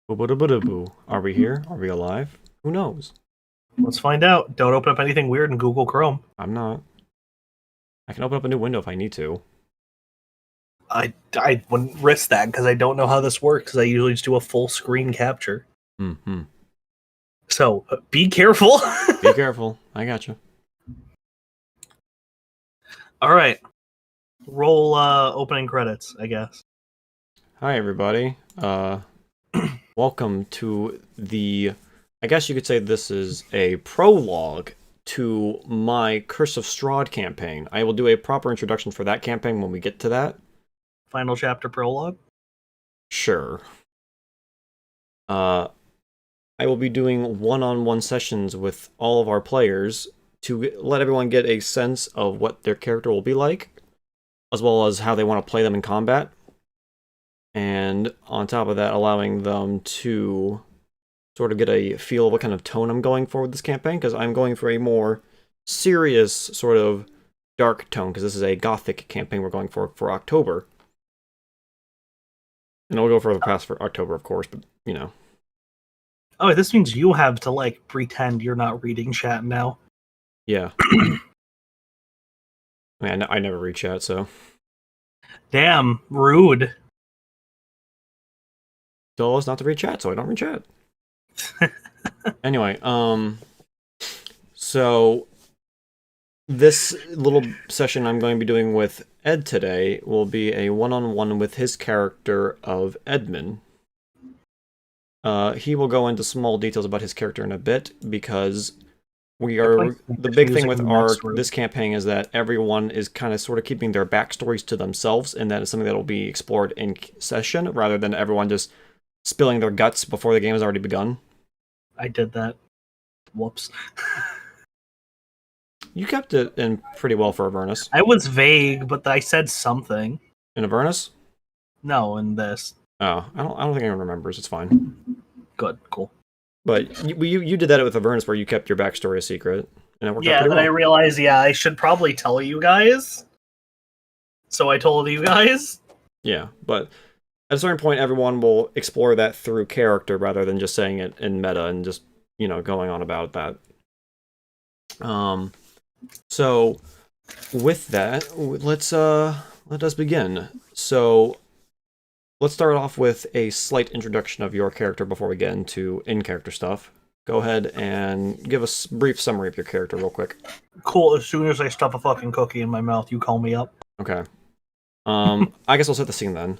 Boo. Are we here? Are we alive? Who knows? Let's find out. Don't open up anything weird in Google Chrome. I'm not. I can open up a new window if I need to. I wouldn't risk that because I don't know how this works. I usually just do a full screen capture. Mm-hmm. So be careful. Be careful. I gotcha. All right. Roll opening credits, I guess. Hi, everybody. Welcome to the... I guess you could say this is a prologue to my Curse of Strahd campaign. I will do a proper introduction for that campaign when we get to that. Final chapter prologue? Sure. I will be doing one-on-one sessions with all of our players to let everyone get a sense of what their character will be like, as well as how they want to play them in combat. And on top of that, allowing them to sort of get a feel of what kind of tone I'm going for with this campaign, because I'm going for a more serious, sort of dark tone, because this is a gothic campaign we're going for October. And I'll go further past for October, of course, but, you know. Oh, this means you have to, like, pretend you're not reading chat now. Yeah. I mean, I never read chat, so. Damn, rude. Tell us not to read chat, so I don't read chat. Anyway, so this little session I'm going to be doing with Ed today will be a one-on-one with his character of Edmund. He will go into small details about his character in a bit, because we are... The big thing with this campaign is that everyone is kind of sort of keeping their backstories to themselves, and that is something that will be explored in session, rather than everyone just spilling their guts before the game has already begun. I did that. Whoops. You kept it in pretty well for Avernus. I was vague, but I said something. In Avernus? No, in this. Oh, I don't think anyone remembers. It's fine. Good, cool. But you did that with Avernus, where you kept your backstory a secret, and it worked out pretty well. I realized, I should probably tell you guys. So I told you guys. Yeah, but at a certain point, everyone will explore that through character rather than just saying it in meta and just, you know, going on about that. So with that, let us begin. So let's start off with a slight introduction of your character before we get into in-character stuff. Go ahead and give us a brief summary of your character real quick. Cool, as soon as I stuff a fucking cookie in my mouth, you call me up. Okay. I guess I'll set the scene then.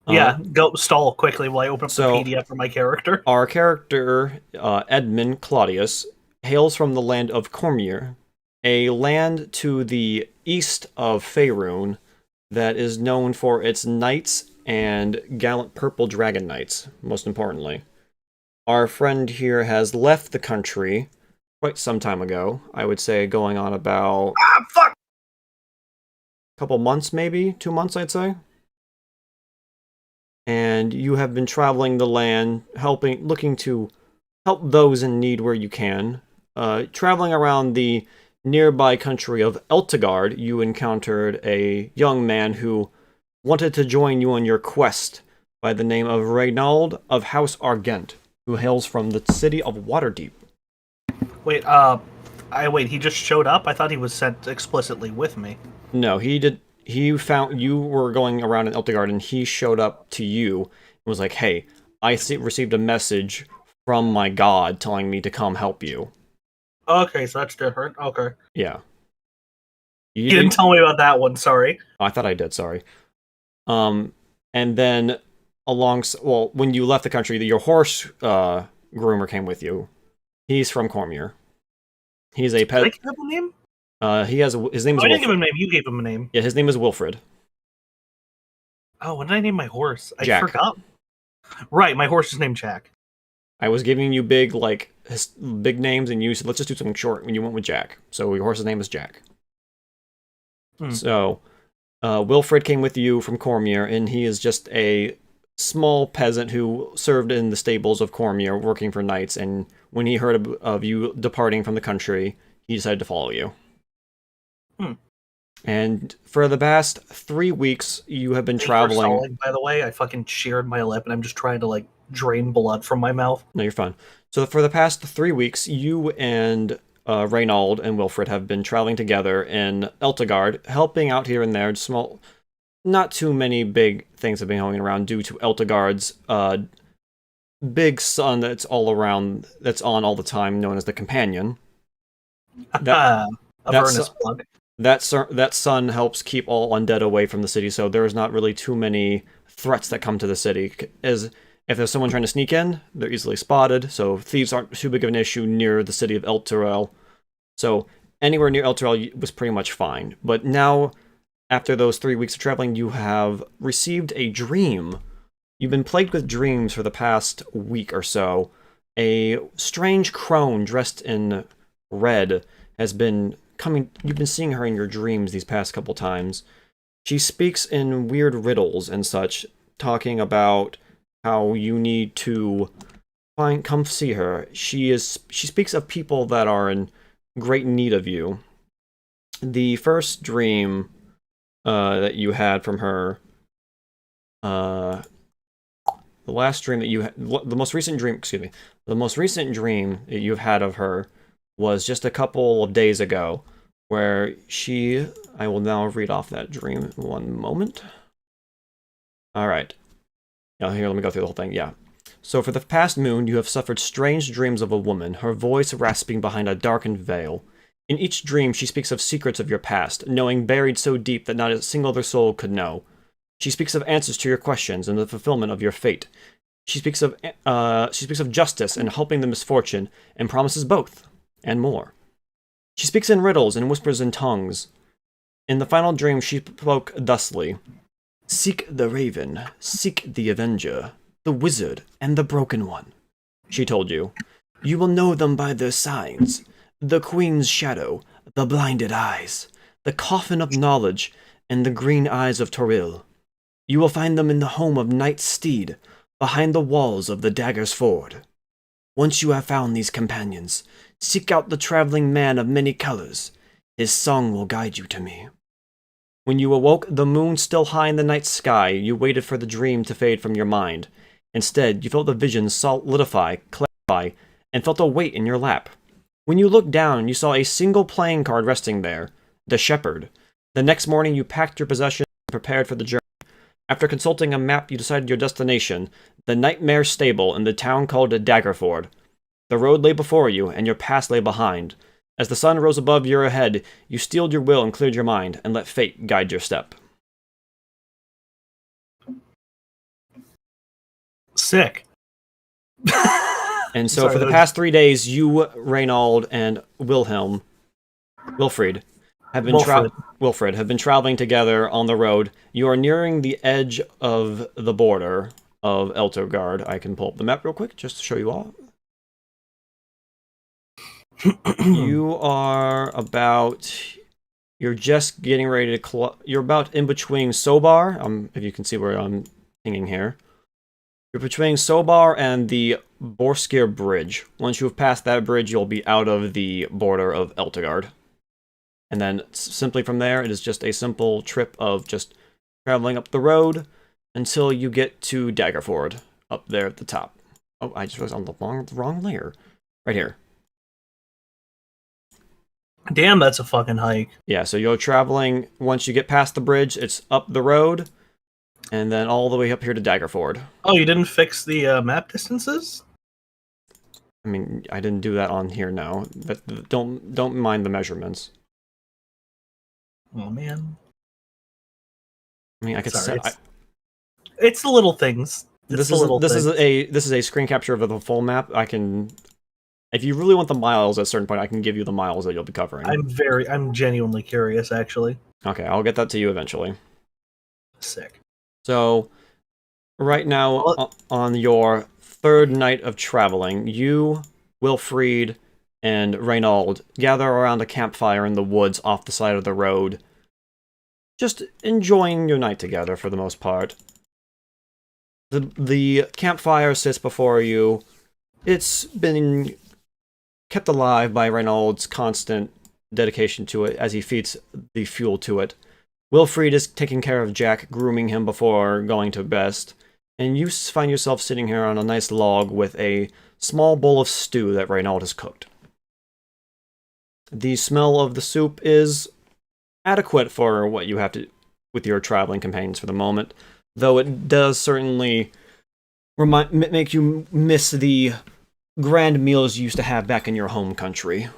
Yeah, go stall quickly while I open up the PDF for my character. Our character, Edmund Claudius, hails from the land of Cormier, a land to the east of Faerun that is known for its knights and gallant purple dragon knights, most importantly. Our friend here has left the country quite some time ago. I would say going on about... fuck! A couple months, maybe? 2 months, I'd say. And you have been traveling the land, looking to help those in need where you can. Traveling around the nearby country of Eltegard, you encountered a young man who wanted to join you on your quest by the name of Reynald of House Argent, who hails from the city of Waterdeep. Wait, he just showed up? I thought he was sent explicitly with me. No, he did. He found you were going around in Eltegard, and he showed up to you and was like, "Hey, I received a message from my god telling me to come help you." Okay, so that's different. Okay. Yeah. You didn't tell me about that one, sorry. I thought I did, sorry. And then when you left the country, your horse groomer came with you. He's from Cormier. He's a pet. Did I give him a name? His name is... I didn't give him a name, you gave him a name. Yeah, his name is Wilfred. Oh, when did I name my horse? I Jack. forgot. Right, my horse is named Jack. I was giving you big names, and you said, let's just do something short, and you went with Jack. So your horse's name is Jack. So, Wilfred came with you from Cormier, and he is just a small peasant who served in the stables of Cormier, working for knights, and when he heard of you departing from the country, he decided to follow you. And for the past 3 weeks, you have been Thank you for traveling. stalling, by the way. I fucking sheared my lip and I'm just trying to like drain blood from my mouth. No, you're fine. So for the past 3 weeks, you and Reynald and Wilfred have been traveling together in Eltegard, helping out here and there. Small, not too many big things have been going around due to Eltegard's big sun that's all around, that's on all the time, known as the Companion. That Avernus plug. that sun helps keep all undead away from the city, so there's not really too many threats that come to the city. As if there's someone trying to sneak in, they're easily spotted, so thieves aren't too big of an issue near the city of Elturel. So anywhere near Elturel was pretty much fine. But now, after those 3 weeks of traveling, you have received a dream. You've been plagued with dreams for the past week or so. A strange crone dressed in red has been coming. You've been seeing her in your dreams these past couple times. She speaks in weird riddles and such, talking about how you need to come see her. She speaks of people that are in great need of you. The first dream that you had from her, the last dream that you had, the most recent dream, excuse me, the most recent dream that you've had of her was just a couple of days ago, where I will now read off that dream in one moment. Alright. Now here, let me go through the whole thing, yeah. So for the past moon, you have suffered strange dreams of a woman, her voice rasping behind a darkened veil. In each dream, she speaks of secrets of your past, knowing buried so deep that not a single other soul could know. She speaks of answers to your questions and the fulfillment of your fate. She speaks of justice and helping the misfortune, and promises both, and more. She speaks in riddles and whispers in tongues. In the final dream, she spoke thusly: "Seek the raven, seek the avenger, the wizard, and the broken one," she told you. "You will know them by their signs: the queen's shadow, the blinded eyes, the coffin of knowledge, and the green eyes of Toril. You will find them in the home of Knight Steed, behind the walls of the Dagger's Ford. Once you have found these companions, seek out the traveling man of many colors. His song will guide you to me." When you awoke, the moon still high in the night sky, you waited for the dream to fade from your mind. Instead, you felt the vision solidify, clarify, and felt a weight in your lap. When you looked down, you saw a single playing card resting there, the Shepherd. The next morning, you packed your possessions and prepared for the journey. After consulting a map, you decided your destination, the Nightmare Stable in the town called Daggerford. The road lay before you, and your past lay behind. As the sun rose above your head, you steeled your will and cleared your mind, and let fate guide your step. Sick. And so for the past 3 days, you, Reynald, and Wilfred have been traveling together on the road. You are nearing the edge of the border of Eltergard. I can pull up the map real quick just to show you all. You're just getting ready to you're about in between Sobar, if you can see where I'm hanging here. You're between Sobar and the Borskir Bridge. Once you have passed that bridge, you'll be out of the border of Eltegard. And then simply from there, it is just a simple trip of just traveling up the road until you get to Daggerford, up there at the top. Oh, I just was on the wrong layer. Right here. Damn, that's a fucking hike. Yeah, so you're traveling, once you get past the bridge, it's up the road, and then all the way up here to Daggerford. Oh, you didn't fix the map distances? I mean, I didn't do that on here, no. But don't mind the measurements. Oh, man. I mean, I could say... It's the little things. This is a screen capture of the full map. I can... If you really want the miles at a certain point, I can give you the miles that you'll be covering. I'm genuinely curious, actually. Okay, I'll get that to you eventually. Sick. So, right now, on your third night of traveling, you, Wilfried, and Reynald gather around a campfire in the woods off the side of the road, just enjoying your night together for the most part. The campfire sits before you. It's been kept alive by Reynald's constant dedication to it as he feeds the fuel to it. Wilfried is taking care of Jack, grooming him before going to bed, and you find yourself sitting here on a nice log with a small bowl of stew that Reynald has cooked. The smell of the soup is adequate for what you have to with your traveling companions for the moment, though it does certainly make you miss the grand meals you used to have back in your home country.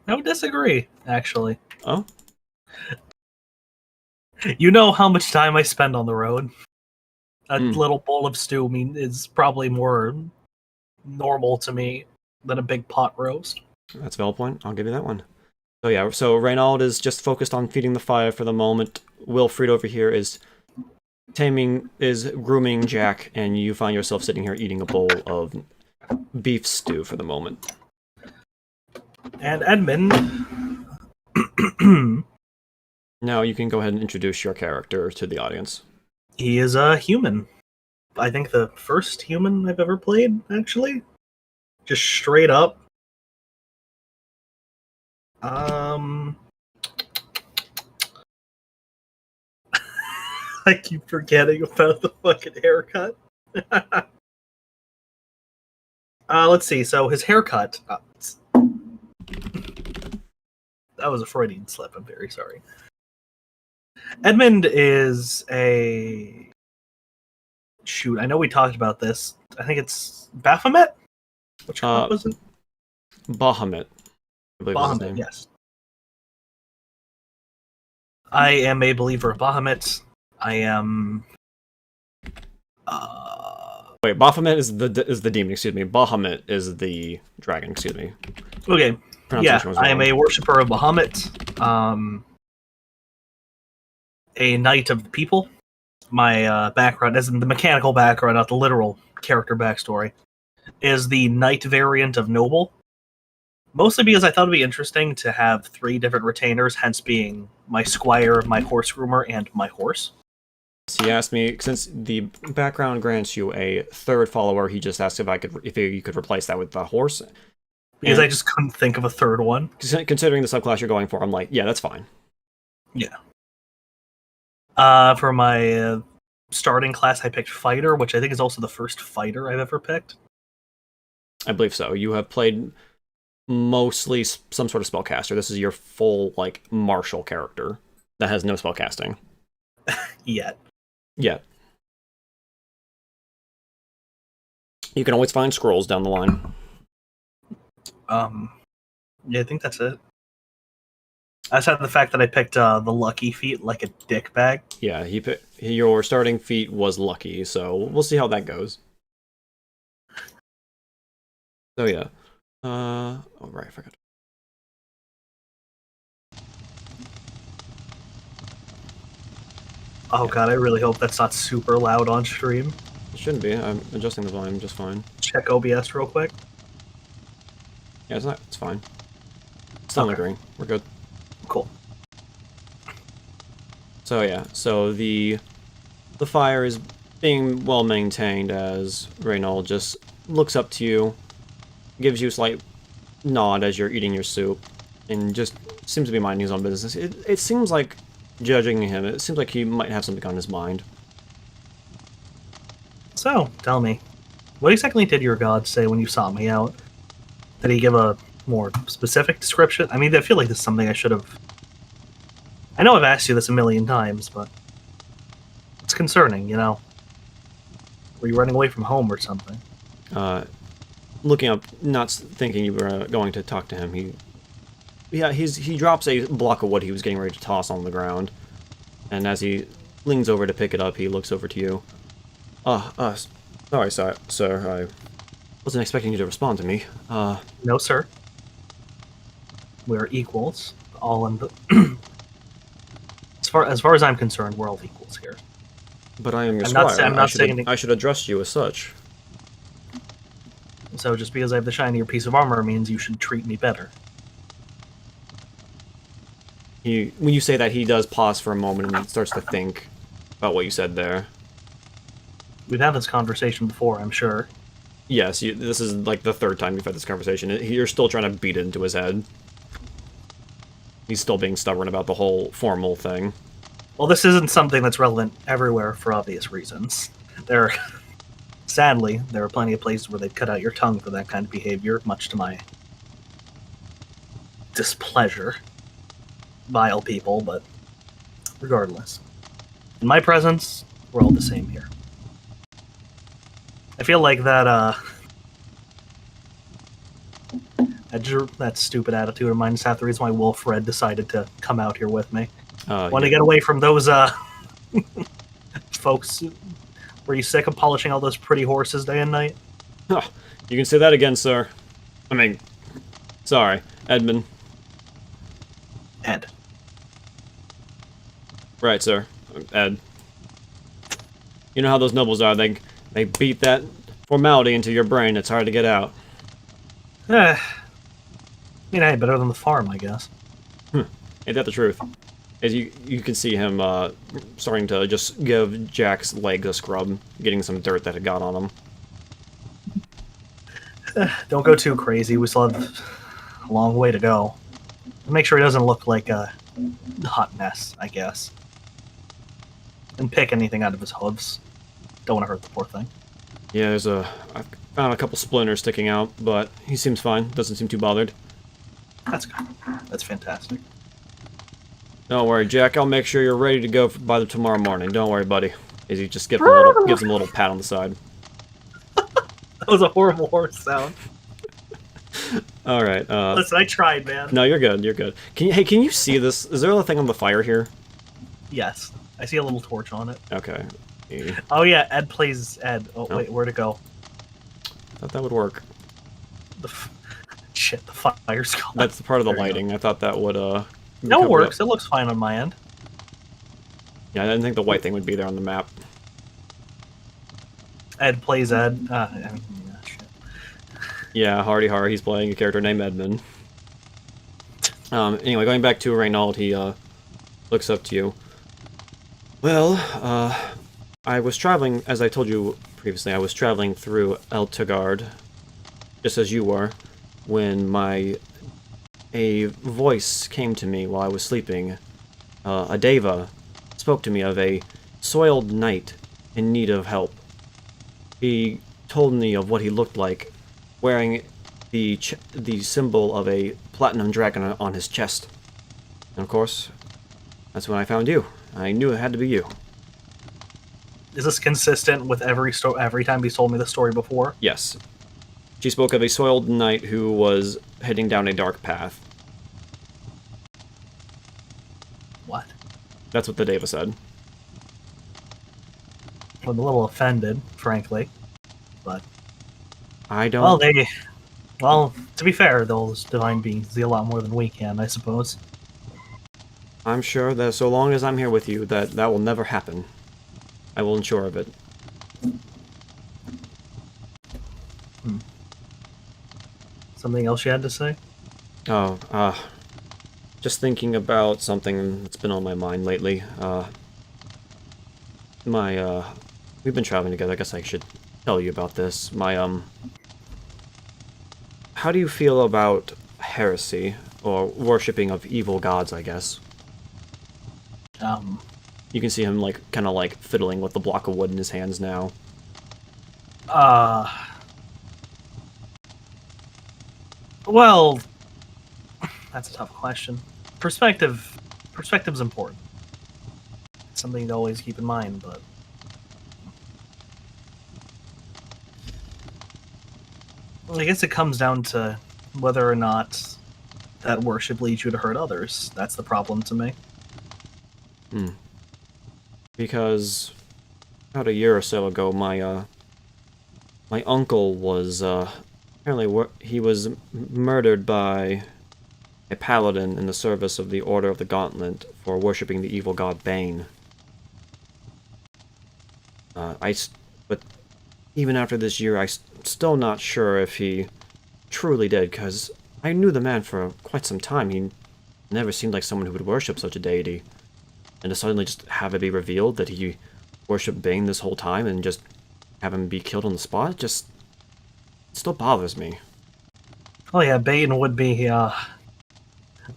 I would disagree, actually. Oh? You know how much time I spend on the road. A little bowl of stew is probably more normal to me than a big pot roast. That's a valid point. I'll give you that one. So yeah, so Reynald is just focused on feeding the fire for the moment. Wilfried over here is grooming Jack, and you find yourself sitting here eating a bowl of beef stew for the moment. And Edmund... Now you can go ahead and introduce your character to the audience. He is a human. I think the first human I've ever played, actually. Just straight up. I keep forgetting about the fucking haircut. Let's see. So his haircut... that was a Freudian slip. I'm very sorry. Edmund is a... Shoot, I know we talked about this. I think it's Baphomet? Which one was it? Bahamut. I believe was his name. Yes. I am a believer of Bahamut. I am... Wait, Baphomet is the demon, excuse me. Bahamut is the dragon, excuse me. Okay. Yeah, I am a worshiper of Bahamut. A knight of the people. My background, as in the mechanical background, not the literal character backstory, is the knight variant of noble. Mostly because I thought it'd be interesting to have 3 different retainers, hence being my squire, my horse groomer, and my horse. He asked me, since the background grants you a 3rd follower, he just asked if you could replace that with the horse. Because I just couldn't think of a 3rd one. Considering the subclass you're going for, I'm like, yeah, that's fine. Yeah. For my starting class, I picked fighter, which I think is also the first fighter I've ever picked. I believe so. You have played mostly some sort of spellcaster. This is your full, martial character that has no spellcasting. Yet. Yeah. You can always find scrolls down the line. Yeah, I think that's it. Aside from the fact that I picked the lucky feat like a dick bag. Yeah, your starting feat was lucky, so we'll see how that goes. So yeah. Oh right, I forgot. Oh god, I really hope that's not super loud on stream. It shouldn't be. I'm adjusting the volume just fine. Check OBS real quick. Yeah, it's fine. It's not lingering. We're good. Cool. So yeah, so the fire is being well maintained as Reynald just looks up to you, gives you a slight nod as you're eating your soup, and just seems to be minding his own business. It seems like, judging him, it seems like he might have something on his mind. So, tell me, what exactly did your god say when you sought me out? Did he give a more specific description? I mean, I feel like this is something I should have... I know I've asked you this a million times, but it's concerning, you know? Were you running away from home or something? Looking up, not thinking you were going to talk to him, he drops a block of wood he was getting ready to toss on the ground, and as he leans over to pick it up, he looks over to you. Sorry, sir, I wasn't expecting you to respond to me. No, sir. We're equals. All in the... As far as I'm concerned, we're all equals here. But I am your squire. I'm not saying... I should address you as such. So just because I have the shinier piece of armor means you should treat me better. When you say that, he does pause for a moment and starts to think about what you said there. We've had this conversation before, I'm sure. Yes, this is like the 3rd time you've had this conversation. You're still trying to beat it into his head. he's still being stubborn about the whole formal thing. Well, this isn't something that's relevant everywhere for obvious reasons. Sadly, there are plenty of places where they'd cut out your tongue for that kind of behavior, much to my displeasure. Vile people, but regardless. In my presence, we're all the same here. I feel like that stupid attitude of mine is half the reason why Wolf Red decided to come out here with me. Want to get away from those folks. Were you sick of polishing all those pretty horses day and night? Oh, you can say that again, sir. I mean, sorry, Edmund. Ed. Right, sir. Ed. You know how those nobles are. They beat that formality into your brain. It's hard to get out. I mean, hey, better than the farm, I guess. Ain't that the truth? As you can see him starting to just give Jack's leg a scrub, getting some dirt that had got on him. Don't go too crazy. We still have a long way to go. Make sure he doesn't look like a hot mess, I guess. And pick anything out of his hooves. Don't want to hurt the poor thing. Yeah, I found a couple splinters sticking out, but he seems fine. Doesn't seem too bothered. That's good. That's fantastic. Don't worry, Jack. I'll make sure you're ready to go by tomorrow morning. Don't worry, buddy. As he just gives him a little pat on the side. That was a horrible horse sound. All right. Listen, I tried, man. No, you're good. You're good. Can you see this? Is there a thing on the fire here? Yes, I see a little torch on it. Okay. Oh yeah, Ed plays Ed. Oh wait, where'd it go? Thought that would work. Shit, the fire's gone. That's the part of the lighting. I thought that would No, it works. It looks fine on my end. Yeah, I didn't think the white thing would be there on the map. Ed plays Ed. Shit. Yeah, Hardy Har. He's playing a character named Edmund. Anyway, going back to Reynaud, he looks up to you. Well, I was traveling, as I told you previously, I was traveling through Eltegard, just as you were, when a voice came to me while I was sleeping. A deva spoke to me of a soiled knight in need of help. He told me of what he looked like, wearing the symbol of a platinum dragon on his chest. And of course, that's when I found you. I knew it had to be you. Is this consistent with every time he's told me the story before? Yes. She spoke of a soiled knight who was heading down a dark path. What? That's what the deva said. I'm a little offended, frankly, but I don't... Well, to be fair, those divine beings see a lot more than we can, I suppose. I'm sure that so long as I'm here with you, that will never happen. I will ensure of it. Something else you had to say? Oh, just thinking about something that's been on my mind lately. We've been traveling together. I guess I should tell you about this. How do you feel about heresy, or worshipping of evil gods, I guess? You can see him, kind of fiddling with the block of wood in his hands now. Well, that's a tough question. Perspective's important. It's something to always keep in mind, but... Well, I guess it comes down to whether or not that worship leads you to hurt others. That's the problem to me. Because about a year or so ago, my uncle was apparently he was murdered by a paladin in the service of the Order of the Gauntlet for worshipping the evil god Bane. But even after this year, I'm still not sure if he truly did, because I knew the man for quite some time. He never seemed like someone who would worship such a deity. And to suddenly just have it be revealed that he worshipped Bane this whole time and just have him be killed on the spot, it still bothers me. Oh yeah, Bane would be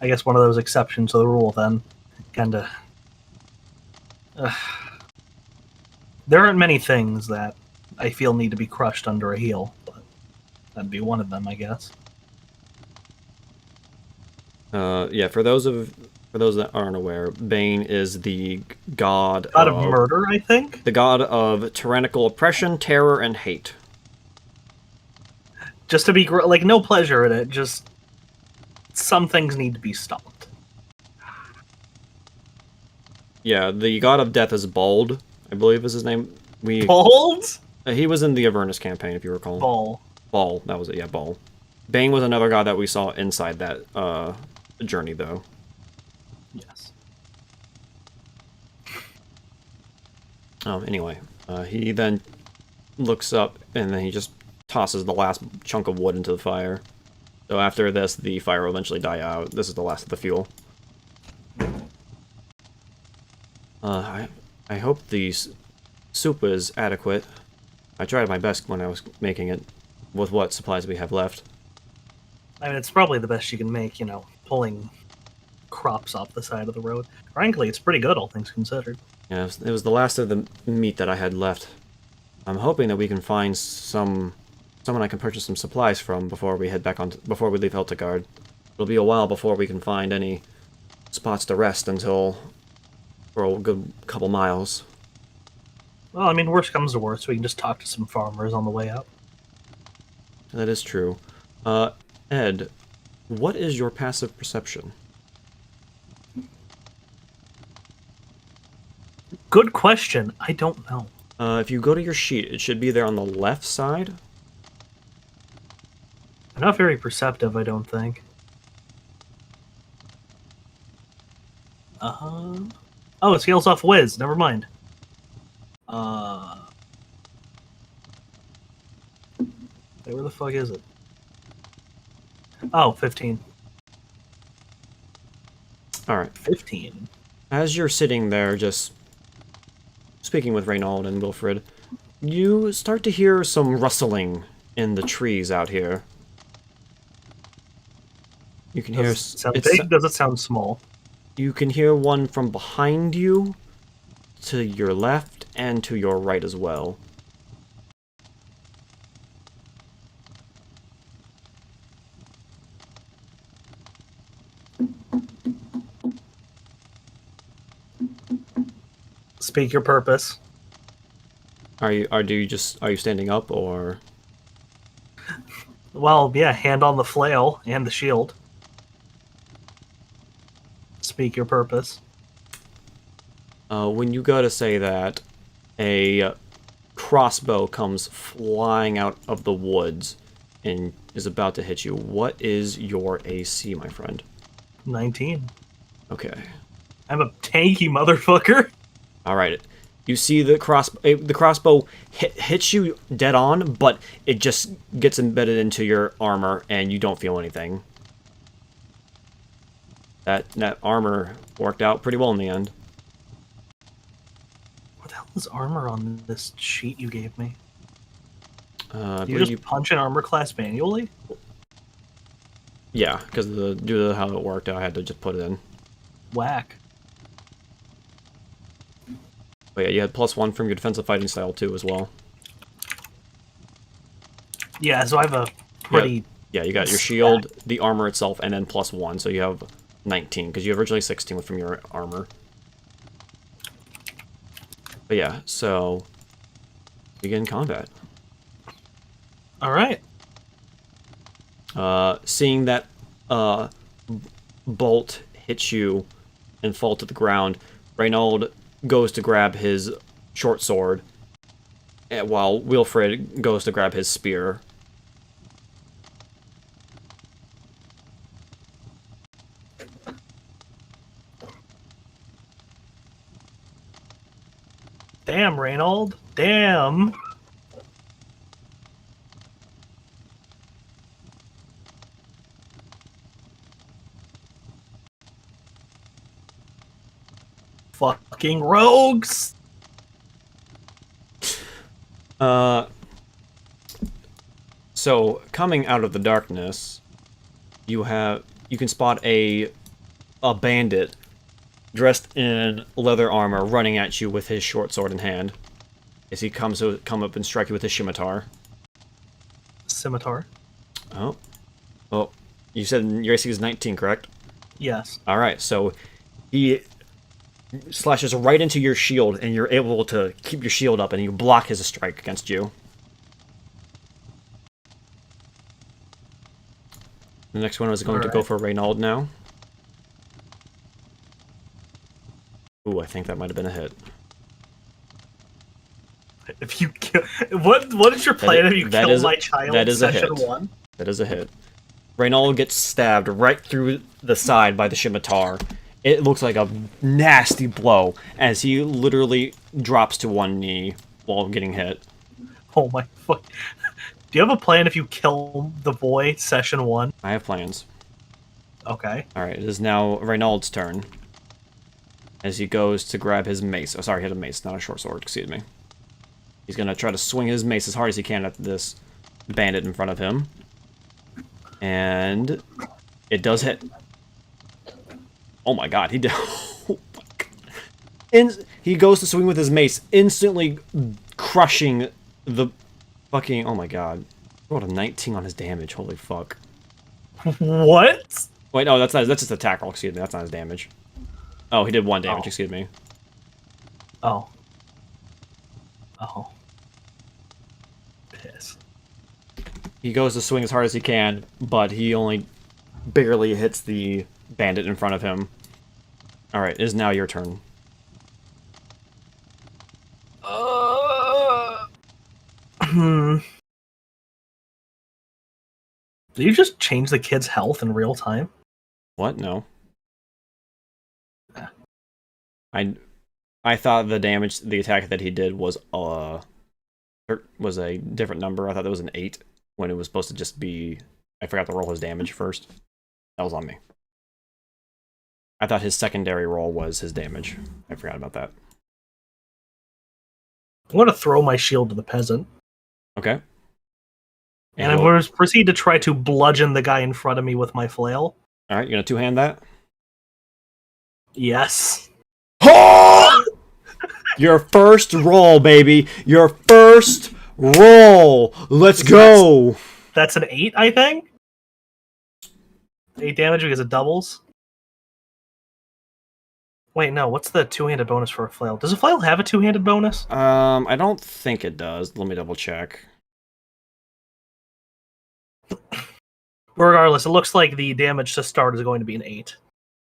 I guess one of those exceptions to the rule then. Kinda. There aren't many things that I feel need to be crushed under a heel, but that'd be one of them, I guess. Yeah, for those that aren't aware, Bane is the god God of murder, I think? the god of tyrannical oppression, terror, and hate. Just to be, like, no pleasure in it, just some things need to be stopped. Yeah, the god of death is Bald, I believe is his name. Bold? He was in the Avernus campaign, if you recall. Ball. Ball, that was it, yeah, Ball. Bane was another god that we saw inside that journey, though. Yes. Anyway, he then looks up, and then he just tosses the last chunk of wood into the fire. So after this, the fire will eventually die out. This is the last of the fuel. I hope the soup is adequate. I tried my best when I was making it, with what supplies we have left. I mean, it's probably the best you can make, pulling crops off the side of the road. Frankly, it's pretty good, all things considered. Yeah, it was the last of the meat that I had left. I'm hoping that we can find someone I can purchase some supplies from before we leave Eltegard. It'll be a while before we can find any spots to rest until for a good couple miles. Well, I mean, worst comes to worst, we can just talk to some farmers on the way up. That is true. Ed, what is your passive perception? Good question. I don't know. If you go to your sheet, it should be there on the left side. I'm not very perceptive, I don't think. Oh, it scales off whiz. Never mind. Where the fuck is it? Oh, 15. Alright. 15. As you're sitting there just speaking with Reynold and Wilfred, you start to hear some rustling in the trees out here. You can hear... Does it sound big? Does it sound small? You can hear one from behind you, to your left, and to your right as well. Speak your purpose. Are you standing up, or... Well, yeah, hand on the flail and the shield. Speak your purpose. When you go to say that, a crossbow comes flying out of the woods and is about to hit you. What is your AC, my friend? 19. Okay. I'm a tanky motherfucker. All right. You see the crossbow hits you dead on, but it just gets embedded into your armor, and you don't feel anything. That armor worked out pretty well in the end. What the hell is armor on this sheet you gave me? I you just punch an armor class manually? Yeah, because due to how it worked, I had to just put it in. Whack. But yeah, you had +1 from your defensive fighting style too, as well. Yeah, so I have a pretty... Yeah, you got your shield, the armor itself, and then +1, so you have 19, because you have originally 16 from your armor. But yeah, so... begin combat. Alright. Seeing that bolt hit you and fall to the ground, Reynold goes to grab his short sword, while Wilfred goes to grab his spear. Damn, Reynold. Damn. Fucking rogues. So coming out of the darkness, you can spot a a bandit dressed in leather armor running at you with his short sword in hand as he come up and strike you with his scimitar. Scimitar. Oh. Oh. You said your AC is 19, correct? Yes. Alright, so he slashes right into your shield, and you're able to keep your shield up, and you block his strike against you. The next one is going to go for Reynald now. Ooh, I think that might have been a hit. If you kill, what is your plan if you kill my child? That is a hit. One? That is a hit. Reynald gets stabbed right through the side by the scimitar. It looks like a nasty blow as he literally drops to one knee while getting hit. Oh my fuck. Do you have a plan if you kill the boy, session 1? I have plans. Okay. Alright, it is now Reynald's turn. As he goes to grab his mace. Oh, sorry, he had a mace, not a short sword, excuse me. He's gonna try to swing his mace as hard as he can at this bandit in front of him. And it does hit. Oh my god, he did. Oh my god. He goes to swing with his mace, instantly crushing the fucking. Oh my god. He rolled a 19 on his damage. Holy fuck. What? Wait, no, that's just attack roll. Excuse me, that's not his damage. Oh, he did 1 damage. Excuse me. Oh. Oh. Piss. He goes to swing as hard as he can, but he only barely hits the bandit in front of him. Alright, it is now your turn. Did you just change the kid's health in real time? What? No. I thought the attack that he did was a different number. I thought that was an 8 when it was supposed to just be. I forgot to roll his damage first. That was on me. I thought his secondary roll was his damage. I forgot about that. I'm going to throw my shield to the peasant. Okay. And I'm going to proceed to try to bludgeon the guy in front of me with my flail. Alright, you're going to two-hand that? Yes. Your first roll, baby! Your first roll! Let's go! That's an 8, I think? 8 damage because it doubles? Wait, no, what's the two-handed bonus for a flail? Does a flail have a two-handed bonus? I don't think it does. Let me double check. Regardless, it looks like the damage to start is going to be an 8.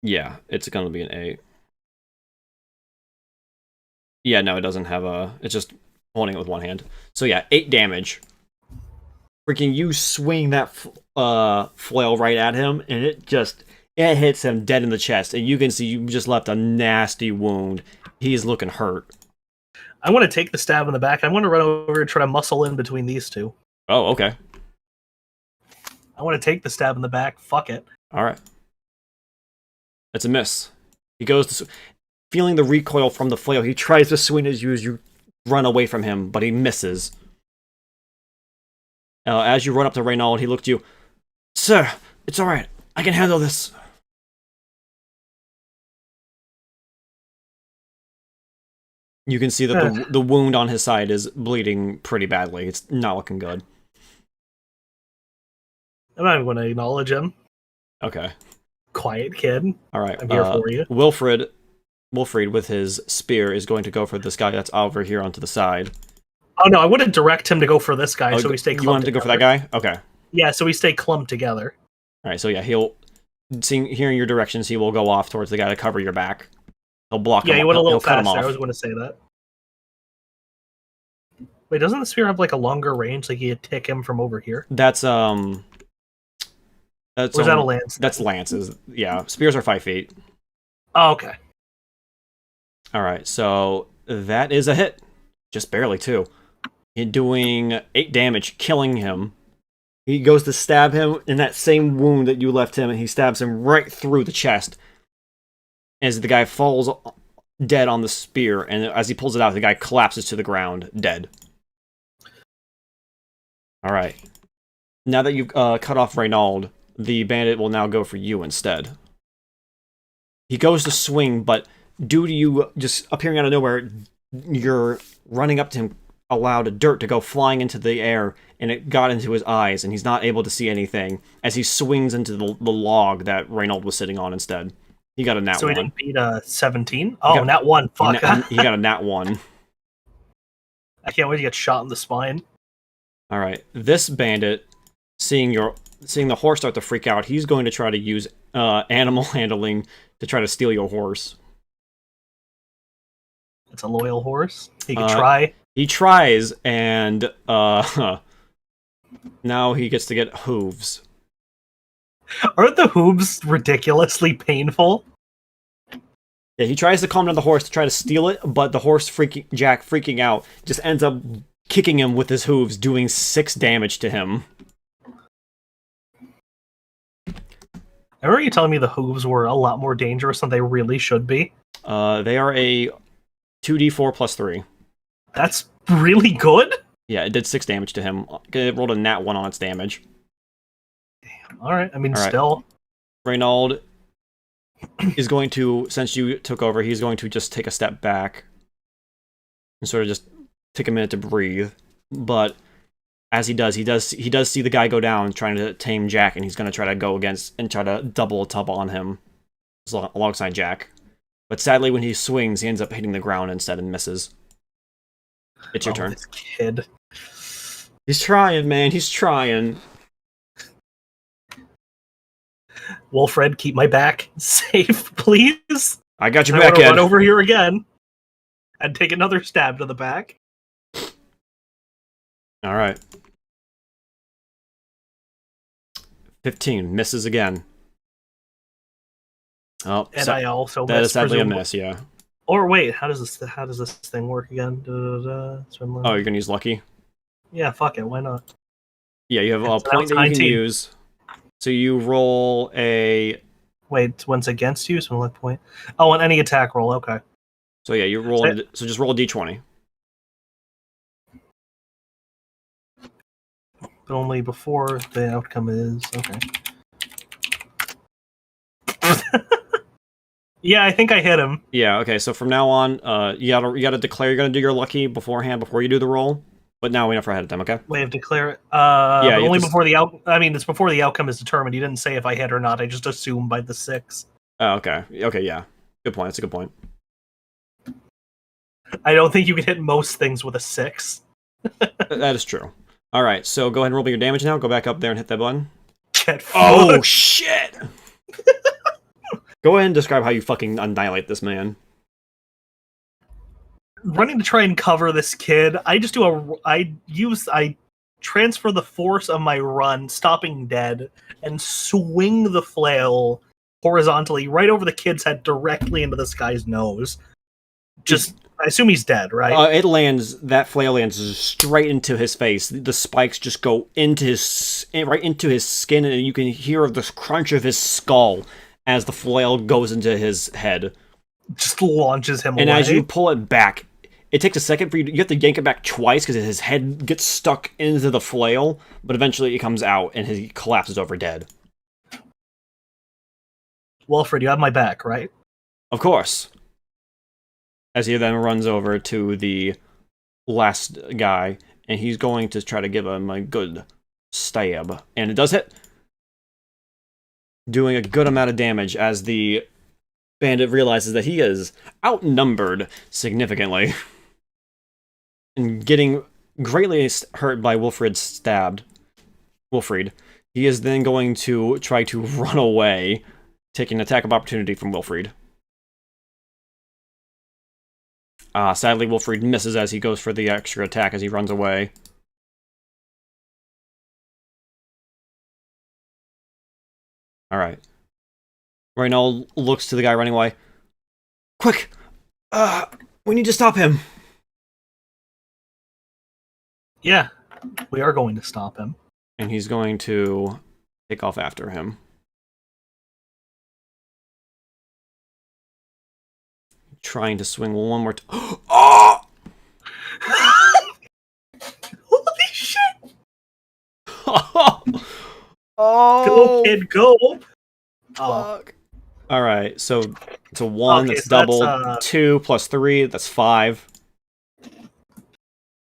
Yeah, it's going to be an 8. Yeah, no, it doesn't have a... It's just holding it with one hand. So yeah, 8 damage. Freaking you swing that flail right at him, and it hits him dead in the chest. And you can see you just left a nasty wound. He's looking hurt. I want to take the stab in the back. I want to run over and try to muscle in between these two. Oh, okay. I want to take the stab in the back. Fuck it. Alright. It's a miss. He goes to... Feeling the recoil from the flail, he tries to swing at you as you run away from him, but he misses. As you run up to Reynald, he looked at you. Sir, it's alright. I can handle this. You can see that the wound on his side is bleeding pretty badly. It's not looking good. I'm not even going to acknowledge him. Okay. Quiet kid. Alright. I'm here for you. Wilfred, with his spear, is going to go for this guy that's over here onto the side. Oh, no, I wouldn't direct him to go for this guy, so we stay clumped. You want him to go for that guy? Okay. Yeah, so we stay clumped together. Alright, so yeah, hearing your directions, he will go off towards the guy to cover your back. He'll block him. Yeah, he went a little faster. Cut him off. I was going to say that. Wait, doesn't the spear have, like, a longer range? Like, you tick him from over here? That's, or is that a lance? That's lances. Yeah, spears are 5 feet. Oh, okay. Alright, so that is a hit. Just barely, too. You're doing 8 damage, killing him. He goes to stab him in that same wound that you left him, and he stabs him right through the chest. As the guy falls dead on the spear, and as he pulls it out, the guy collapses to the ground, dead. Alright. Now that you've cut off Reynald, the bandit will now go for you instead. he goes to swing, but due to you just appearing out of nowhere, you're running up to him, allowed dirt to go flying into the air, and it got into his eyes, and he's not able to see anything as he swings into the log that Reynold was sitting on instead. He got a nat 1. So he didn't beat a 17? Oh, nat 1. Fuck. He got a nat 1. I can't wait to get shot in the spine. Alright, this bandit, seeing the horse start to freak out, he's going to try to use animal handling to try to steal your horse. It's a loyal horse. He can try. He tries, and now he gets to get hooves. Aren't the hooves ridiculously painful? Yeah, he tries to calm down the horse to try to steal it, but the horse Jack freaking out just ends up kicking him with his hooves, doing 6 damage to him. I remember you telling me the hooves were a lot more dangerous than they really should be. They are a 2d4 plus 3. That's really good? Yeah, it did 6 damage to him. It rolled a nat 1 on its damage. Damn. Alright, I mean, All right. still. Reynold is going to, since you took over, he's going to just take a step back and sort of just take a minute to breathe. But as he does see the guy go down trying to tame Jack, and he's going to try to go against and try to double tub on him alongside Jack. But sadly, when he swings, he ends up hitting the ground instead and misses. It's your turn. This kid. He's trying, man. He's trying. Wilfred, keep my back safe, please. I got your I back, want to Ed. run over here again and take another stab to the back. All right. 15 misses again. Oh, And I also that is missed, sadly a presumably. miss. Yeah. Or wait, how does this thing work again? Oh, you're gonna use lucky. Yeah, fuck it. Why not? Yeah, you have a So that point was that you 19. can use. So you roll a. Wait, when it's against you, so luck point. Oh, on any attack roll. Okay. So yeah, you roll. So just roll a d20. But only before the outcome is okay. Yeah, I think I hit him. Yeah. Okay. So from now on, you gotta declare you're gonna do your lucky beforehand before you do the roll. But now we know for ahead of time. Okay. Way of declare it. Yeah, but you only have to before the out. I mean, it's before the outcome is determined. You didn't say if I hit or not. I just assumed by the 6. Oh, okay. Okay. Yeah. Good point. That's a good point. I don't think you can hit most things with a 6. That is true. All right. So go ahead and roll your damage now. Go back up there and hit that button. Get Oh fucked. shit! Go ahead and describe how you fucking annihilate this man. Running to try and cover this kid, I transfer the force of my run, stopping dead, and swing the flail horizontally right over the kid's head directly into this guy's nose. I assume he's dead, right? That flail lands straight into his face. The spikes just go right into his skin, and you can hear the crunch of his skull as the flail goes into his head. Just launches him away. And as you pull it back, it takes a second for you have to yank it back twice because his head gets stuck into the flail, but eventually it comes out and he collapses over dead. Wilfred, you have my back, right? Of course. As he then runs over to the last guy, and he's going to try to give him a good stab. And it does hit, doing a good amount of damage as the bandit realizes that he is outnumbered significantly. And getting greatly hurt by Wilfred's stabbed. Wilfred. He is then going to try to run away, taking an attack of opportunity from Wilfred. Sadly, Wilfred misses as he goes for the extra attack as he runs away. Alright. Reynold looks to the guy running away. Quick! We need to stop him! Yeah, we are going to stop him. And he's going to take off after him. Trying to swing one more time. Oh! Holy shit! Oh! Go, kid, go! Oh, Fuck. All right, so it's a 1, Okay, that's so that's doubled. 2 plus 3, that's 5.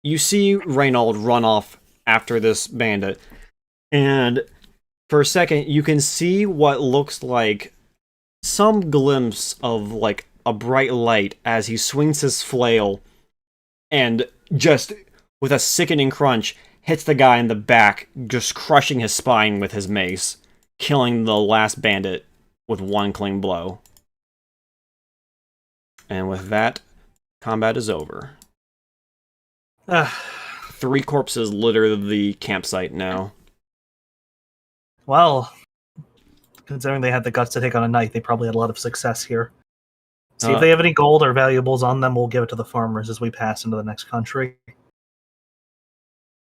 You see Reynold run off after this bandit, and for a second, you can see what looks like some glimpse of like a bright light as he swings his flail and just with a sickening crunch hits the guy in the back, just crushing his spine with his mace, killing the last bandit with one clean blow. And with that, combat is over. uh, 3 corpses litter the campsite now. well, considering they had the guts to take on a knight, they probably had a lot of success here. See if they have any gold or valuables on them. We'll give it to the farmers as we pass into the next country.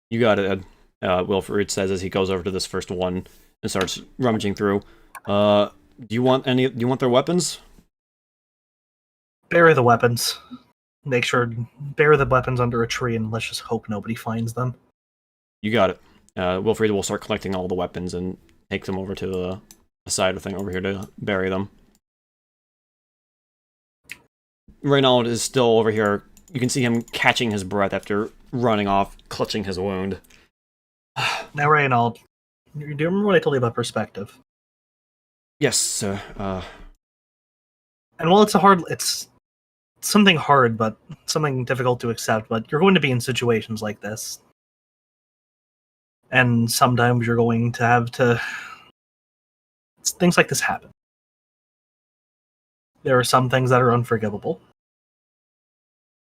You got it, Ed. Wilfred says as he goes over to this first one and starts rummaging through. Do you want their weapons? Bury the weapons. Make sure bury the weapons under a tree, and let's just hope nobody finds them. You got it. Wilfred will start collecting all the weapons and take them over to the side of thing over here to bury them. Reynold is still over here. You can see him catching his breath after running off, clutching his wound. Now, Reynold, do you remember what I told you about perspective? Yes, sir. And while it's something hard, but something difficult to accept, but you're going to be in situations like this. And sometimes you're going to have to... Things like this happen. There are some things that are unforgivable.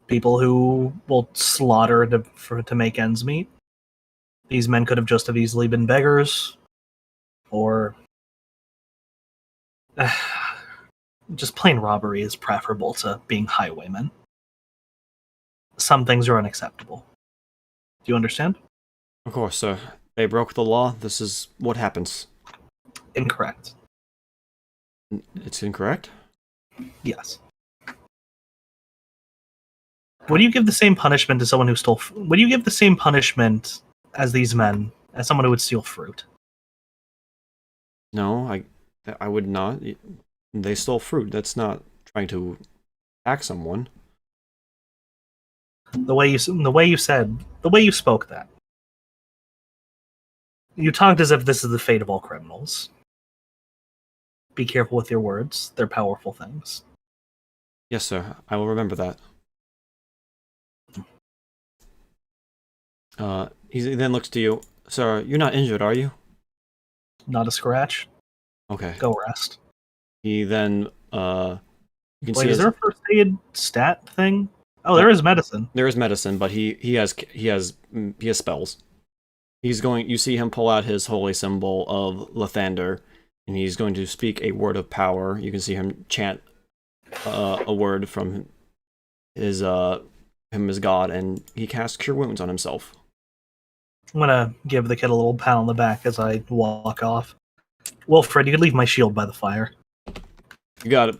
People who will slaughter to make ends meet. These men could have just have easily been beggars, or just plain robbery is preferable to being highwaymen. Some things are unacceptable. Do you understand? Of course, sir. They broke the law. This is what happens. Incorrect. It's incorrect? Yes. Would you give the same punishment to someone who stole... Would you give the same punishment as these men, as someone who would steal fruit? No, I would not. They stole fruit. That's not trying to attack someone. The way you spoke that. You talked as if this is the fate of all criminals. Be careful with your words. They're powerful things. Yes, sir. I will remember that. He then looks to you. Sir, you're not injured, are you? Not a scratch. Okay. Go rest. He then, you can Wait, see is there a first aid stat thing? Oh, there is medicine. There is medicine, but he has spells. He's going. You see him pull out his holy symbol of Lathander, and he's going to speak a word of power. You can see him chant a word from his him as God, and he casts Cure Wounds on himself. I'm gonna give the kid a little pat on the back as I walk off. Wilfred, you could leave my shield by the fire. You got it.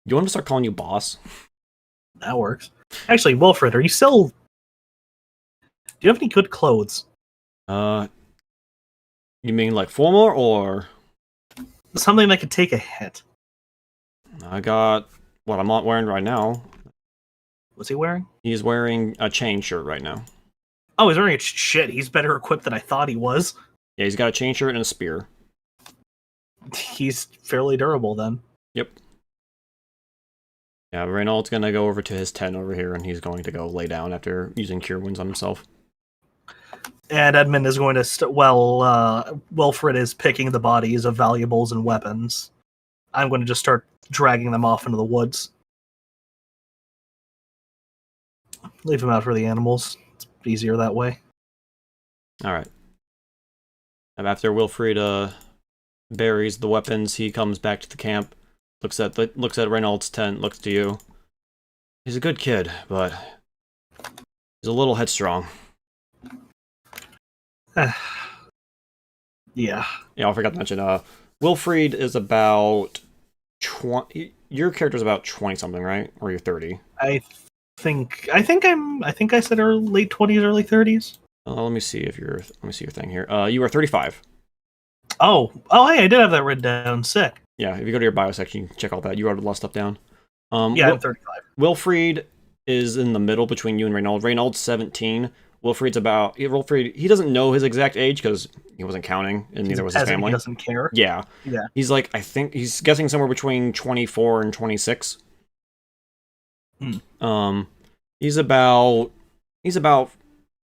You want me to start calling you boss? That works. Actually, Wilfred, are you still... Do you have any good clothes? You mean like formal or... Something that could take a hit. I got what I'm not wearing right now. What's he wearing? He's wearing a chain shirt right now. Oh, he's wearing a shit. He's better equipped than I thought he was. Yeah, he's got a chain shirt and a spear. He's fairly durable then. Yep. Yeah, Reynald's gonna go over to his tent over here, and he's going to go lay down after using Cure Wounds on himself. And Edmund is going to... Wilfred is picking the bodies of valuables and weapons. I'm going to just start dragging them off into the woods. Leave them out for the animals. It's easier that way. Alright. And after Wilfred buries the weapons, he comes back to the camp, looks at Reynald's tent, looks to you. He's a good kid, but he's a little headstrong. Yeah. Yeah, I forgot to mention, Wilfred is about 20... Your character's about 20-something, right? Or you're 30? I think I said late 20s, early 30s. Let me see your thing here. You are 35. Oh, hey, I did have that written down. Sick. Yeah, if you go to your bio section, you can check all that. You wrote a lot of stuff down. Yeah, I'm 35. Wilfried is in the middle between you and Reynold. Reynold's 17. Wilfried, he doesn't know his exact age because he wasn't counting, and neither was his family. He doesn't care. Yeah. Yeah. He's like, I think he's guessing somewhere between 24 and 26. He's about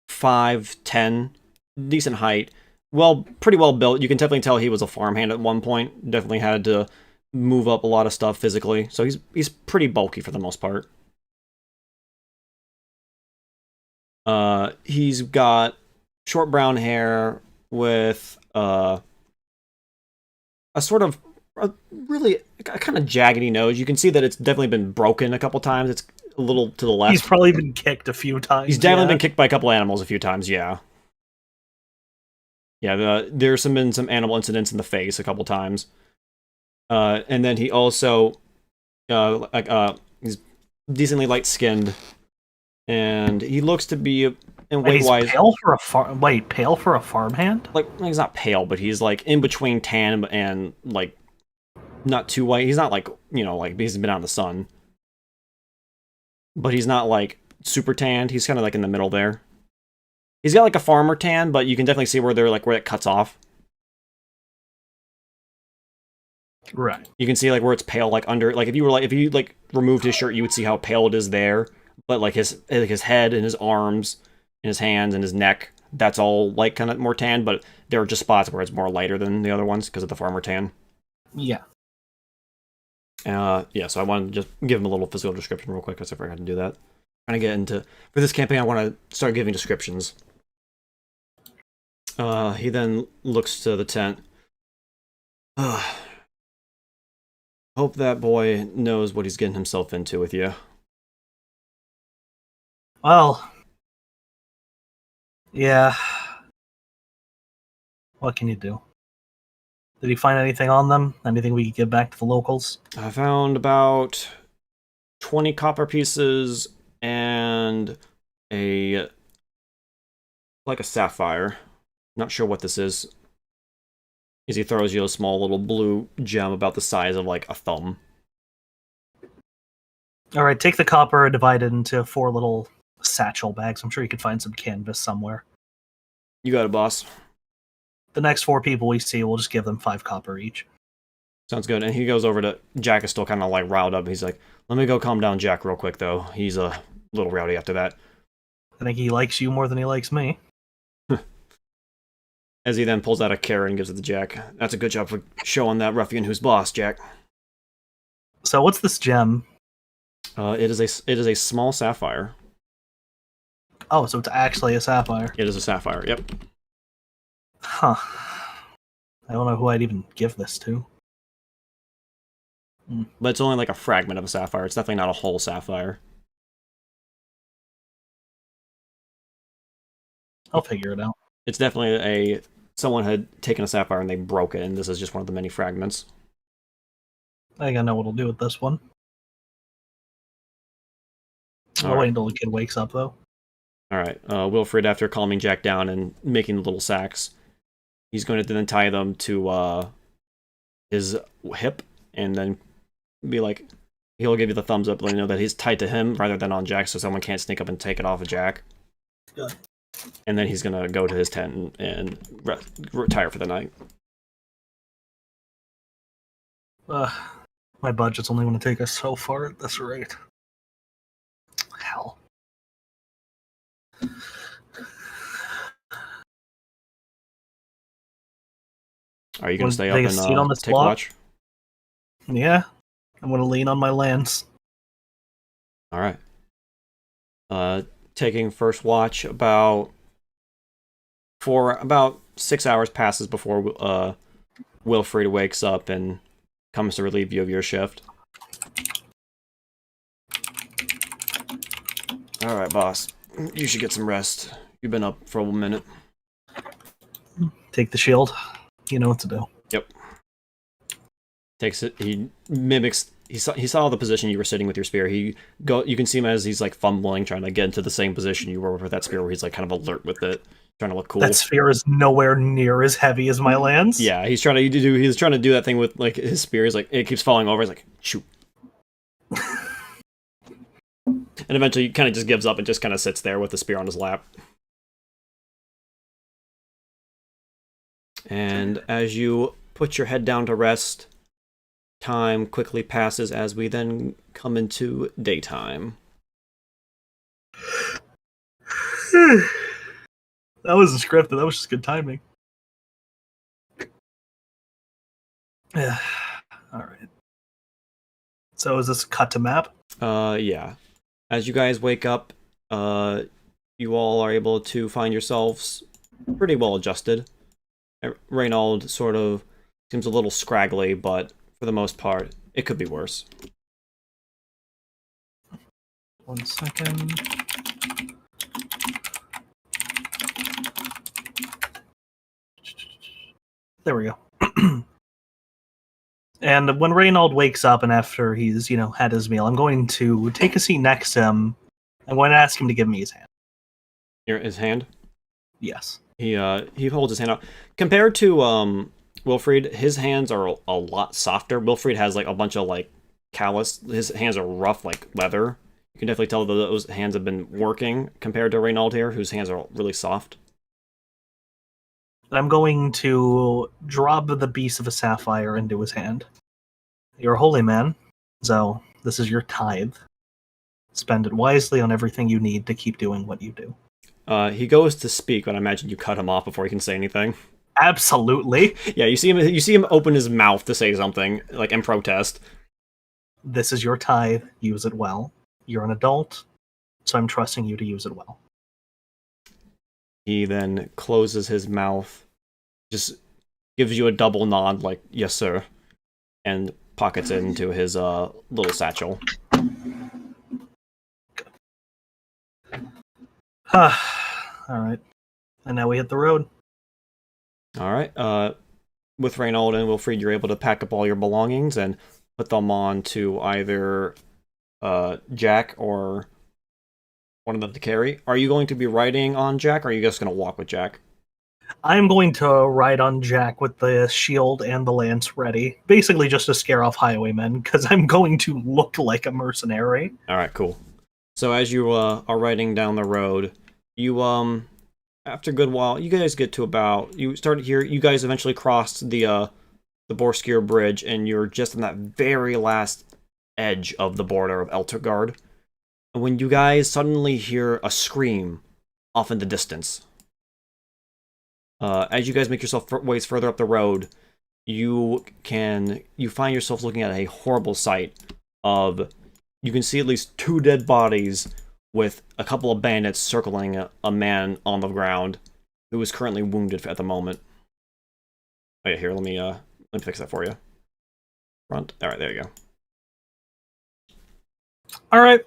5'10", decent height. Well, pretty well built. You can definitely tell he was a farmhand at one point. Definitely had to move up a lot of stuff physically. So he's pretty bulky for the most part. He's got short brown hair with a sort of a kind of jaggedy nose. You can see that it's definitely been broken a couple times. It's a little to the left. He's probably been kicked a few times. He's definitely been kicked by a couple animals a few times, yeah. Yeah, there's been some animal incidents in the face a couple times. And then he also, he's decently light-skinned. And he looks to be, in weight-wise... pale for a farmhand? Like, he's not pale, but he's, like, in between tan and, like, not too white. He's not, like, like, he's been out in the sun. But he's not, like, super tanned. He's kind of, like, in the middle there. He's got, like, a farmer tan, but you can definitely see where it cuts off. Right. You can see, like, where it's pale, like, under... Like, if you removed his shirt, you would see how pale it is there. But, like, his head and his arms and his hands and his neck, that's all, like, kind of more tan, but there are just spots where it's more lighter than the other ones because of the farmer tan. Yeah. Yeah, so I wanted to just give him a little physical description real quick because I forgot to do that. Trying to get into... For this campaign, I want to start giving descriptions. He then looks to the tent. Hope that boy knows what he's getting himself into with you. Well, yeah. What can you do? Did he find anything on them? Anything we could give back to the locals? I found about 20 copper pieces and a sapphire. Not sure what this is. As he throws you a small little blue gem about the size of, like, a thumb. Alright, take the copper and divide it into 4 little satchel bags. I'm sure you could find some canvas somewhere. You got it, boss. The next 4 people we see, we'll just give them 5 copper each. Sounds good. And he goes over to... Jack is still kind of, like, riled up. He's like, let me go calm down Jack real quick, though. He's a little rowdy after that. I think he likes you more than he likes me. As he then pulls out a carrot and gives it to Jack. That's a good job for showing that ruffian who's boss, Jack. So what's this gem? It is a small sapphire. Oh, so it's actually a sapphire. It is a sapphire, yep. Huh. I don't know who I'd even give this to. But it's only like a fragment of a sapphire. It's definitely not a whole sapphire. I'll figure it out. It's definitely someone had taken a sapphire and they broke it, and this is just one of the many fragments. I think I know what I'll do with this one. I'll wait until the kid wakes up, though. Alright, Wilfried, after calming Jack down and making the little sacks, he's going to then tie them to his hip, and then be like, he'll give you the thumbs up, letting you know that he's tied to him rather than on Jack, so someone can't sneak up and take it off of Jack. Good. And then he's gonna go to his tent and retire for the night. My budget's only going to take us so far at this rate. Hell. Are you gonna stay up and take block? watch? Yeah, I'm going to lean on my lance. All right. Taking first watch, about 6 hours passes before Wilfried wakes up and comes to relieve you of your shift. All right, boss. You should get some rest. You've been up for a minute. Take the shield. You know what to do. Yep. Takes it. He mimics. He saw the position you were sitting with your spear. You can see him as he's like fumbling, trying to get into the same position you were with that spear, where he's like kind of alert with it. trying to look cool. That sphere is nowhere near as heavy as my lance. Yeah, he's trying to do that thing with like his spear. He's like, it keeps falling over. He's like, shoot. And eventually, he kind of just gives up and just kind of sits there with the spear on his lap. And as you put your head down to rest, time quickly passes as we then come into daytime. That wasn't scripted. That was just good timing. Yeah. All right. So is this cut to map? Yeah. As you guys wake up, you all are able to find yourselves pretty well adjusted. Reynold sort of seems a little scraggly, but for the most part, it could be worse. 1 second. There we go. And when Reynold wakes up and after he's, had his meal, I'm going to take a seat next to him. I'm going to ask him to give me his hand. His hand? Yes. He holds his hand out. Compared to Wilfried, his hands are a lot softer. Wilfried has like a bunch of like callus. His hands are rough like leather. You can definitely tell that those hands have been working compared to Reynold here, whose hands are really soft. I'm going to drop the beast of a sapphire into his hand. You're a holy man, so this is your tithe. Spend it wisely on everything you need to keep doing what you do. He goes to speak, but I imagine you cut him off before he can say anything. Absolutely. Yeah, you see him open his mouth to say something, like in protest. This is your tithe. Use it well. You're an adult, so I'm trusting you to use it well. He then closes his mouth, just gives you a double nod, like, yes, sir, and pockets it into his little satchel. Alright. And now we hit the road. Alright, with Reynold and Wilfried, you're able to pack up all your belongings and put them on to either Jack or one of them to carry. Are you going to be riding on Jack, or are you just going to walk with Jack? I'm going to ride on Jack with the shield and the lance ready. Basically just to scare off highwaymen, because I'm going to look like a mercenary. Alright, cool. So as you are riding down the road, you, after a good while, you guys get to about, you guys eventually crossed the Borskir Bridge, and you're just on that very last edge of the border of Eltergard. When you guys suddenly hear a scream off in the distance. As you guys make yourself ways further up the road, you find yourself looking at a horrible sight of, you can see at least 2 dead bodies with a couple of bandits circling a man on the ground who is currently wounded at the moment. Oh yeah, here, let me fix that for you. Front. Alright, there you go. Alright.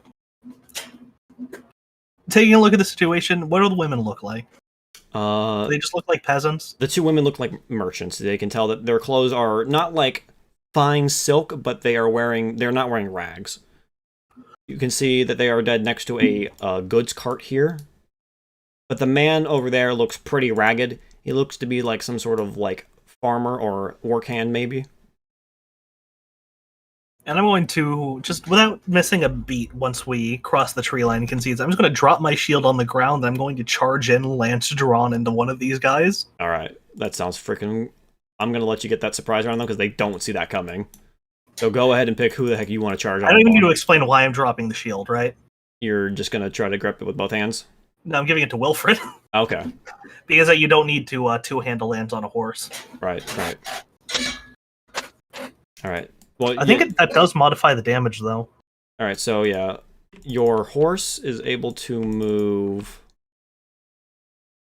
Taking a look at the situation, what do the women look like? They just look like peasants? The 2 women look like merchants. They can tell that their clothes are not like fine silk, but they're not wearing rags. You can see that they are dead next to a goods cart here. But the man over there looks pretty ragged. He looks to be like some sort of like farmer or workhand maybe. And I'm going to, just without missing a beat once we cross the tree line and concedes, I'm just going to drop my shield on the ground and I'm going to charge in, lance drawn into one of these guys. Alright, that sounds freaking... I'm going to let you get that surprise around them because they don't see that coming. So go ahead and pick who the heck you want to charge on. I don't even need to explain why I'm dropping the shield, right? You're just going to try to grip it with both hands? No, I'm giving it to Wilfred. Okay. Because you don't need to two-handle lands on a horse. Right. Alright. Well, I think that does modify the damage, though. Alright, so yeah. Your horse is able to move...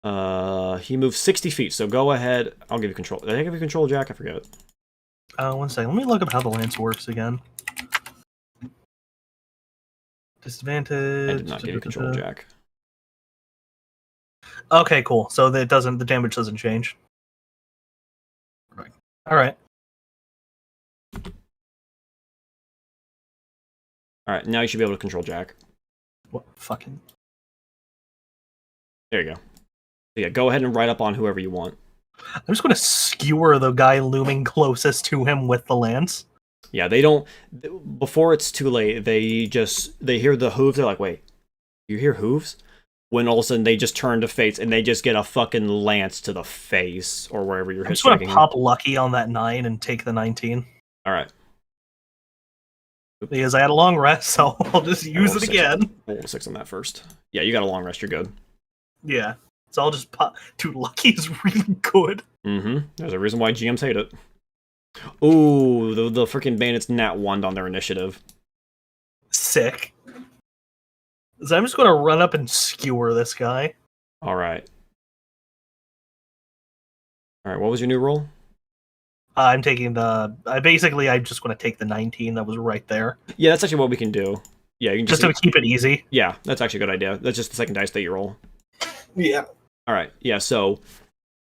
he moves 60 feet, so go ahead. I'll give you control. Did I give you control, Jack? I forget. 1 second. Let me look up how the lance works again. Disadvantage. I did not give you control, Jack. Okay, cool. So the damage doesn't change. Right. Alright. Alright, now you should be able to control Jack. What fucking... There you go. yeah, go ahead and ride up on whoever you want. I'm just going to skewer the guy looming closest to him with the lance. Yeah, they don't. Before it's too late, they hear the hooves. They're like, "Wait, you hear hooves?" When all of a sudden they just turn to face and they just get a fucking lance to the face or wherever you're I'm just going to hitchhiking. pop lucky on that 9 and take the 19. All right. Because I had a long rest, so I'll just use it again. Roll 6 on that first. Yeah, you got a long rest. You're good. Yeah. So I'll just pop. Dude, lucky is really good. Mm-hmm. There's a reason why GMs hate it. Ooh, the freaking bandits nat 1 on their initiative. Sick. So I'm just going to run up and skewer this guy. All right. All right, what was your new roll? I'm taking the... I'm just going to take the 19 that was right there. Yeah, that's actually what we can do. Yeah, you can just to keep it easy. Yeah, that's actually a good idea. That's just the second dice that you roll. Yeah. All right, yeah, so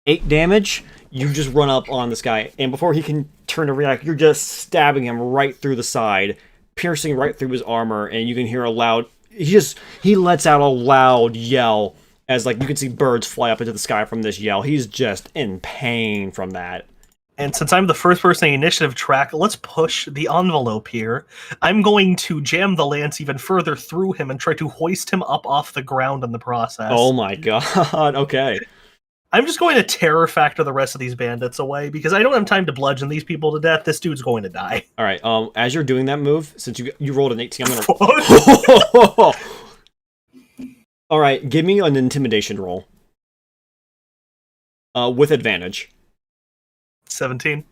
8 damage. You just run up on this guy, and before he can turn to react, you're just stabbing him right through the side, piercing right through his armor, and you can hear a loud... He lets out a loud yell as, like, you can see birds fly up into the sky from this yell. He's just in pain from that. And since I'm the first person in the initiative track, let's push the envelope here. I'm going to jam the lance even further through him and try to hoist him up off the ground in the process. Oh my god, okay. I'm just going to terror factor the rest of these bandits away, because I don't have time to bludgeon these people to death. This dude's going to die. Alright, as you're doing that move, since you rolled an 18, I'm gonna... Alright, give me an intimidation roll. With advantage. 17.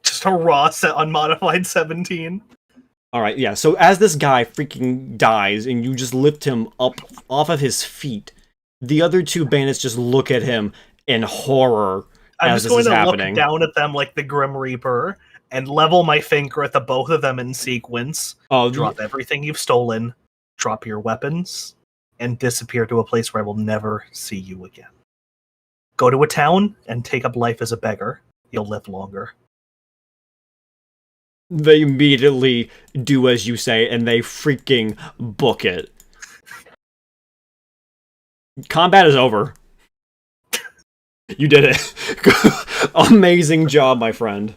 Just a raw unmodified 17. Alright, yeah, so as this guy freaking dies, and you just lift him up off of his feet, the other 2 bandits just look at him in horror as this is happening. I'm just going to look down at them like the Grim Reaper, and level my finger at the both of them in sequence. Drop everything you've stolen, drop your weapons, and disappear to a place where I will never see you again. Go to a town and take up life as a beggar. You'll live longer. They immediately do as you say, and they freaking book it. Combat is over. You did it. Amazing job, my friend.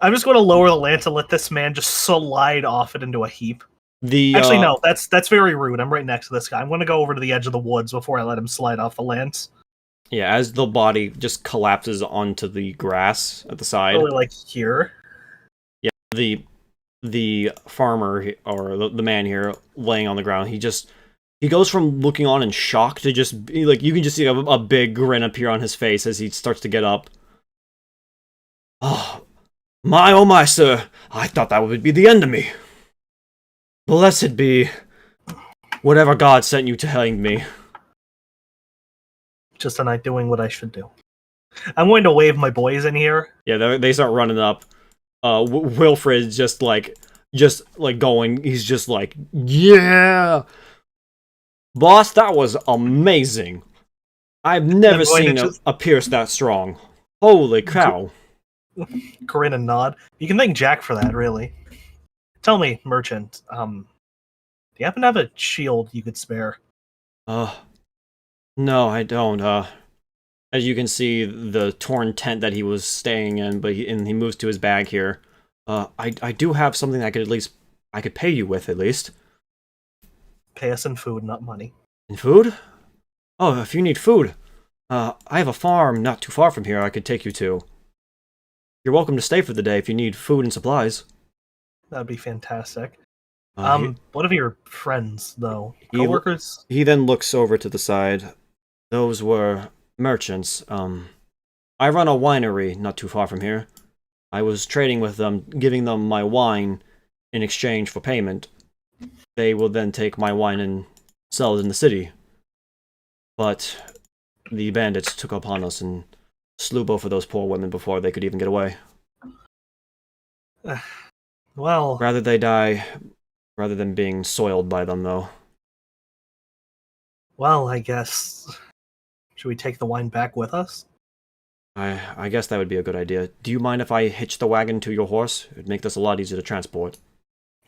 I'm just going to lower the lance and let this man just slide off it into a heap. Actually, no, that's very rude. I'm right next to this guy. I'm going to go over to the edge of the woods before I let him slide off the lance. Yeah, as the body just collapses onto the grass at the side. Probably like here. Yeah, the farmer, or the man here, laying on the ground, he goes from looking on in shock to just, like, you can just see a big grin appear on his face as he starts to get up. Oh my, sir. I thought that would be the end of me. Blessed be whatever God sent you to hang me. Just a night doing what I should do. I'm going to wave my boys in here. Yeah, they start running up. Wilfred's just like going. He's just like, yeah, boss, that was amazing. I've never seen a pierce that strong. Holy cow! Grin and nod. You can thank Jack for that, really. Tell me, merchant. Do you happen to have a shield you could spare? No, I don't. As you can see, the torn tent that he was staying in, but he moves to his bag here. I do have something that I could pay you with, at least. Pay us in food, not money. In food? Oh, if you need food, I have a farm not too far from here I could take you to. You're welcome to stay for the day if you need food and supplies. That'd be fantastic. What of your friends, though? Coworkers? He then looks over to the side. Those were merchants. I run a winery not too far from here. I was trading with them, giving them my wine in exchange for payment. They will then take my wine and sell it in the city. But the bandits took upon us and slew both of those poor women before they could even get away. Well... Rather they die, rather than being soiled by them, though. Well, I guess... Should we take the wine back with us? I guess that would be a good idea. Do you mind if I hitch the wagon to your horse? It'd make this a lot easier to transport.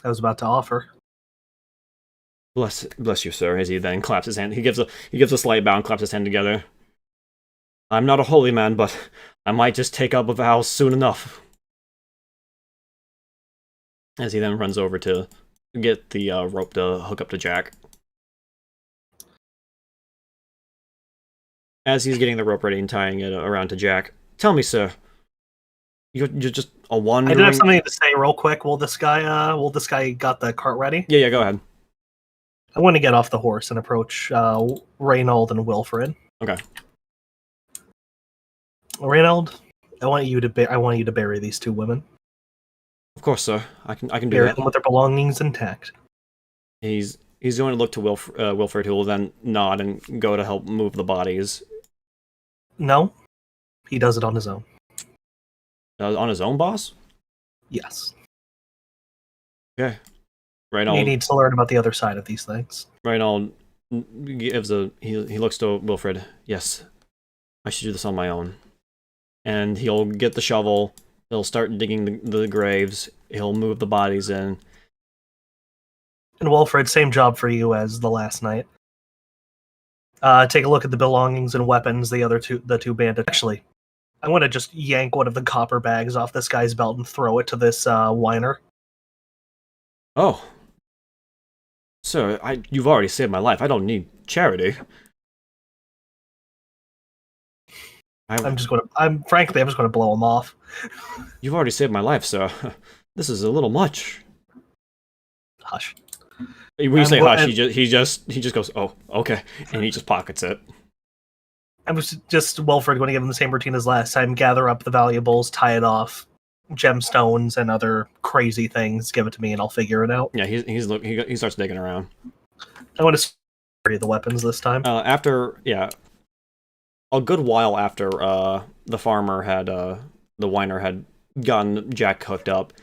I was about to offer. Bless you, sir, as he then claps his hand. He gives a slight bow and claps his hand together. I'm not a holy man, but I might just take up a vow soon enough. As he then runs over to get the rope to hook up to Jack. As he's getting the rope ready and tying it around to Jack, tell me, sir, you're just a wandering... I did have something to say real quick. Will this guy got the cart ready? Yeah, go ahead. I want to get off the horse and approach Reynold and Wilfred. Okay. Reynold, I want you to bury these two women. Of course, sir. I can do Bury that. them with their belongings intact. He's going to look to Wilfred, who will then nod and go to help move the bodies. No, he does it on his own. On his own, boss? Yes. Okay. Reynold... He needs to learn about the other side of these things. Reynold gives he looks to Wilfred. Yes, I should do this on my own. And he'll get the shovel. He'll start digging the graves. He'll move the bodies in. And Wilfred, same job for you as the last night. Take a look at the belongings and weapons the two bandits. Actually, I want to just yank one of the copper bags off this guy's belt and throw it to this whiner. Oh. Sir, you've already saved my life. I don't need charity. I'm just gonna blow him off. You've already saved my life, sir. This is a little much. Hush. When you say hush, he just goes, oh, okay, and he just pockets it. I was just Wilfred going to give him the same routine as last time: gather up the valuables, tie it off, gemstones, and other crazy things. Give it to me, and I'll figure it out. Yeah, he starts digging around. I want to bury the weapons this time. A good while after the farmer had the whiner had gotten Jack hooked up.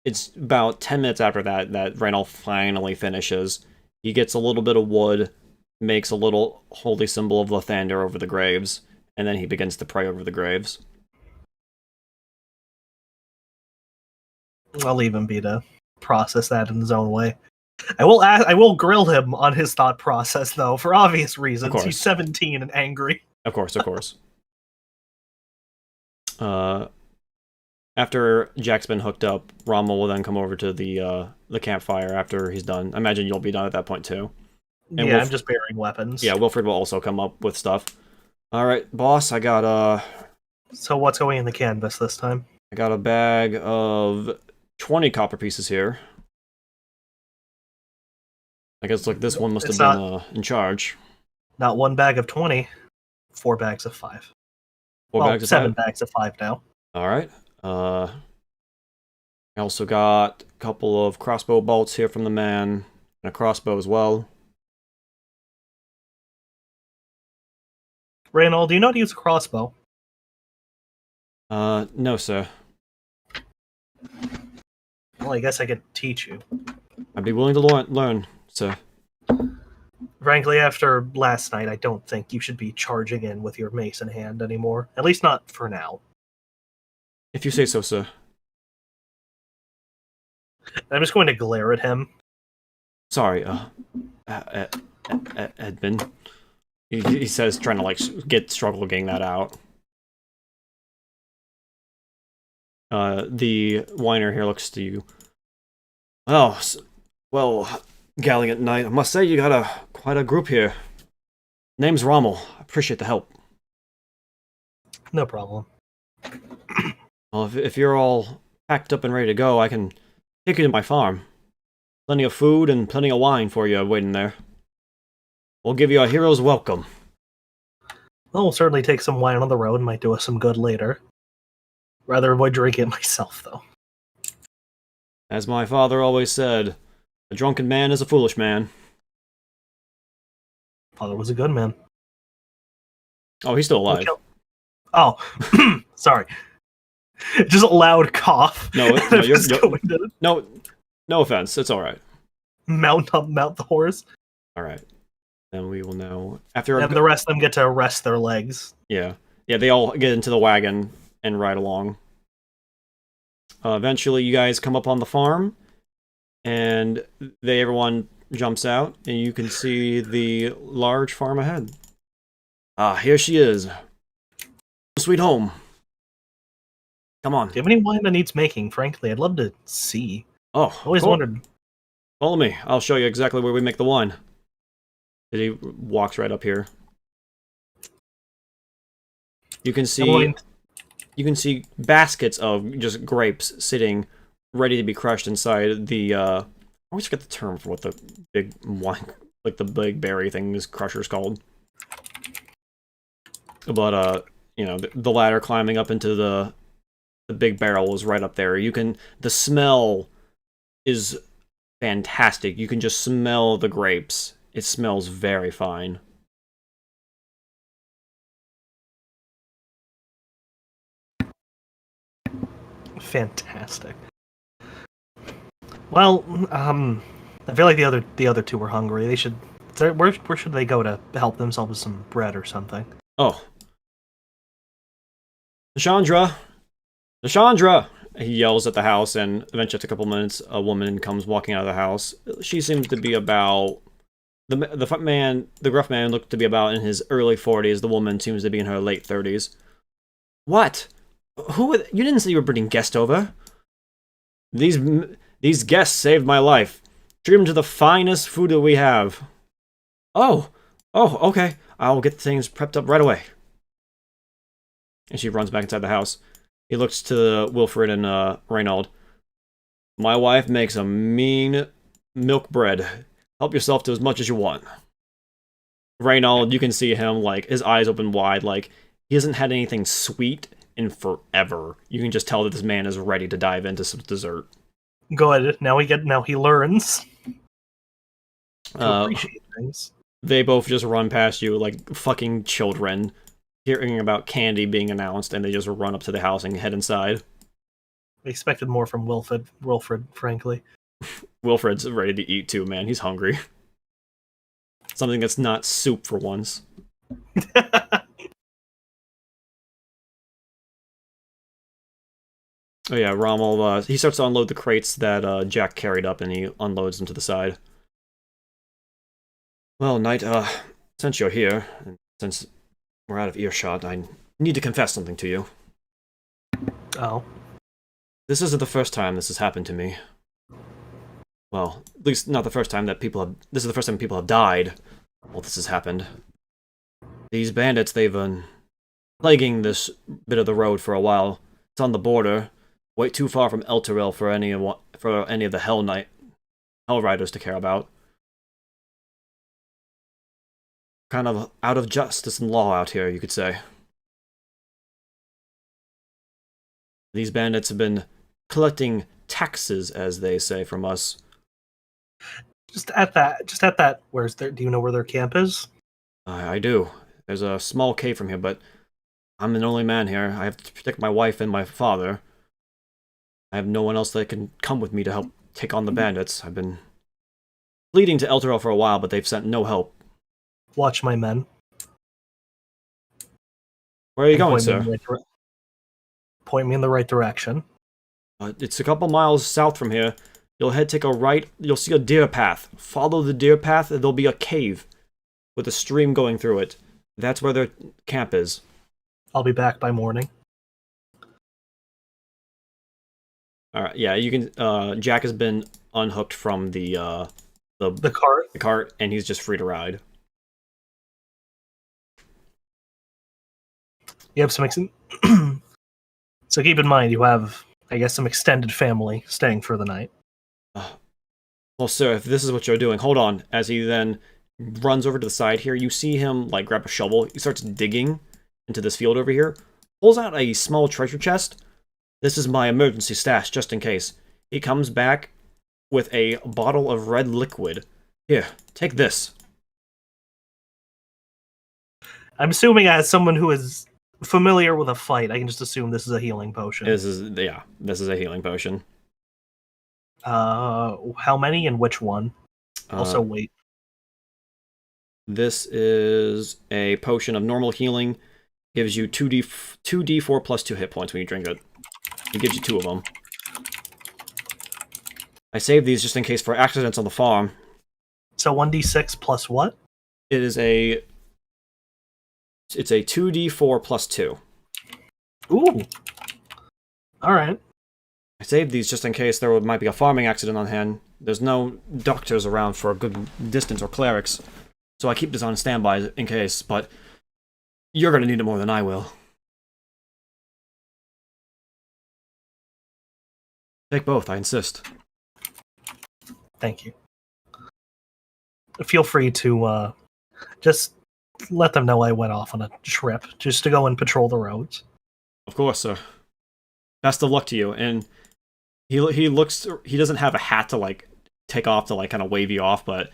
It's about 10 minutes after that Reynold finally finishes. He gets a little bit of wood, makes a little holy symbol of Lathander over the graves, and then he begins to pray over the graves. I'll leave him be to process that in his own way. I will grill him on his thought process, though, for obvious reasons. He's 17 and angry. Of course. After Jack's been hooked up, Rommel will then come over to the campfire after he's done. I imagine you'll be done at that point too. And I'm just burying weapons. Yeah, Wilfred will also come up with stuff. All right, boss, I got So what's going in the canvas this time? I got a bag of 20 copper pieces here. I guess this one must have been in charge. Not one bag of 20, 4 bags of 5. Bags of 7 5? bags of 5 now. All right. I also got a couple of crossbow bolts here from the man, and a crossbow as well. Reynold, do you know how to use a crossbow? No, sir. Well, I guess I could teach you. I'd be willing to learn, sir. Frankly, after last night, I don't think you should be charging in with your mace in hand anymore. At least not for now. If you say so, sir. I'm just going to glare at him. Sorry, Edmund. He says, trying to struggle getting that out. The whiner here looks to you. Oh, well, Gallant Knight, I must say you got quite a group here. Name's Rommel. I appreciate the help. No problem. Well, if you're all packed up and ready to go, I can take you to my farm. Plenty of food and plenty of wine for you waiting there. We'll give you a hero's welcome. Well, we'll certainly take some wine on the road. Might do us some good later. Rather avoid drinking it myself, though. As my father always said, a drunken man is a foolish man. Father was a good man. Oh, he's still alive. Oh, sorry. Just a loud cough. No, no offense. It's all right. Mount the horse. All right. Then we will know and the rest of them get to rest their legs. Yeah. They all get into the wagon and ride along. Eventually, you guys come up on the farm, and everyone jumps out, and you can see the large farm ahead. Ah, here she is. Sweet home. Come on. Do you have any wine that needs making? Frankly, I'd love to see. Oh, Always cool. wondered. Follow me. I'll show you exactly where we make the wine. And he walks right up here. You can see baskets of just grapes sitting ready to be crushed inside the I always forget the term for what the big wine, like the big berry thing is crusher's called. But you know, the ladder climbing up into the big barrel is right up there. The smell is fantastic. You can just smell the grapes. It smells very fine. Fantastic. Well, I feel like the other two were hungry. They should. Where should they go to help themselves with some bread or something? Oh, Chandra, Chandra! He yells at the house, and eventually, after a couple minutes, a woman comes walking out of the house. She seems to be about the gruff man looked to be about in his early 40s. The woman seems to be in her late 30s. What? You didn't say you were bringing guests over. These guests saved my life. Treat them to the finest food that we have. Oh, okay. I'll get things prepped up right away. And she runs back inside the house. He looks to Wilfred and Reynold. My wife makes a mean milk bread. Help yourself to as much as you want. Reynold, you can see him, like, his eyes open wide, like, he hasn't had anything sweet in forever. You can just tell that this man is ready to dive into some dessert. Good. Now he learns to appreciate things. They both just run past you like fucking children, hearing about candy being announced, and they just run up to the house and head inside. I expected more from Wilfred, frankly. Wilfred's ready to eat too, man. He's hungry. Something that's not soup for once. Oh yeah, Rommel, he starts to unload the crates that Jack carried up, and he unloads them to the side. Well, Knight, since you're here, and since we're out of earshot, I need to confess something to you. Oh. This isn't the first time this has happened to me. Well, at least not the first time that this is the first time people have died while this has happened. These bandits, they've been plaguing this bit of the road for a while. It's on the border, way too far from Elturel for any of the Hell Riders to care about. Kind of out of justice and law out here, you could say. These bandits have been collecting taxes, as they say, from us. Just at that, do you know where their camp is? I do. There's a small cave from here, but I'm the only man here. I have to protect my wife and my father. I have no one else that can come with me to help take on the bandits. I've been leading to Elturel for a while, but they've sent no help. Watch my men. Where are you going, sir? Point me in the right direction. It's a couple miles south from here. Take a right. You'll see a deer path. Follow the deer path, and there'll be a cave with a stream going through it. That's where their camp is. I'll be back by morning. All right. Yeah, you can. Jack has been unhooked from the cart. The cart, and he's just free to ride. You have some. So keep in mind, you have, I guess, some extended family staying for the night. Well, sir, if this is what you're doing, hold on. As he then runs over to the side here, you see him like grab a shovel. He starts digging into this field over here. Pulls out a small treasure chest. This is my emergency stash, just in case. He comes back with a bottle of red liquid. Here, take this. I'm assuming, as someone who is familiar with a fight, I can just assume this is a healing potion. This is a healing potion. How many and which one? Also, wait. This is a potion of normal healing. Gives you 2d4 plus 2 hit points when you drink it. It gives you 2 of them. I saved these just in case for accidents on the farm. So 1d6 plus what? It's a 2d4 plus 2. Ooh. All right. I saved these just in case there might be a farming accident on hand. There's no doctors around for a good distance or clerics, so I keep this on standby in case, but you're gonna need it more than I will. Take both, I insist. Thank you. Feel free to just let them know I went off on a trip just to go and patrol the roads. Of course, sir. Best of luck to you. And he doesn't have a hat to like take off to like kind of wave you off, but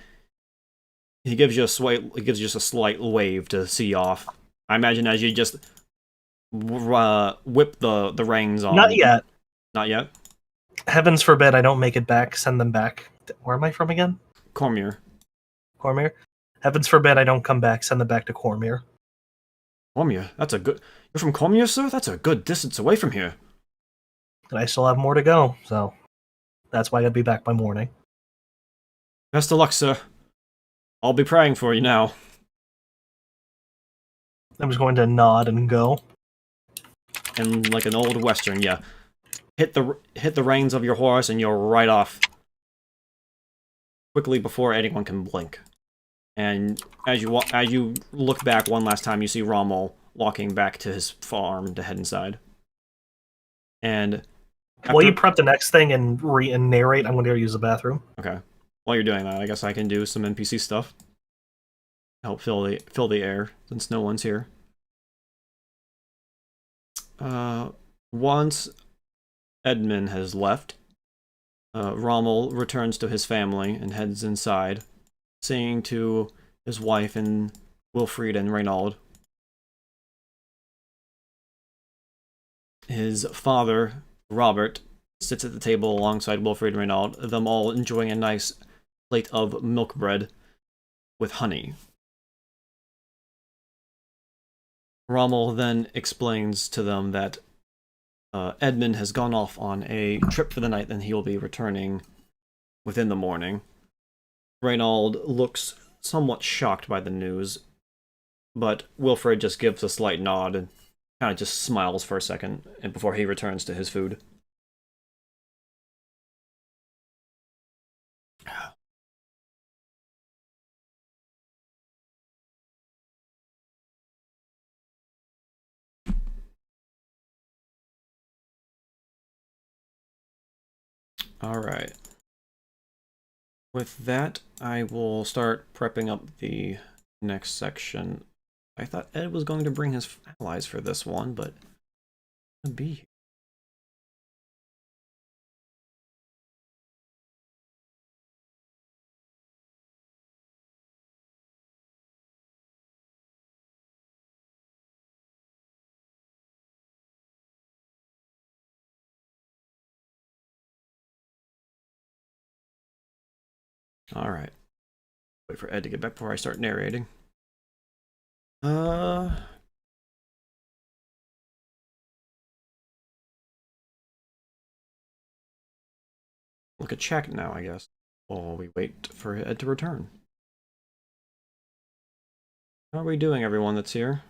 he gives you just a slight wave to see you off. I imagine as you just whip the reins on. Not yet. Not yet. Heavens forbid I don't make it back. Send them back. Where am I from again? Cormier. Cormier. Heavens forbid I don't come back. Send them back to Cormier. Cormier? That's a good... You're from Cormier, sir? That's a good distance away from here. And I still have more to go, so that's why I'll be back by morning. Best of luck, sir. I'll be praying for you now. I'm just going to nod and go. And like an old western, yeah. Hit the reins of your horse and you're right off. Quickly before anyone can blink. And as you look back one last time, you see Rommel walking back to his farm to head inside. And while you prep the next thing and narrate, I'm going to go use the bathroom. Okay. While you're doing that, I guess I can do some NPC stuff. Help fill the air since no one's here. Once Edmund has left, Rommel returns to his family and heads inside, saying to his wife and Wilfried and Reynauld. His father, Robert, sits at the table alongside Wilfried and Reynauld, them all enjoying a nice plate of milk bread with honey. Rommel then explains to them that Edmund has gone off on a trip for the night and he will be returning within the morning. Reynauld looks somewhat shocked by the news, but Wilfred just gives a slight nod and kind of just smiles for a second and before he returns to his food. Alright. With that, I will start prepping up the next section. I thought Ed was going to bring his allies for this one, but it'll be. Alright. Wait for Ed to get back before I start narrating. Look at chat now, I guess. While we wait for Ed to return. How are we doing, everyone that's here?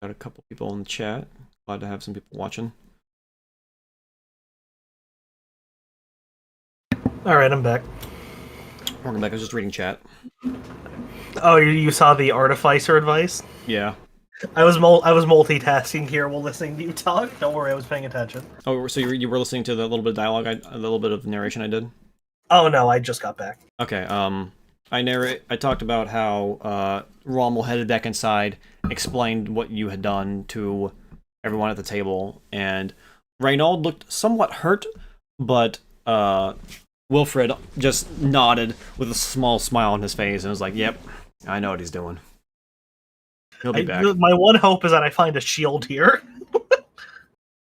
Got a couple people in the chat. Glad to have some people watching. Alright, I'm back. Welcome back, I was just reading chat. Oh, you saw the artificer advice? Yeah. I was multitasking here while listening to you talk. Don't worry, I was paying attention. Oh, so you were listening to the little bit of dialogue, a little bit of narration I did? Oh no, I just got back. Okay, I talked about how Rommel headed back inside, explained what you had done to everyone at the table, and Reynauld looked somewhat hurt, but Wilfred just nodded with a small smile on his face and was like, yep, I know what he's doing. He'll be back. My one hope is that I find a shield here.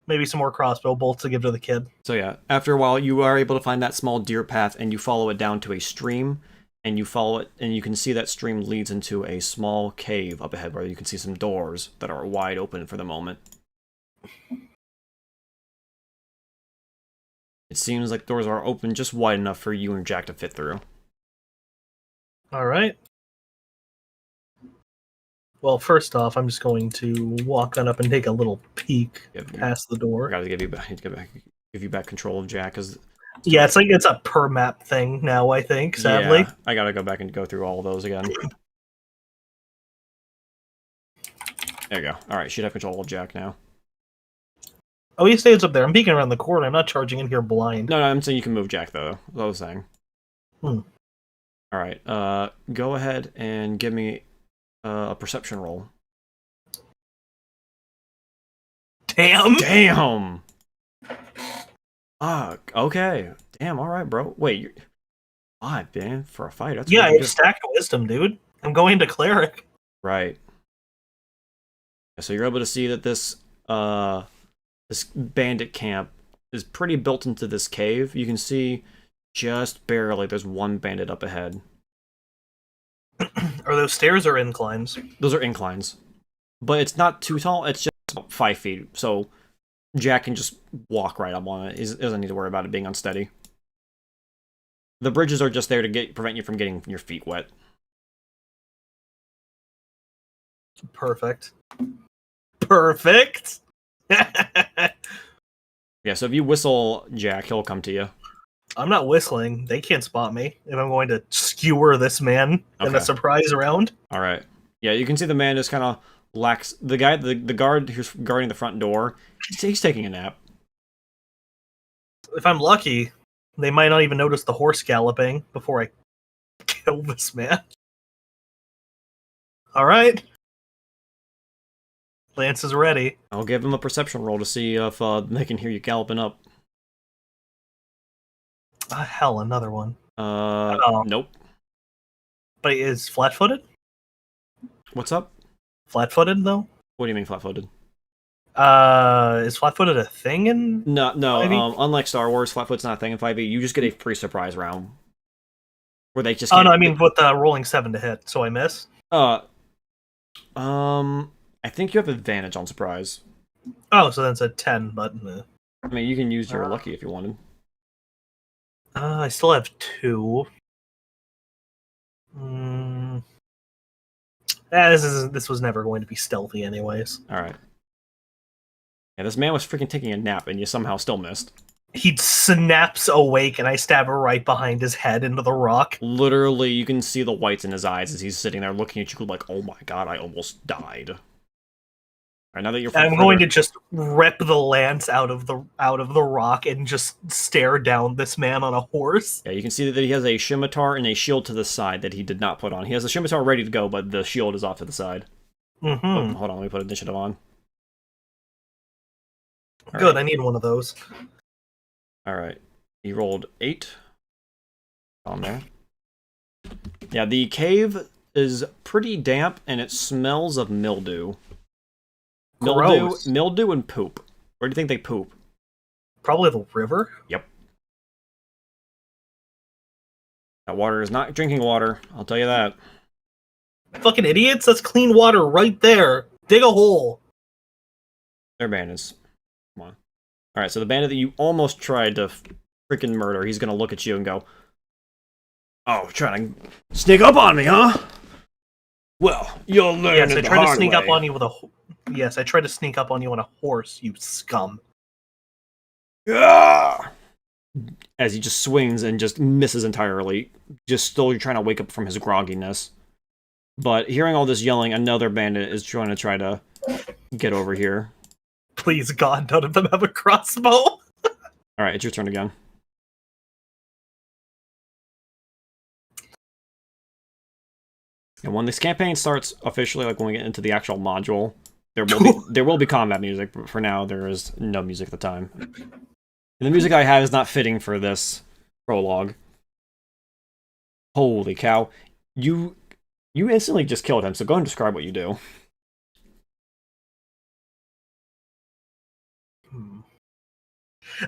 Maybe some more crossbow bolts to give to the kid. So yeah, after a while, you are able to find that small deer path, and you follow it down to a stream, and you follow it, and you can see that stream leads into a small cave up ahead where you can see some doors that are wide open for the moment. It seems like doors are open just wide enough for you and Jack to fit through. Alright. Well, first off, I'm just going to walk on up and take a little peek past the door. I gotta give you back control of Jack, because yeah, it's like it's a per map thing now, I think, sadly. Yeah, I gotta go back and go through all of those again. There you go. Alright, should have control of Jack now. Oh, he stays up there. I'm peeking around the corner. I'm not charging in here blind. No, I'm saying you can move Jack, though. That's what I was saying. Alright, go ahead and give me a perception roll. Damn! Damn! Okay. Damn, alright, bro. Wait, you're 5, man, for a fight. That's yeah, really I stacked wisdom, dude. I'm going to cleric. Right. So you're able to see that this this bandit camp is pretty built into this cave. You can see just barely there's one bandit up ahead. Are those stairs or inclines? Those are inclines. But it's not too tall, it's just about 5 feet. So Jack can just walk right up on it. He doesn't need to worry about it being unsteady. The bridges are just there to prevent you from getting your feet wet. Perfect. Perfect! Yeah, so if you whistle Jack, he'll come to you. I'm not whistling. They can't spot me if I'm going to skewer this man in a surprise round. Alright. Yeah, you can see the man is kind of lax. The guy, the guard who's guarding the front door, he's taking a nap. If I'm lucky, they might not even notice the horse galloping before I kill this man. Alright. Lance is ready. I'll give him a perception roll to see if they can hear you galloping up. Hell, another one. Nope. But he is flat-footed? What's up? Flat-footed, though? What do you mean flat-footed? Is flat-footed a thing in No, 5e? Unlike Star Wars, flatfoot's not a thing in 5e. You just get a free surprise round. Where they just Oh, no, I mean with rolling 7 to hit, so I miss? I think you have advantage on surprise. Oh, so that's a 10, but... I mean, you can use your lucky if you wanted. I still have 2. This was never going to be stealthy anyways. Alright. Yeah, this man was freaking taking a nap, and you somehow still missed. He snaps awake, and I stab right behind his head into the rock. Literally, you can see the whites in his eyes as he's sitting there looking at you like, oh my god, I almost died. Right, now that you're I'm going to just rip the lance out of the rock and just stare down this man on a horse. Yeah, you can see that he has a scimitar and a shield to the side that he did not put on. He has a scimitar ready to go, but the shield is off to the side. Oh, hold on, let me put initiative on. Good, I need one of those. Alright. He rolled 8. On there. Yeah, the cave is pretty damp, and it smells of mildew. Gross. Mildew and poop. Where do you think they poop? Probably the river? Yep. That water is not drinking water, I'll tell you that. Fucking idiots, that's clean water right there. Dig a hole. They're bandits. Come on. Alright, so the bandit that you almost tried to freaking murder, he's gonna look at you and go, oh, trying to sneak up on me, huh? Well, you'll learn yes, it I the tried to hard sneak way. up on you with a... Yes, I tried to sneak up on you on a horse, you scum. Yeah! As he just swings and just misses entirely, just still trying to wake up from his grogginess. But hearing all this yelling, another bandit is trying to get over here. Please God, none of them have a crossbow. Alright, it's your turn again. And when this campaign starts officially, like when we get into the actual module, there will be combat music, but for now there is no music at the time. And the music I have is not fitting for this prologue. Holy cow. You instantly just killed him, so go and describe what you do.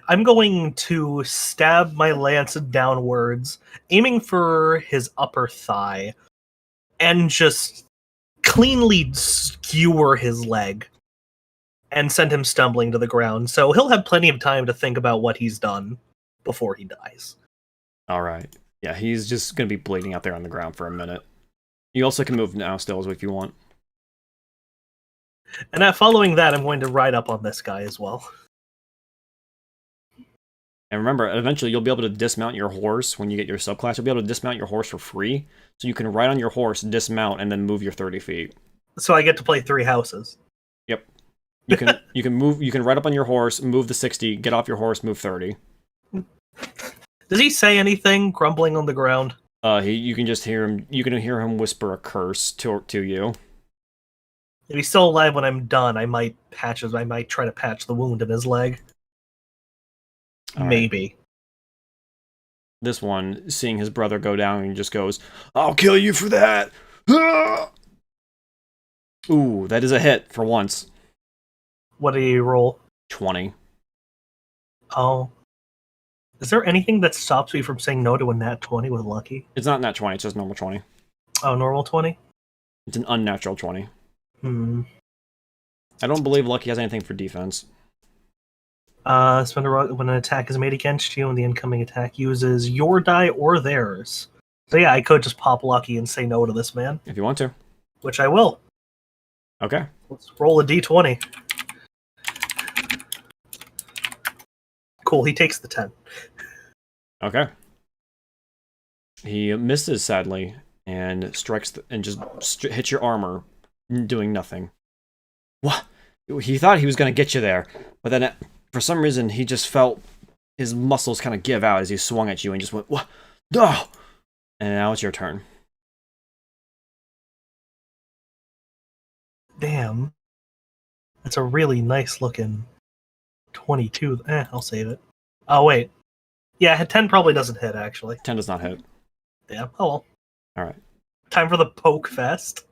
I'm going to stab my lance downwards, aiming for his upper thigh, and just cleanly skewer his leg and send him stumbling to the ground. So he'll have plenty of time to think about what he's done before he dies. All right. Yeah, he's just going to be bleeding out there on the ground for a minute. You also can move now still if you want. And following that, I'm going to ride up on this guy as well. And remember, eventually you'll be able to dismount your horse when you get your subclass. You'll be able to dismount your horse for free. So you can ride on your horse, dismount, and then move your 30 feet. So I get to play 3 houses. Yep. You can move. You can ride up on your horse, move the 60, get off your horse, move 30. Does he say anything, grumbling on the ground? You can just hear him. You can hear him whisper a curse to you. If he's still alive when I'm done, I might try to patch the wound in his leg. All Maybe. Right. This one, seeing his brother go down, and just goes, "I'll kill you for that." Ah! Ooh, that is a hit for once. What did he roll? 20. Oh. Is there anything that stops me from saying no to a nat 20 with Lucky? It's not nat 20, it's just normal 20. Oh, normal 20? It's an unnatural 20. I don't believe Lucky has anything for defense. Spend a when an attack is made against you and the incoming attack uses your die or theirs. So yeah, I could just pop Lucky and say no to this man. If you want to. Which I will. Okay. Let's roll a d20. Cool, he takes the 10. Okay. He misses, sadly, and strikes and just hits your armor, doing nothing. What? He thought he was going to get you there, but then for some reason he just felt his muscles kind of give out as he swung at you and just went, "What? No!" And now it's your turn. Damn. That's a really nice looking 22. I'll save it. Oh, wait. Yeah, 10 probably doesn't hit, actually. 10 does not hit. Damn. Oh, well. Alright. Time for the poke fest.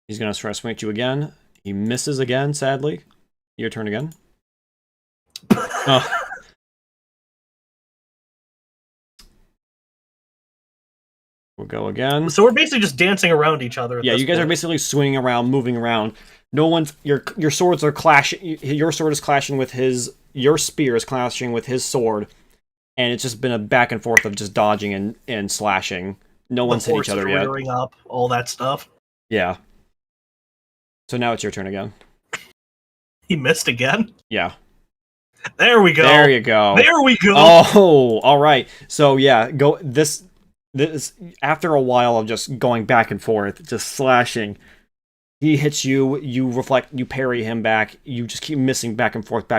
He's going to try to swing at you again. He misses again, sadly. Your turn again. Oh. We'll go again. So we're basically just dancing around each other. Yeah, you guys point. are basically swinging around, moving around. No one's your swords are clashing. Your sword is clashing with his. Your spear is clashing with his sword, and it's just been a back and forth of just dodging and slashing. No one's hit each other yet. Up, all that stuff. Yeah. So now it's your turn again. He missed again. Yeah. There we go. There you go. There we go. Oh, all right. So yeah, go this after a while of just going back and forth, just slashing. He hits you, you reflect, you parry him back, you just keep missing back and forth,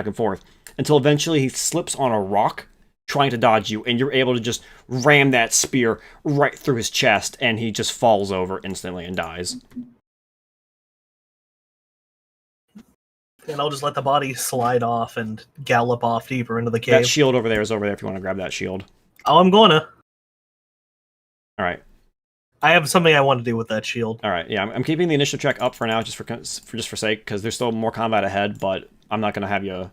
until eventually he slips on a rock, trying to dodge you, and you're able to just ram that spear right through his chest, and he just falls over instantly and dies. And I'll just let the body slide off and gallop off deeper into the cave. That shield over there is over there if you want to grab that shield. Oh, I'm gonna. Alright. I have something I want to do with that shield. All right, yeah, I'm keeping the initiative check up for now, just for sake, because there's still more combat ahead. But I'm not gonna have you. I'm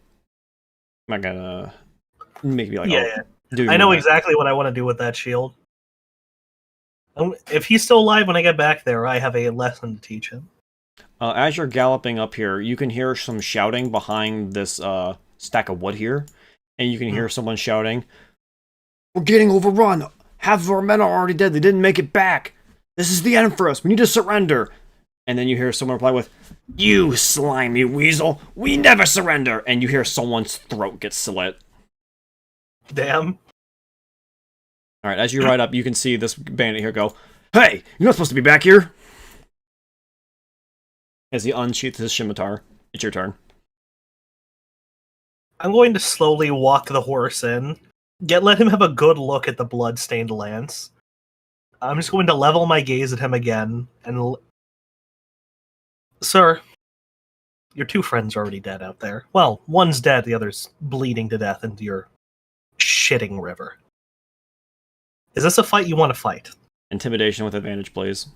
not gonna make me like, yeah. I know exactly what I want to do with that shield. If he's still alive when I get back there, I have a lesson to teach him. As you're galloping up here, you can hear some shouting behind this stack of wood here, and you can hear someone shouting, "We're getting overrun. Half of our men are already dead. They didn't make it back. This is the end for us. We need to surrender." And then you hear someone reply with, "You slimy weasel. We never surrender." And you hear someone's throat get slit. Damn. Alright, as you ride up, you can see this bandit here go, "Hey, you're not supposed to be back here." As he unsheaths his scimitar. It's your turn. I'm going to slowly walk the horse in. Let him have a good look at the blood-stained lance. I'm just going to level my gaze at him again, and... Sir, your 2 friends are already dead out there. Well, one's dead, the other's bleeding to death into your shitting river. Is this a fight you want to fight? Intimidation with advantage, please.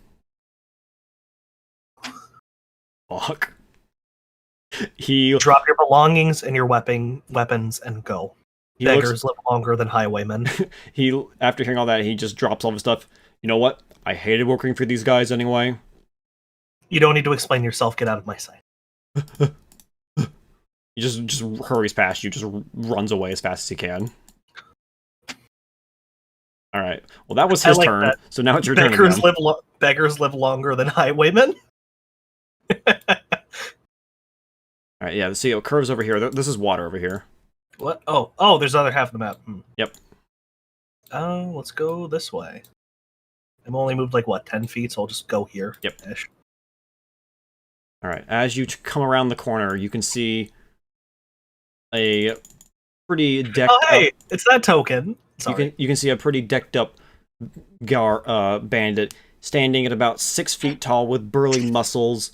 Fuck. he Drop your belongings and your weapons and go. he Beggars looks live longer than highwaymen. he after hearing all that, he just drops all his stuff. You know what? I hated working for these guys anyway. You don't need to explain yourself. Get out of my sight. He just hurries past you, just runs away as fast as he can. All right. Well, that was his turn. That. So now it's your turn again. Beggars live longer than highwaymen. All right. Yeah. See, it curves over here. This is water over here. What? Oh, there's another half of the map. Yep. Oh, let's go this way. I'm only moved like 10 feet, so I'll just go here. Yep. All right. As you come around the corner, you can see a pretty decked up... hey, it's that token. Sorry. You can see a pretty decked up bandit standing at about 6 feet tall with burly muscles,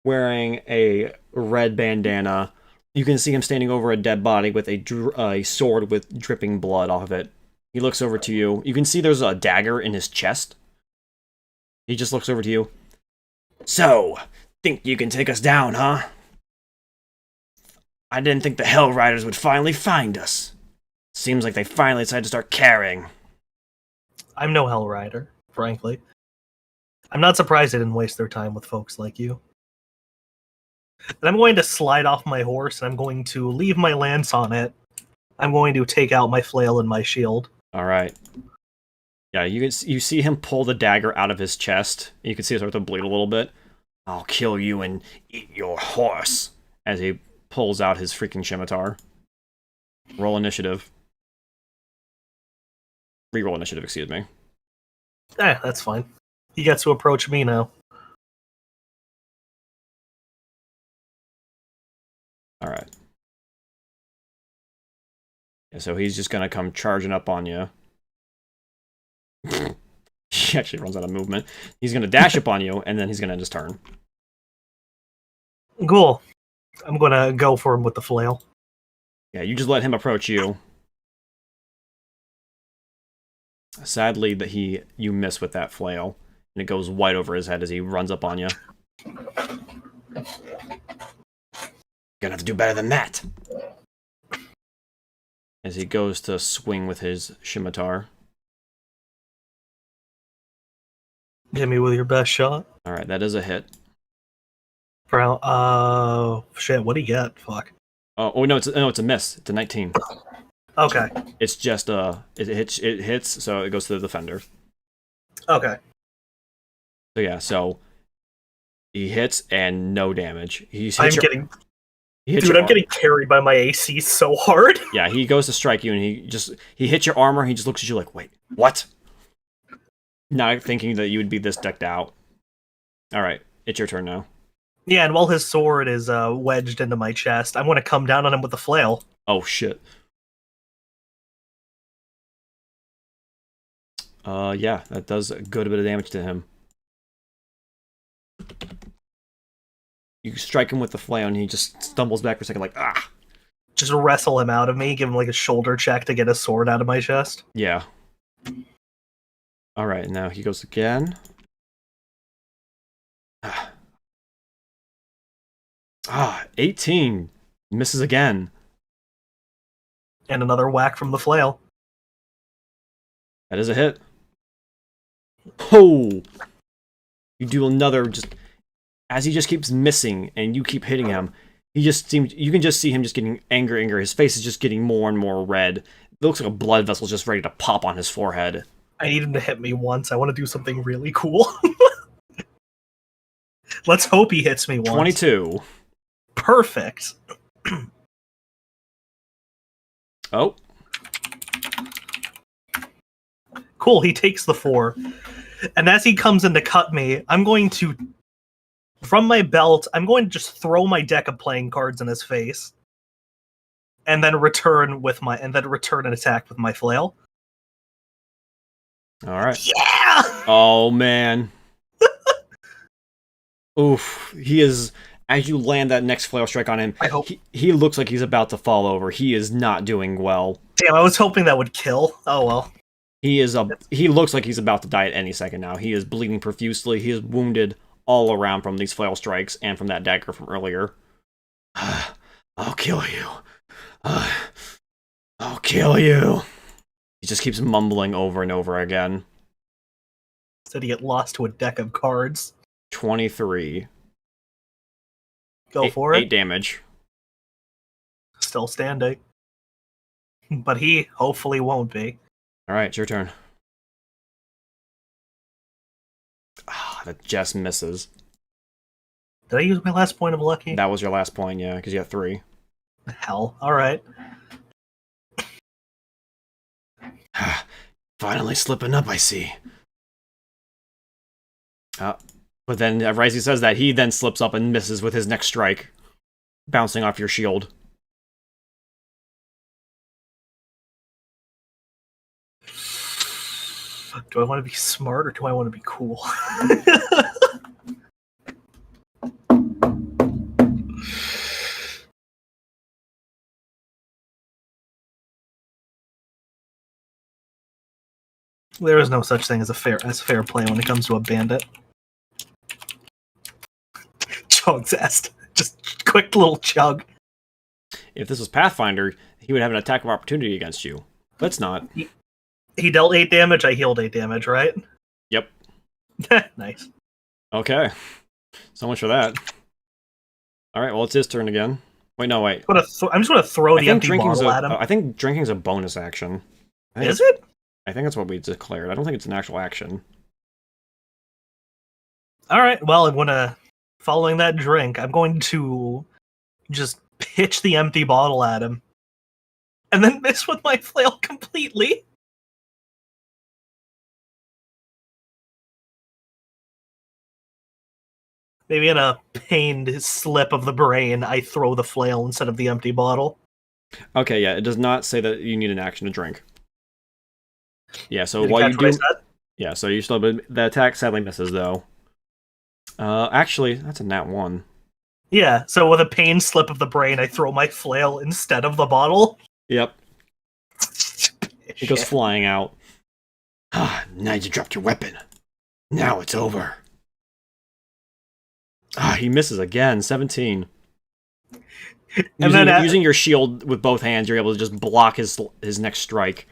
wearing a red bandana. You can see him standing over a dead body with a sword with dripping blood off of it. He looks over to you. You can see there's a dagger in his chest. He just looks over to you. So, think you can take us down, huh? I didn't think the Hell Riders would finally find us. Seems like they finally decided to start caring. I'm no Hell Rider, frankly. I'm not surprised they didn't waste their time with folks like you. And I'm going to slide off my horse, and I'm going to leave my lance on it. I'm going to take out my flail and my shield. All right. Yeah, you see him pull the dagger out of his chest. You can see it start to bleed a little bit. I'll kill you and eat your horse. As he pulls out his freaking scimitar. Roll initiative. Reroll initiative, excuse me. That's fine. He gets to approach me now. Alright. Yeah, so he's just gonna come charging up on you. He actually runs out of movement. He's gonna dash up on you, and then he's gonna end his turn. Cool. I'm gonna go for him with the flail. Yeah, you just let him approach you. Sadly, you miss with that flail, and it goes wide over his head as he runs up on you. You're gonna have to do better than that. As he goes to swing with his scimitar. Hit me with your best shot. Alright, that is a hit. Shit, what'd he get? Fuck. Oh no, it's a miss. It's a 19. Okay. It's just it hits, so it goes to the defender. Okay. So yeah, so he hits and no damage. I'm getting carried by my AC so hard. Yeah, he goes to strike you and he hits your armor. He just looks at you like, wait, what? Not thinking that you would be this decked out. All right, it's your turn now. Yeah, and while his sword is wedged into my chest, I'm going to come down on him with the flail. Oh shit. Yeah, that does a good bit of damage to him. You strike him with the flail and he just stumbles back for a second like, ah! Just wrestle him out of me, give him like a shoulder check to get his sword out of my chest. Yeah. Alright, now he goes again. 18! Misses again. And another whack from the flail. That is a hit. Oh! You do another as he just keeps missing and you keep hitting him, you can just see him just getting angrier. His face is just getting more and more red. It looks like a blood vessel just ready to pop on his forehead. I need him to hit me once. I want to do something really cool. Let's hope he hits me once. 22. Perfect. Oh. Cool, he takes the 4. And as he comes in to cut me, I'm going to, from my belt, I'm going to just throw my deck of playing cards in his face. And then return an attack with my flail. Alright. Yeah! Oh, man. Oof. He is... As you land that next flail strike on him, he looks like he's about to fall over. He is not doing well. Damn, I was hoping that would kill. Oh, well. He looks like he's about to die at any second now. He is bleeding profusely. He is wounded all around from these flail strikes and from that dagger from earlier. I'll kill you. I'll kill you. He just keeps mumbling over and over again. Said he get lost to a deck of cards. 23. Go for it. 8 damage. Still standing. But he hopefully won't be. Alright, it's your turn. That just misses. Did I use my last point of lucky? That was your last point, yeah, because you got 3. Hell, alright. Finally slipping up, I see. But then, as he says that, he then slips up and misses with his next strike, bouncing off your shield. Do I want to be smart or do I want to be cool? There is no such thing as fair play when it comes to a bandit. Chug's ass. Just quick little chug. If this was Pathfinder, he would have an attack of opportunity against you. But it's not. He dealt 8 damage, I healed 8 damage, right? Yep. Nice. Okay. So much for that. Alright, well, it's his turn again. Wait, no, wait. I'm just going to throw the empty bottle at him. I think drinking's a bonus action. Is it? I think that's what we declared. I don't think it's an actual action. Alright, well, I'm going to... Following that drink, I'm going to just pitch the empty bottle at him. And then miss with my flail completely. Maybe in a pained slip of the brain, I throw the flail instead of the empty bottle. Okay, yeah, it does not say that you need an action to drink. Yeah, so Did you while catch you what I do... said? Yeah, so you still... But the attack sadly misses, though. Actually, that's a nat 1. Yeah, so with a pained slip of the brain, I throw my flail instead of the bottle. Yep. It goes flying out. Now you dropped your weapon. Now it's over. He misses again. 17. Using your shield with both hands, you're able to just block his next strike.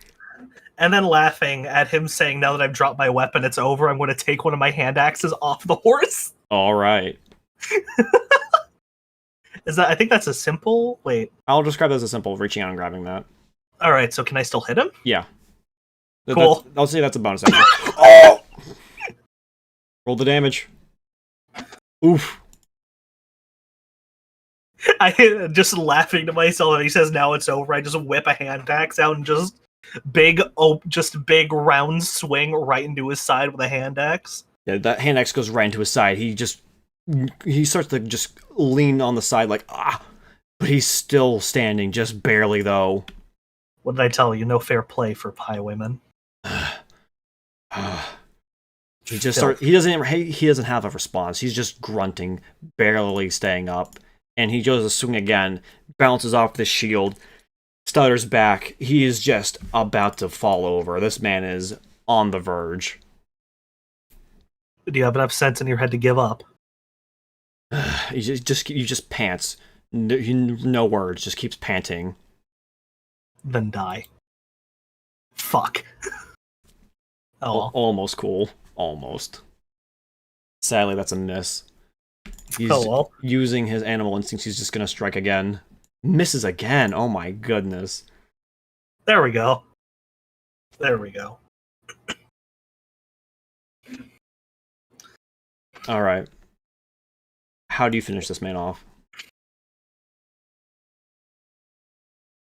And then laughing at him saying, now that I've dropped my weapon, it's over, I'm going to take one of my hand axes off the horse. All right. I think that's a simple... Wait. I'll describe that as a simple reaching out and grabbing that. All right, so can I still hit him? Yeah. Cool. I'll say that's a bonus action. Oh! Roll the damage. Oof. I just laughing to myself, and he says, now it's over. I just whip a hand axe out and just big round swing right into his side with a hand axe. Yeah, that hand axe goes right into his side. He starts to just lean on the side like, but he's still standing, just barely though. What did I tell you? No fair play for highwaymen. He doesn't have a response. He's just grunting, barely staying up. And he goes to swing again, bounces off the shield, stutters back. He is just about to fall over. This man is on the verge. Do you have enough sense in your head to give up? He just pants. No words, just keeps panting. Then die. Fuck. Oh. Almost cool. Almost. Sadly, that's a miss. He's using his animal instincts. He's just going to strike again. Misses again. Oh my goodness. There we go. There we go. All right. How do you finish this man off?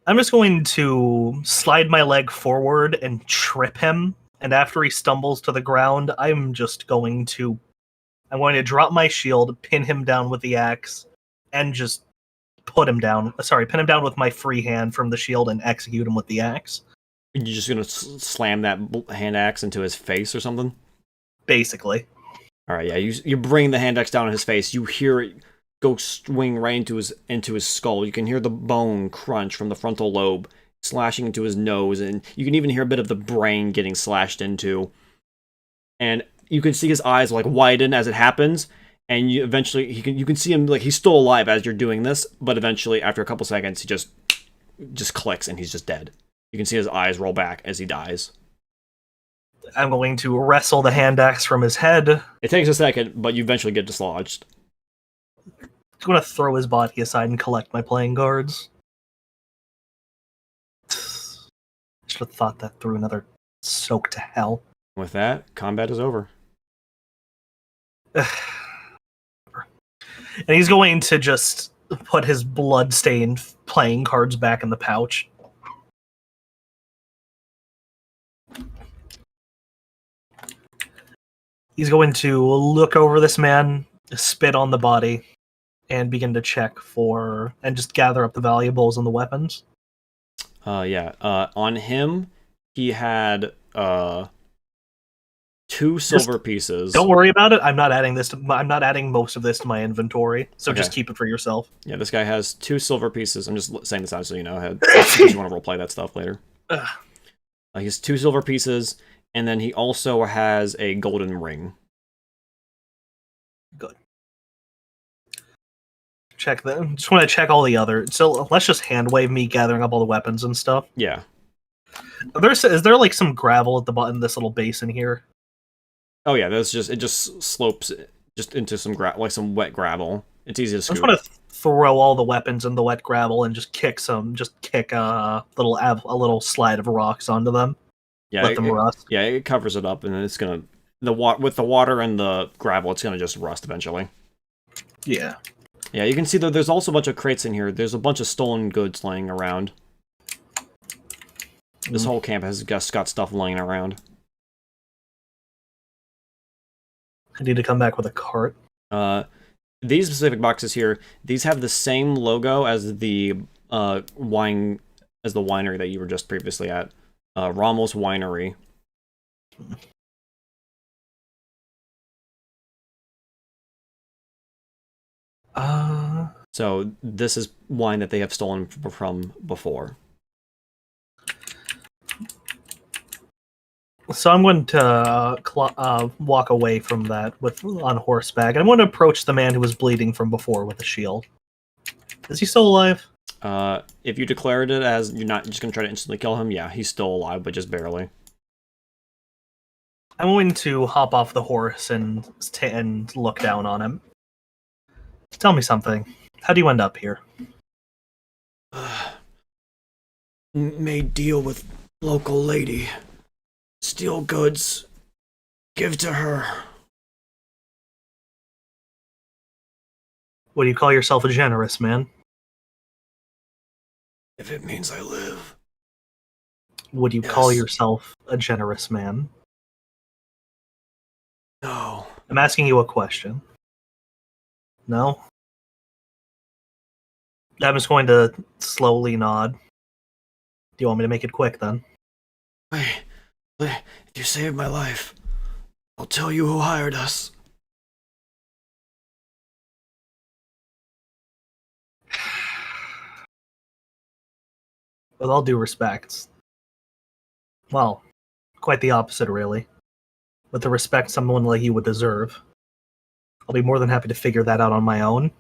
I'm just going to slide my leg forward and trip him. And after he stumbles to the ground, I'm going to drop my shield, pin him down with the axe, and just pin him down with my free hand from the shield and execute him with the axe. You're just going to slam that hand axe into his face or something? Basically. Alright, yeah, you bring the hand axe down on his face, you hear it go swing right into his skull. You can hear the bone crunch from the frontal lobe slashing into his nose, and you can even hear a bit of the brain getting slashed into. And you can see his eyes like widen as it happens, and you eventually you can see him like he's still alive as you're doing this, but eventually after a couple seconds he just clicks and he's just dead. You can see his eyes roll back as he dies. I'm going to wrestle the hand axe from his head. It takes a second, but you eventually get dislodged. I'm going to throw his body aside and collect my playing cards. Should have thought that through. Another soak to hell. With that, combat is over. And he's going to just put his blood-stained playing cards back in the pouch. He's going to look over this man, spit on the body, and begin to check for and just gather up the valuables and the weapons. On him, he had 2 silver pieces. Don't worry about it. I'm not adding most of this to my inventory, so Okay. just keep it for yourself. Yeah, this guy has 2 silver pieces. I'm just saying this out so you know ahead. If you want to roleplay that stuff later. He has 2 silver pieces, and then he also has a golden ring. Good. Check that. Just want to check all the other. So let's just hand wave me gathering up all the weapons and stuff. Yeah. Is there like some gravel at the bottom of this little basin here? Oh yeah, it just slopes just into some some wet gravel. It's easy to I scoop. just want to throw all the weapons in the wet gravel and just kick a little slide of rocks onto them. Yeah, Let them rust. Yeah, it covers it up, and then it's gonna with the water and the gravel, it's gonna just rust eventually. Yeah. Yeah, you can see that there's also a bunch of crates in here. There's a bunch of stolen goods laying around. This whole camp has just got stuff laying around. I need to come back with a cart. These specific boxes here, these have the same logo as the winery that you were just previously at. Rommel's Winery. So this is wine that they have stolen from before. So I'm going to walk away from that on horseback. I'm going to approach the man who was bleeding from before with a shield. Is he still alive? If you declared it as you're not just going to try to instantly kill him, yeah, he's still alive, but just barely. I'm going to hop off the horse and look down on him. Tell me something. How do you end up here? Made deal with local lady. Steal goods. Give to her. What do you call yourself a generous man? If it means I live. Would you call yourself a generous man? No. I'm asking you a question. No? I'm just going to slowly nod. Do you want me to make it quick then? If you saved my life, I'll tell you who hired us. With all due respect. Well, quite the opposite, really. With the respect someone like you would deserve. I'll be more than happy to figure that out on my own.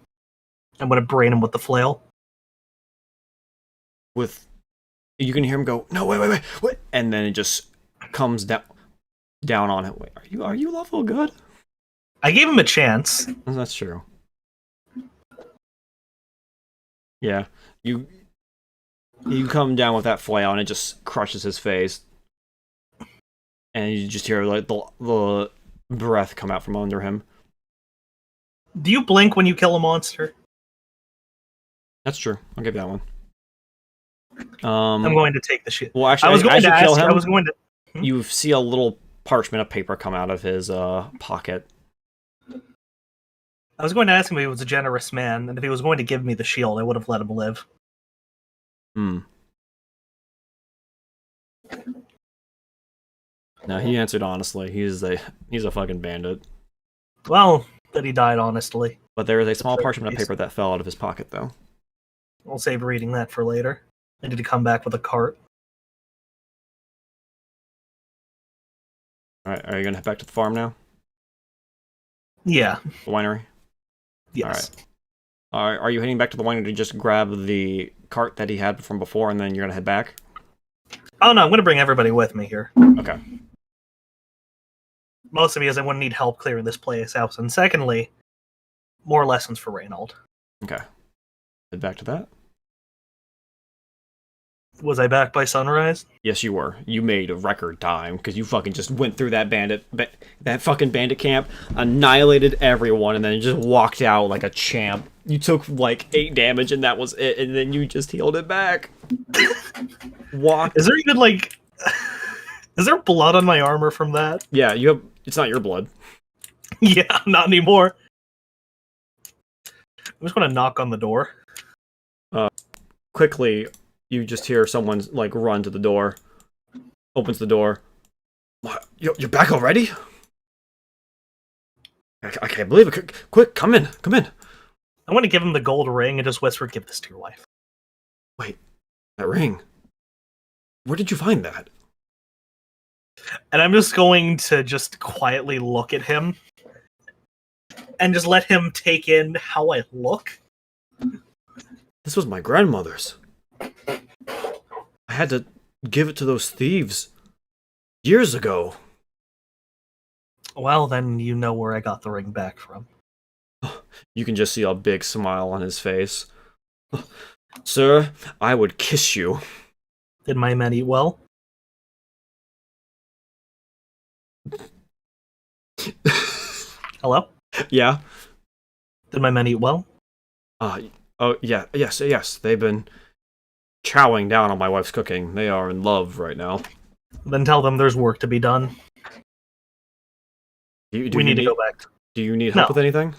I'm going to brain him with the flail. You can hear him go, no, wait, and then it just comes down on it. Wait, are you lawful good? I gave him a chance. That's true. Yeah, you come down with that flail and it just crushes his face, and you just hear like the breath come out from under him. Do you blink when you kill a monster? That's true. I'll give you that one. I'm going to take the shit. Well, actually, I was going to kill ask. him. I was going to. You see a little parchment of paper come out of his pocket. I was going to ask him if he was a generous man, and if he was going to give me the shield, I would have let him live. No, he answered honestly. He's a fucking bandit. Well, that he died honestly. But there is a small parchment of paper that fell out of his pocket, though. I'll save reading that for later. I need to come back with a cart. Alright, are you gonna head back to the farm now? Yeah. The winery? Yes. Are you heading back to the winery to just grab the cart that he had from before, and then you're gonna head back? Oh no, I'm going to bring everybody with me here. Okay. Mostly because I wouldn't need help clearing this place out, and secondly, more lessons for Reynold. Okay. Head back to that. Was I back by sunrise? Yes, you were. You made a record time because you fucking just went through that fucking bandit camp, annihilated everyone, and then just walked out like a champ. You took like 8 damage, and that was it. And then you just healed it back. Is there even like, is there blood on my armor from that? Yeah, you have. It's not your blood. Yeah, not anymore. I'm just gonna knock on the door. Quickly, you just hear someone like run to the door. Opens the door. What? You're back already? I can't believe it. Quick, come in. Come in. I want to give him the gold ring and just whisper, "Give this to your wife." Wait, that ring. Where did you find that? And I'm just going to just quietly look at him and just let him take in how I look. This was my grandmother's. I had to give it to those thieves years ago. Well, then you know where I got the ring back from. You can just see a big smile on his face. Sir, I would kiss you. Did my men eat well? Hello? Yeah? Did my men eat well? Oh, yeah, yes. They've been chowing down on my wife's cooking. They are in love right now. Then tell them there's work to be done. We need to go back. Do you need help with anything?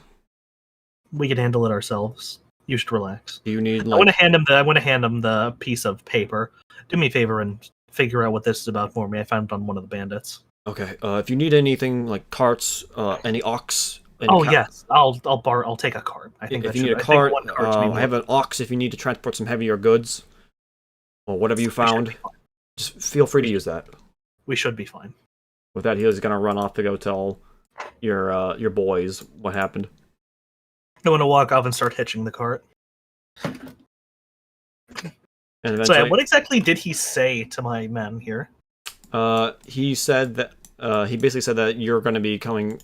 We can handle it ourselves. You should relax. Do you need I want to hand him the piece of paper. Do me a favor and figure out what this is about for me. I found it on one of the bandits. Okay. If you need anything like carts, any ox. Yes. I'll take a cart. I think if you need a cart, I have an ox. If you need to transport some heavier goods, or whatever you found, just feel free to use that. We should be fine. With that, he was gonna run off to go tell your boys what happened. I want to walk off and start hitching the cart. And eventually, so, what exactly did he say to my men here? He said that he basically said that you're gonna be gone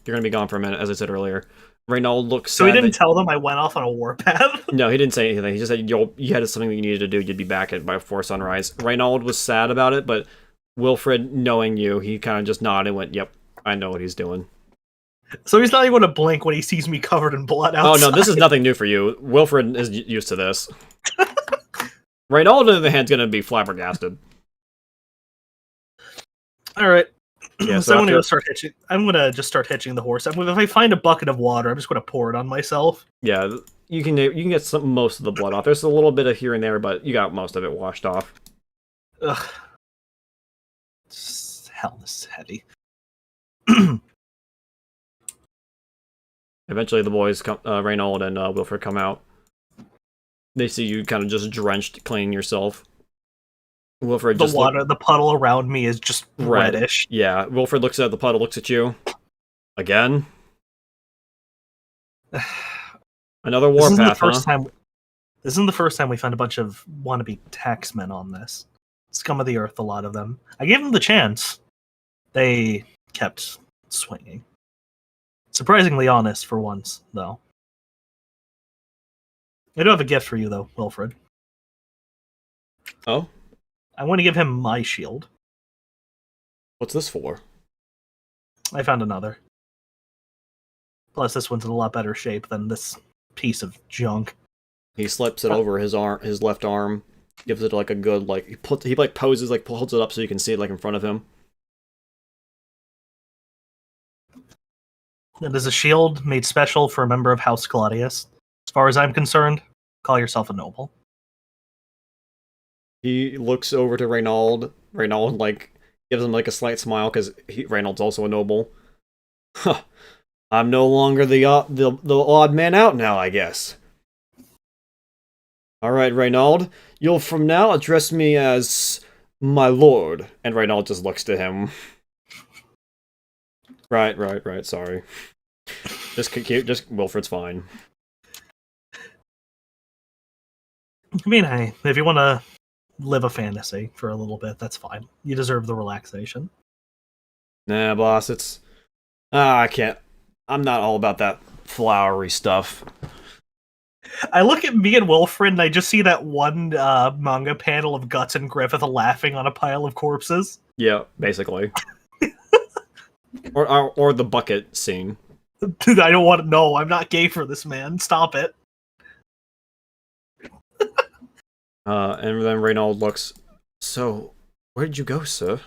for a minute, as I said earlier. Reynold looks sad. So he didn't tell them I went off on a warpath? No, he didn't say anything. He just said you had something that you needed to do. You'd be back before sunrise. Reynold was sad about it, but Wilfred, knowing you, he kind of just nodded and went, "Yep, I know what he's doing." So he's not even going to blink when he sees me covered in blood outside. Oh no, this is nothing new for you. Wilfred is used to this. Reynold, on the other hand, is going to be flabbergasted. All right. Yeah, so I'm going to start hitching. I'm going to just start hitching the horse. If I find a bucket of water, I'm just going to pour it on myself. Yeah, you can get most of the blood off. There's a little bit of here and there, but you got most of it washed off. Ugh. Hell, this is heavy. Eventually, the boys, Reynold and Wilfred, come out. They see you kind of just drenched, cleaning yourself. Wilfred the puddle around me is just reddish. Yeah, Wilfred looks at the puddle, looks at you. Again? Another warpath, huh? This isn't the first time we found a bunch of wannabe taxmen on this. Scum of the earth, a lot of them. I gave them the chance. They kept swinging. Surprisingly honest for once, though. I do have a gift for you, though, Wilfred. Oh? I want to give him my shield. What's this for? I found another. Plus, this one's in a lot better shape than this piece of junk. He slips it over his left arm, gives it like a good he poses, holds it up so you can see it in front of him. It is a shield made special for a member of House Claudius. As far as I'm concerned, call yourself a noble. He looks over to Reynold. Reynold gives him a slight smile because Reynold's also a noble. Huh. I'm no longer the odd man out now, I guess. All right, Reynold, you'll from now address me as my lord. And Reynold just looks to him. Right. Sorry. Just Wilfred's fine. I mean, hey, if you want to live a fantasy for a little bit, that's fine. You deserve the relaxation. Nah, boss, it's... I can't. I'm not all about that flowery stuff. I look at me and Wilfred, and I just see that one manga panel of Guts and Griffith laughing on a pile of corpses. Yeah, basically. or the bucket scene. Dude, I don't want to know. I'm not gay for this, man. Stop it. And then Reynold looks... So, where did you go, sir?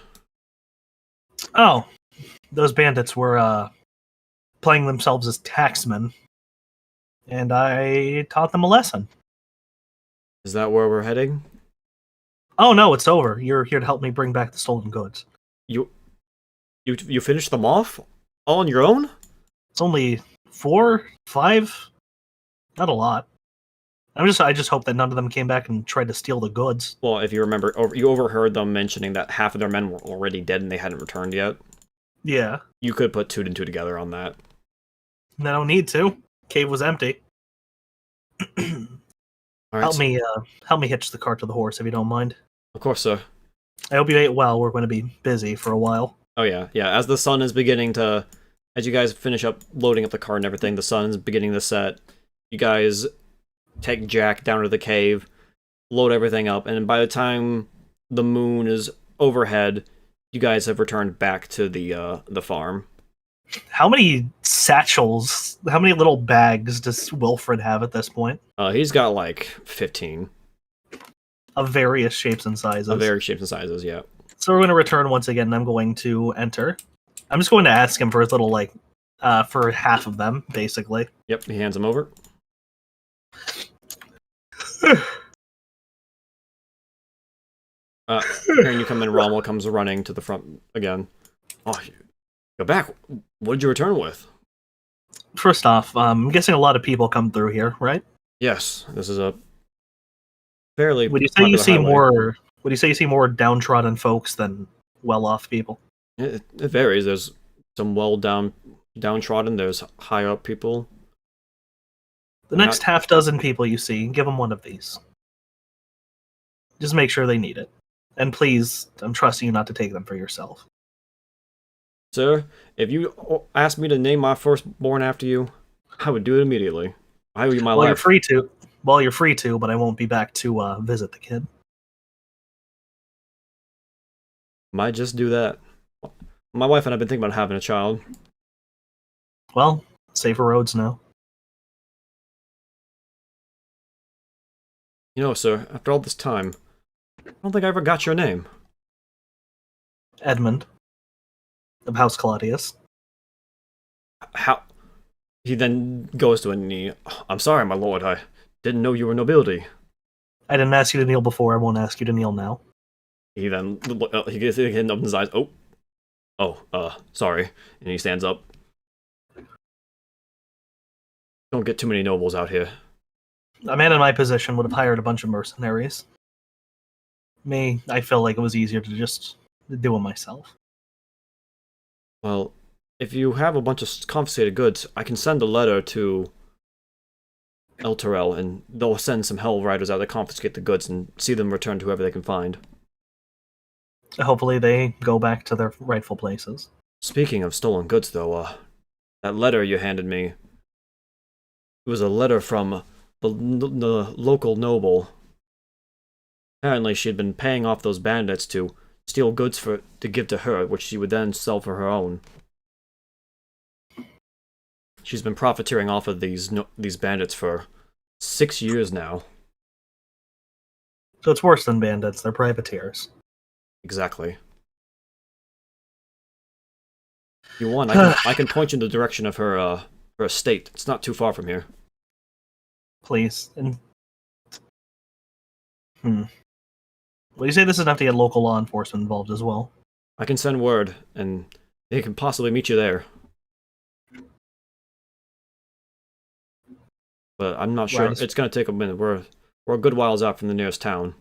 Oh, those bandits were playing themselves as taxmen, and I taught them a lesson. Is that where we're heading? Oh no, it's over. You're here to help me bring back the stolen goods. You finished them off? All on your own? It's only 4, 5, not a lot. I just hope that none of them came back and tried to steal the goods. Well, if you remember, you overheard them mentioning that half of their men were already dead and they hadn't returned yet. Yeah. You could put 2 and 2 together on that. I don't need to. Cave was empty. All right, Help me hitch the cart to the horse if you don't mind. Of course, sir. I hope you ate well. We're going to be busy for a while. Oh yeah. As the sun is beginning to, as you guys finish up loading up the cart and everything, the sun's beginning to set. You guys take Jack down to the cave, load everything up, and by the time the moon is overhead, you guys have returned back to the farm. How many satchels, how many little bags does Wilfred have at this point? He's got like 15. Of various shapes and sizes. Of various shapes and sizes, yeah. So we're going to return once again, and I'm going to enter. I'm just going to ask him for his little, for half of them, basically. Yep, he hands them over. Hearing you come in, Rommel comes running to the front again. Oh, go back. What did you return with? First off, I'm guessing a lot of people come through here, right? Yes, this is a fairly. Would you say you see highway. more? Would you say you see more downtrodden folks than well-off people? It varies. There's some downtrodden. There's high up people. The next half dozen people you see, give them one of these. Just make sure they need it. And please, I'm trusting you not to take them for yourself. Sir, if you asked me to name my firstborn after you, I would do it immediately. I owe you my life. You're free to. Well, you're free to, but I won't be back to visit the kid. Might just do that. My wife and I have been thinking about having a child. Well, safer roads now. You know, sir, after all this time, I don't think I ever got your name. Edmund. Of House Claudius. How? He then goes to a knee. I'm sorry, my lord, I didn't know you were nobility. I didn't ask you to kneel before, I won't ask you to kneel now. He then, he opens his eyes. Sorry. And he stands up. Don't get too many nobles out here. A man in my position would have hired a bunch of mercenaries. Me, I feel like it was easier to just do it myself. Well, if you have a bunch of confiscated goods, I can send a letter to El Terrell, and they'll send some hell riders out to confiscate the goods and see them return to whoever they can find. Hopefully they go back to their rightful places. Speaking of stolen goods, though, that letter you handed me, it was a letter from the local noble. Apparently she had been paying off those bandits to steal goods to give to her, which she would then sell for her own. She's been profiteering off of these bandits for 6 years now. So it's worse than bandits, they're privateers. Exactly. If you want, I can point you in the direction of her estate. It's not too far from here. Please. And Well, you say this is enough to get local law enforcement involved as well. I can send word, and they can possibly meet you there. But I'm not sure. Right. It's going to take a minute. We're a good whiles out from the nearest town.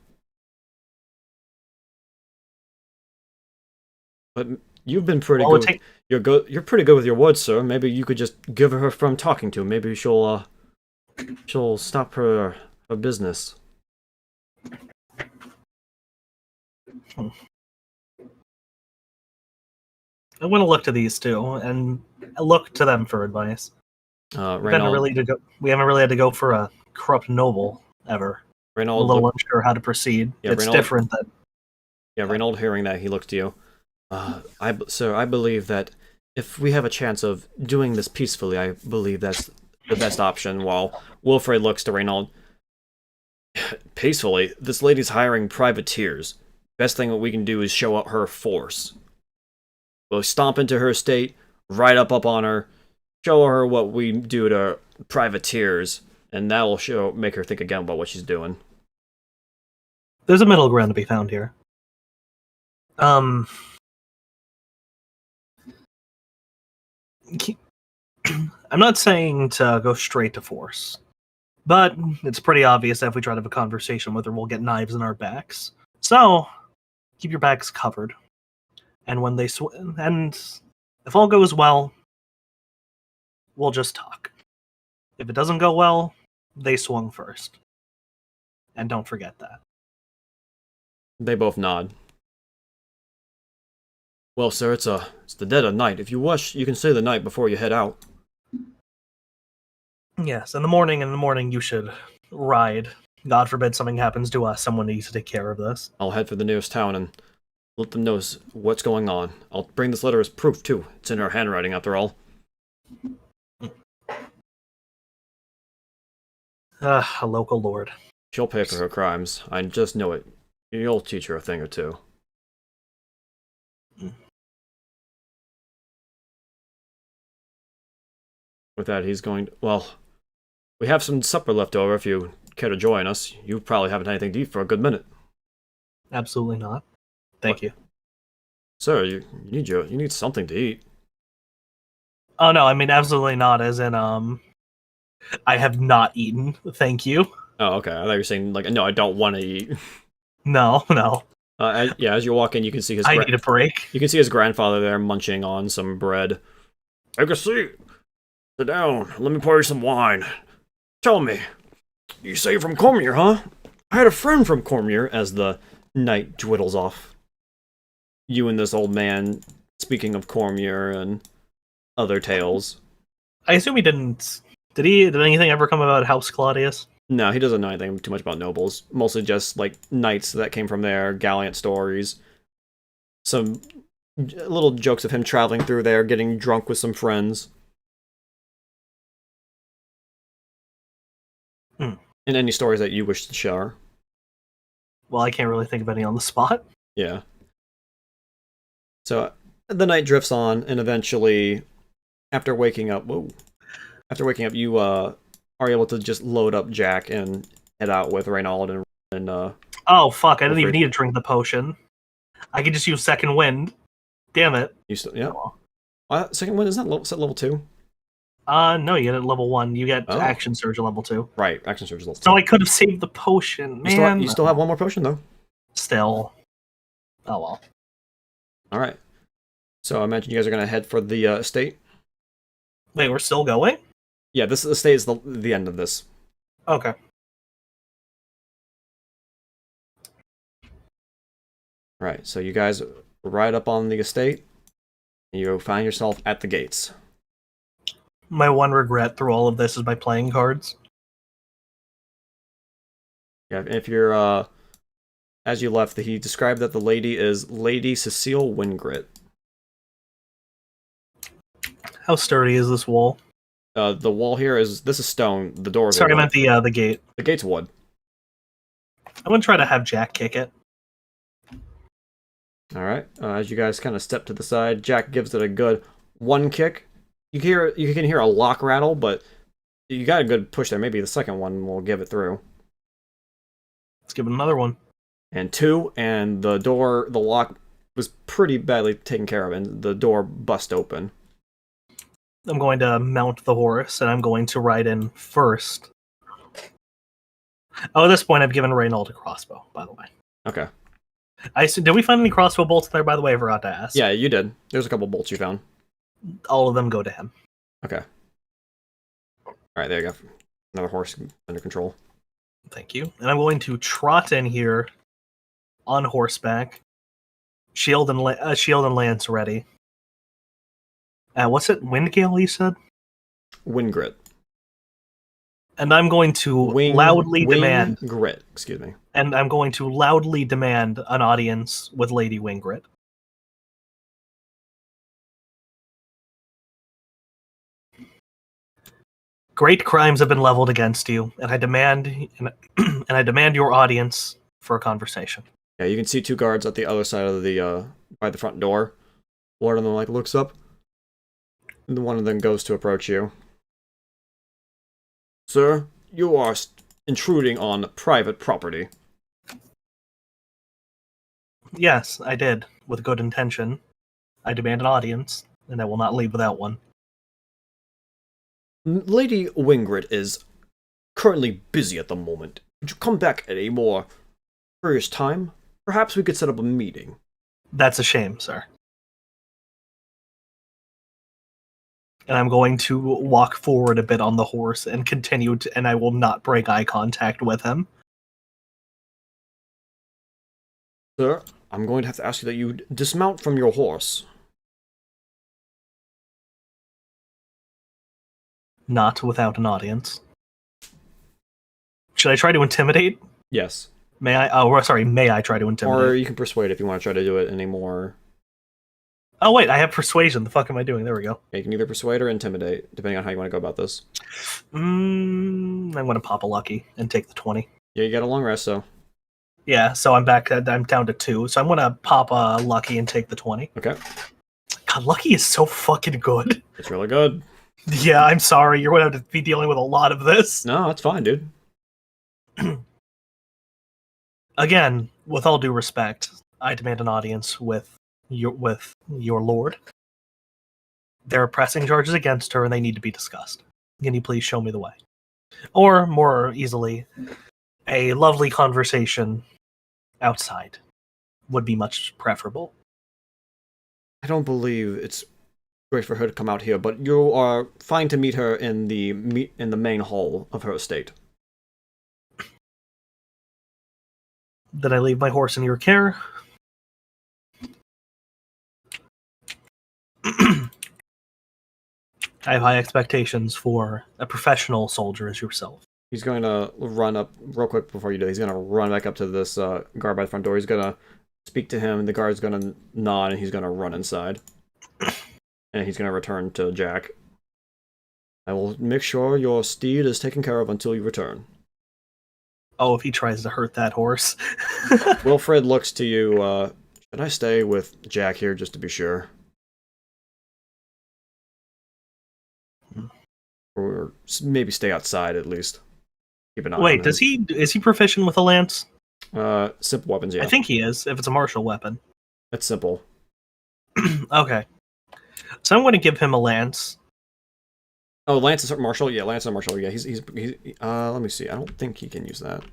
But you've been pretty good. You're pretty good with your words, sir. Maybe you could just give her from talking to. Maybe she'll stop her business. I want to look to these two and look to them for advice. We haven't Reynold, really had to go for a corrupt noble ever. I'm a little unsure how to proceed. Yeah, it's different than. Yeah, Reynold, hearing that, he looks to you. Sir, I believe that if we have a chance of doing this peacefully, I believe that's the best option. While Wilfred looks to Reynold, peacefully, this lady's hiring privateers. Best thing that we can do is show up her force. We'll stomp into her estate, ride up on her, show her what we do to privateers, and that will make her think again about what she's doing. There's a middle ground to be found here. I'm not saying to go straight to force, but it's pretty obvious that if we try to have a conversation with her, we'll get knives in our backs. So, keep your backs covered. And when they and if all goes well, we'll just talk. If it doesn't go well, they swung first. And don't forget that. They both nod. Well, sir, it's the dead of night. If you wish, you can stay the night before you head out. Yes, in the morning you should ride. God forbid something happens to us, someone needs to take care of this. I'll head for the nearest town and let them know what's going on. I'll bring this letter as proof, too. It's in her handwriting, after all. A local lord. She'll pay for her crimes. I just know it. You'll teach her a thing or two. With that, he's going to... Well, we have some supper left over if you care to join us. You probably haven't had anything to eat for a good minute. Absolutely not. Thank you. Sir, you need something to eat. Oh no, I mean absolutely not, as in I have not eaten. Thank you. Oh, okay. I thought you were saying, like, no, I don't want to eat. No. As you walk in, you can see his... I need a break. You can see his grandfather there munching on some bread. Take a seat. Sit down. Let me pour you some wine. Tell me, you say you're from Cormier, huh? I had a friend from Cormier, as the knight dwiddles off. You and this old man speaking of Cormier and other tales. I assume he didn't... Did anything ever come about House Claudius? No, he doesn't know anything too much about nobles. Mostly just, like, knights that came from there, gallant stories. Some little jokes of him traveling through there, getting drunk with some friends. And any stories that you wish to share. Well, I can't really think of any on the spot. Yeah. So, the night drifts on, and eventually, after waking up, you are able to just load up Jack and head out with Reynold and oh fuck! I didn't even need to drink the potion. I could just use second wind. Damn it! Second wind, isn't that set level 2? No, you get it at level 1. You get action surge at level 2. Right, action surge level 2. So I could have saved the potion, man. You still have one more potion though. Still. Oh well. All right. So I imagine you guys are gonna head for the estate. Wait, we're still going? Yeah, this estate is the end of this. Okay. Right, so you guys ride up on the estate, and you find yourself at the gates. My one regret through all of this is my playing cards. Yeah, if you're, as you left, he described that the lady is Lady Cecile Wingrit. How sturdy is this wall? The wall here this is stone. The doors. Sorry, I meant the gate. The gate's wood. I'm gonna try to have Jack kick it. All right. As you guys kind of step to the side, Jack gives it a good one kick. You can hear a lock rattle, but you got a good push there. Maybe the second one will give it through. Let's give it another one. And 2, and the lock was pretty badly taken care of, and the door bust open. I'm going to mount the horse, and I'm going to ride in first. Oh, at this point, I've given Reynold a crossbow, by the way. Okay. Did we find any crossbow bolts there, by the way? I forgot to ask. Yeah, you did. There's a couple bolts you found. All of them go to him. Okay. Alright, there you go. Another horse under control. Thank you. And I'm going to trot in here on horseback shield and lance ready. What's it? Windgale, you said? Wingrit. And I'm going to loudly demand. Grit, excuse me. And I'm going to loudly demand an audience with Lady Wingrit. Great crimes have been leveled against you, and I demand your audience for a conversation. Yeah, you can see two guards at the other side of the by the front door. One of them looks up, and one of them goes to approach you. Sir, you are intruding on private property. Yes, I did, with good intention. I demand an audience, and I will not leave without one. Lady Wingrit is currently busy at the moment. Would you come back at a more curious time? Perhaps we could set up a meeting. That's a shame, sir. And I'm going to walk forward a bit on the horse and continue to, and I will not break eye contact with him. Sir, I'm going to have to ask you that you dismount from your horse. Not without an audience. Should I try to intimidate? Yes. May I? Oh, sorry. May I try to intimidate? Or you can persuade if you want to try to do it anymore. Oh wait, I have persuasion. The fuck am I doing? There we go. Yeah, you can either persuade or intimidate, depending on how you want to go about this. I'm gonna pop a lucky and take the 20. Yeah, you got a long rest, so. Yeah, so I'm back. I'm down to 2. So I'm gonna pop a lucky and take the 20. Okay. God, lucky is so fucking good. It's really good. Yeah, I'm sorry. You're gonna have to be dealing with a lot of this. No, that's fine, dude. Again, with all due respect, I demand an audience with your lord. There are pressing charges against her, and they need to be discussed. Can you please show me the way? Or, more easily, a lovely conversation outside would be much preferable. I don't believe it's great for her to come out here, but you are fine to meet her in the main hall of her estate. Did I leave my horse in your care? I have high expectations for a professional soldier as yourself. He's going to run up real quick before you do. He's going to run back up to this guard by the front door. He's going to speak to him. The guard's going to nod, and he's going to run inside. And he's going to return to Jack. I will make sure your steed is taken care of until you return. Oh, if he tries to hurt that horse. Wilfred looks to you. Should I stay with Jack here just to be sure? Or maybe stay outside at least. Keep an eye on him. Wait, is he proficient with a lance? Simple weapons, yeah. I think he is, if it's a martial weapon. It's simple. Okay. So I'm going to give him a lance. Oh, lance is martial? Yeah, lance is martial. Yeah, he's let me see. I don't think he can use that.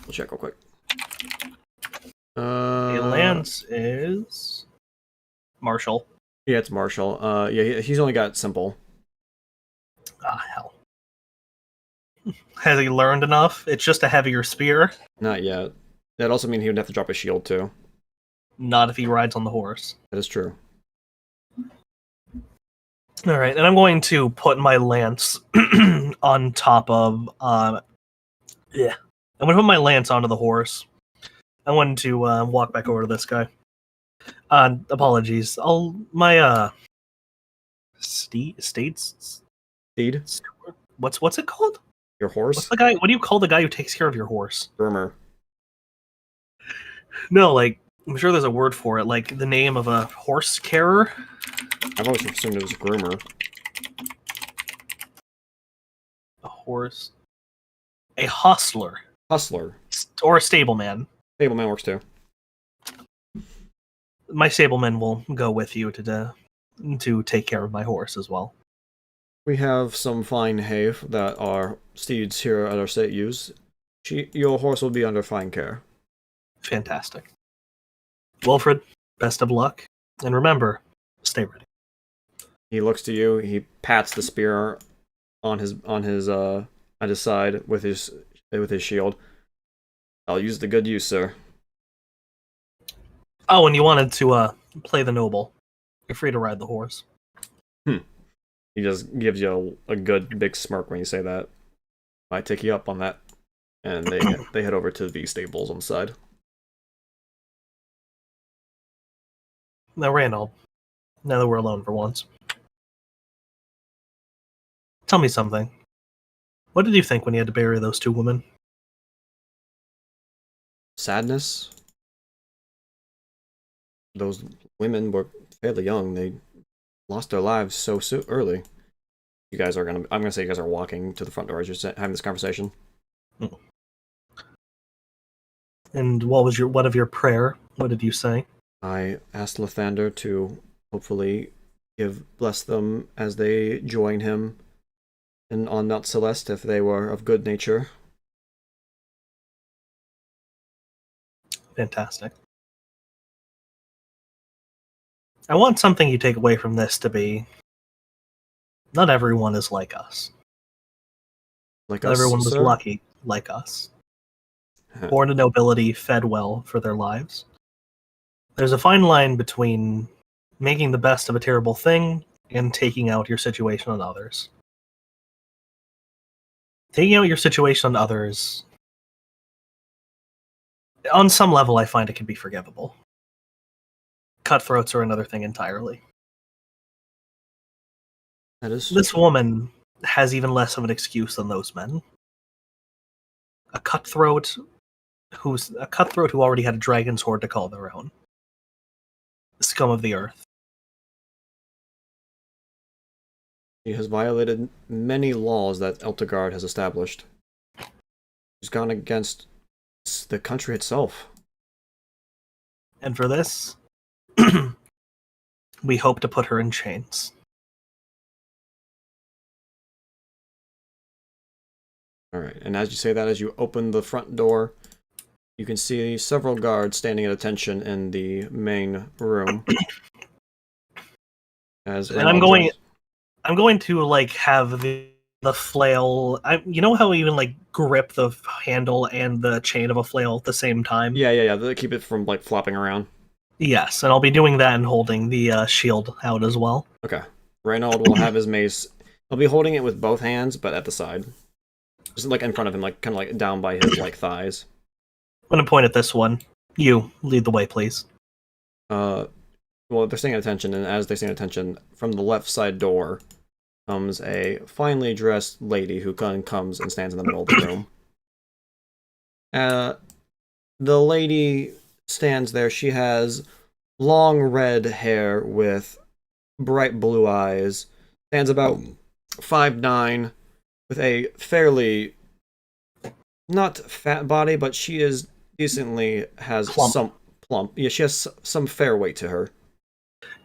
We'll check real quick. A lance is martial. Yeah, it's martial. Yeah, he's only got simple. Ah, hell. Has he learned enough? It's just a heavier spear. Not yet. That also means he would have to drop his shield too. Not if he rides on the horse. That is true. Alright, and I'm going to put my lance on top of... I'm going to put my lance onto the horse. I wanted to walk back over to this guy. Apologies. Steed? What's it called? Your horse? What's the guy? What do you call the guy who takes care of your horse? Groomer. No, I'm sure there's a word for it, like the name of a horse carer. I've always assumed it was groomer. A horse. A hostler. Hustler. Or a stableman. Stableman works too. My stableman will go with you to take care of my horse as well. We have some fine hay that our steeds here at our state use. Your horse will be under fine care. Fantastic. Wilfred, best of luck. And remember, stay ready. He looks to you, he pats the spear on his side with his shield. I'll use the good use, sir. Oh, and you wanted to play the noble. You're free to ride the horse. He just gives you a good big smirk when you say that. Might take you up on that. And they head over to the stables on the side. Now, Randall, now that we're alone for once, tell me something. What did you think when you had to bury those two women? Sadness. Those women were fairly young. They lost their lives so early. You guys are I'm gonna say you guys are walking to the front door as you're having this conversation. And what of your prayer? What did you say? I asked Lathander to hopefully bless them as they join him on Mount Celeste if they were of good nature. Fantastic. I want something you take away from this to be, not everyone is like us. Like Not us, everyone was sir? lucky like us. Born to nobility, fed well for their lives. There's a fine line between making the best of a terrible thing and taking out your situation on others. Taking out your situation on others, on some level, I find it can be forgivable. Cutthroats are another thing entirely. That is This woman has even less of an excuse than those men. A cutthroat who already had a dragon's horde to call their own. The scum of the earth. She has violated many laws that Eltegard has established. She's gone against the country itself. And for this, we hope to put her in chains. Alright, and as you say that, as you open the front door, you can see several guards standing at attention in the main room. And I'm going to like have the flail. You know how we even like grip the handle and the chain of a flail at the same time? Yeah. They keep it from like flopping around. Yes, and I'll be doing that and holding the shield out as well. Okay. Reynold will have his mace. He'll be holding it with both hands, but at the side. Just like in front of him, like kind of like down by his like thighs. I'm going to point at this one. You, lead the way, please. Well, they're staying at attention, and as they stay at attention, from the left side door comes a finely dressed lady who comes and stands in the middle of the room. The lady stands there. She has long red hair with bright blue eyes. Stands about 5'9", with a fairly not fat body, but she is decently has Plump. some plump. Yeah, she has some fair weight to her.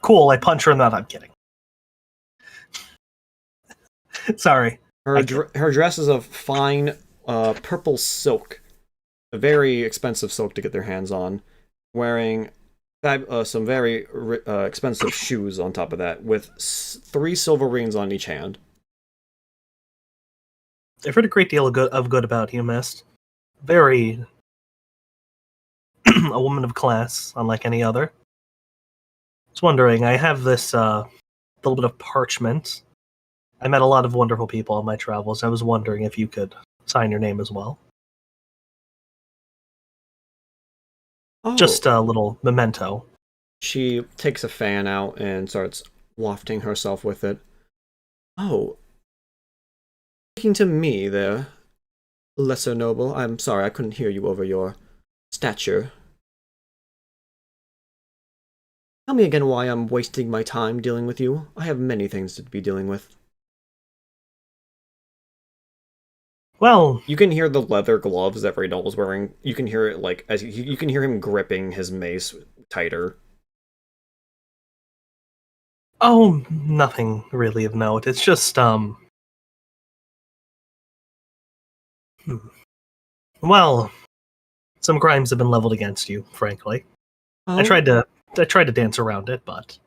Cool, I punch her in that. I'm kidding. Sorry. Her dress is of fine purple silk, a very expensive silk to get their hands on. Wearing some very expensive shoes on top of that, with 3 silver rings on each hand. I've heard a great deal of good about you, Mist. Very a woman of class, unlike any other. I was wondering, I have this little bit of parchment. I met a lot of wonderful people on my travels. I was wondering if you could sign your name as well. Oh. Just a little memento. She takes a fan out and starts wafting herself with it. Oh. Speaking to me there, lesser noble. I'm sorry, I couldn't hear you over your stature. Tell me again why I'm wasting my time dealing with you. I have many things to be dealing with. Well, you can hear the leather gloves that Reynold was wearing. You can hear it like as you can hear him gripping his mace tighter. Oh, nothing really of note. It's just well, some crimes have been leveled against you, frankly. Oh? I tried to dance around it, but...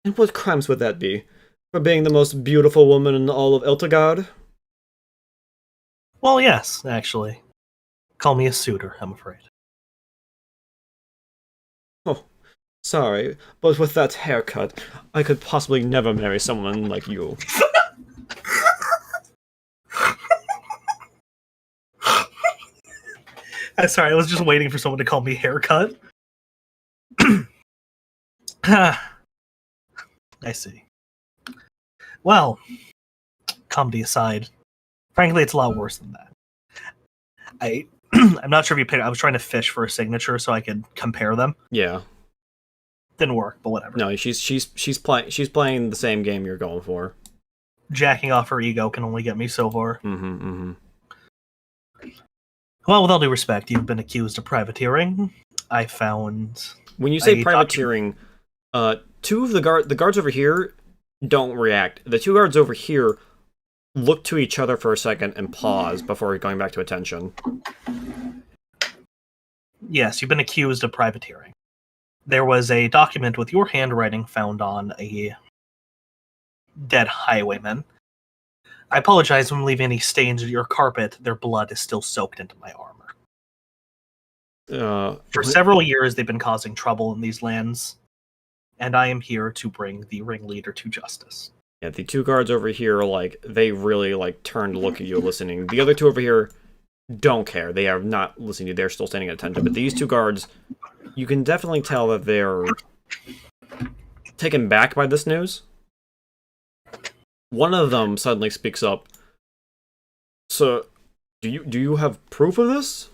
And what crimes would that be? For being the most beautiful woman in all of Eltegard? Well, yes, actually. Call me a suitor, I'm afraid. Oh, Sorry, but with that haircut, I could possibly never marry someone like you. Sorry, I was just waiting for someone to call me haircut. I see. Well, comedy aside, frankly, it's a lot worse than that. I'm not sure if you picked. I was trying to fish for a signature so I could compare them. Yeah. Didn't work, but whatever. No, she's playing the same game you're going for. Jacking off her ego can only get me so far. Mm-hmm. Well, with all due respect, you've been accused of privateering. I found. When you say privateering, two of the guards over here don't react. The two guards over here look to each other for a second and pause before going back to attention. Yes, you've been accused of privateering. There was a document with your handwriting found on a dead highwayman. I apologize when leaving any stains on your carpet. Their blood is still soaked into my armor. For several years, they've been causing trouble in these lands, and I am here to bring the ringleader to justice. Yeah, the two guards over here, they really, turn to look at you listening. The other two over here don't care. They are not listening to you. They're still standing at attention. But these two guards, you can definitely tell that they're taken back by this news. One of them suddenly speaks up. So, do you have proof of this?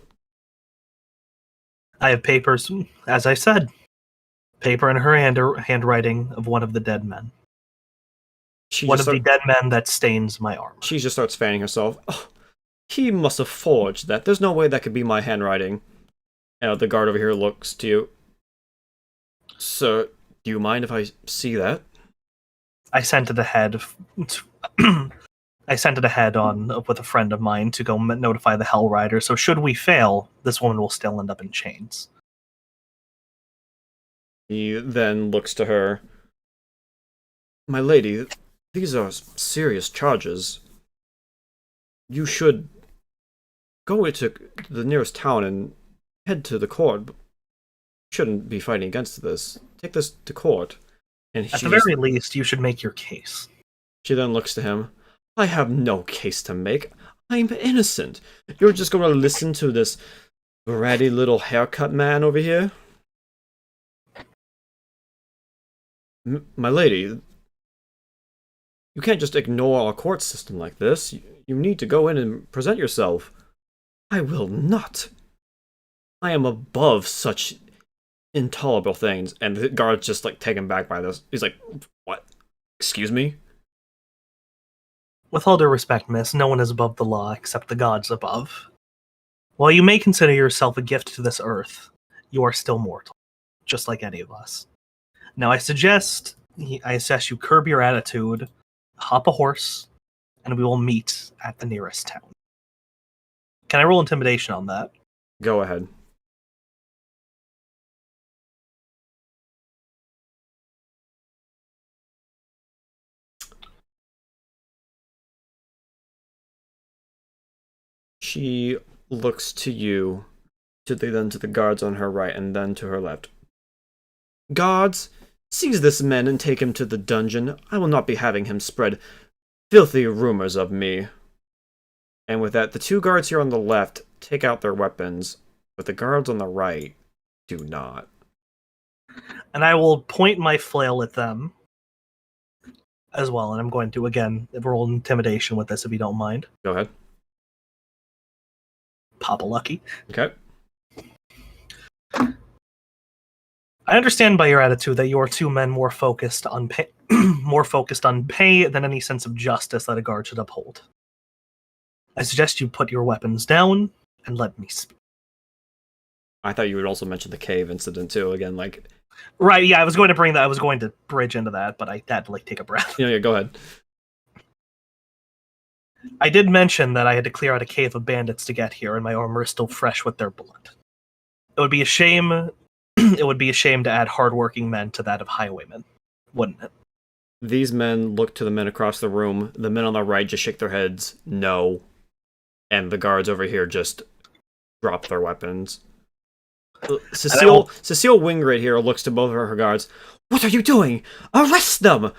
I have papers, as I said. Paper in her handwriting of one of the dead men. The dead men that stains my armor. She just starts fanning herself. Oh, he must have forged that. There's no way that could be my handwriting. The guard over here looks to you. Sir, do you mind if I see that? I sent it ahead. I sent it ahead with a friend of mine to go notify the Hell Rider. So should we fail, this woman will still end up in chains. He then looks to her. My lady, these are serious charges. You should go to the nearest town and head to the court. You shouldn't be fighting against this. Take this to court. And at the very least, you should make your case. She then looks to him. I have no case to make. I'm innocent. You're just going to listen to this bratty little haircut man over here? My lady, you can't just ignore our court system like this. You need to go in and present yourself. I will not. I am above such intolerable things. And the guard's just taken back by this. He's like, what? Excuse me? With all due respect, miss, no one is above the law except the gods above. While you may consider yourself a gift to this earth, you are still mortal, just like any of us. Now, I suggest you curb your attitude, hop a horse, and we will meet at the nearest town. Can I roll intimidation on that? Go ahead. She looks to you, then to the guards on her right, and then to her left. Guards, seize this man and take him to the dungeon. I will not be having him spread filthy rumors of me. And with that, the two guards here on the left take out their weapons, but the guards on the right do not. And I will point my flail at them as well, and I'm going to, again, roll intimidation with this if you don't mind. Go ahead. Papa Lucky. Okay. I understand by your attitude that you are two men more focused on pay, than any sense of justice that a guard should uphold. I suggest you put your weapons down and let me speak. I thought you would also mention the cave incident too. Again, right? Yeah, I was going to bring that. I was going to bridge into that, but I had to take a breath. Yeah. Go ahead. I did mention that I had to clear out a cave of bandits to get here, and my armor is still fresh with their blood. It would be a shame. It would be a shame to add hardworking men to that of highwaymen, wouldn't it? These men look to the men across the room. The men on the right just shake their heads, no. And the guards over here just drop their weapons. Cecile Wingrid here looks to both of her guards. What are you doing? Arrest them!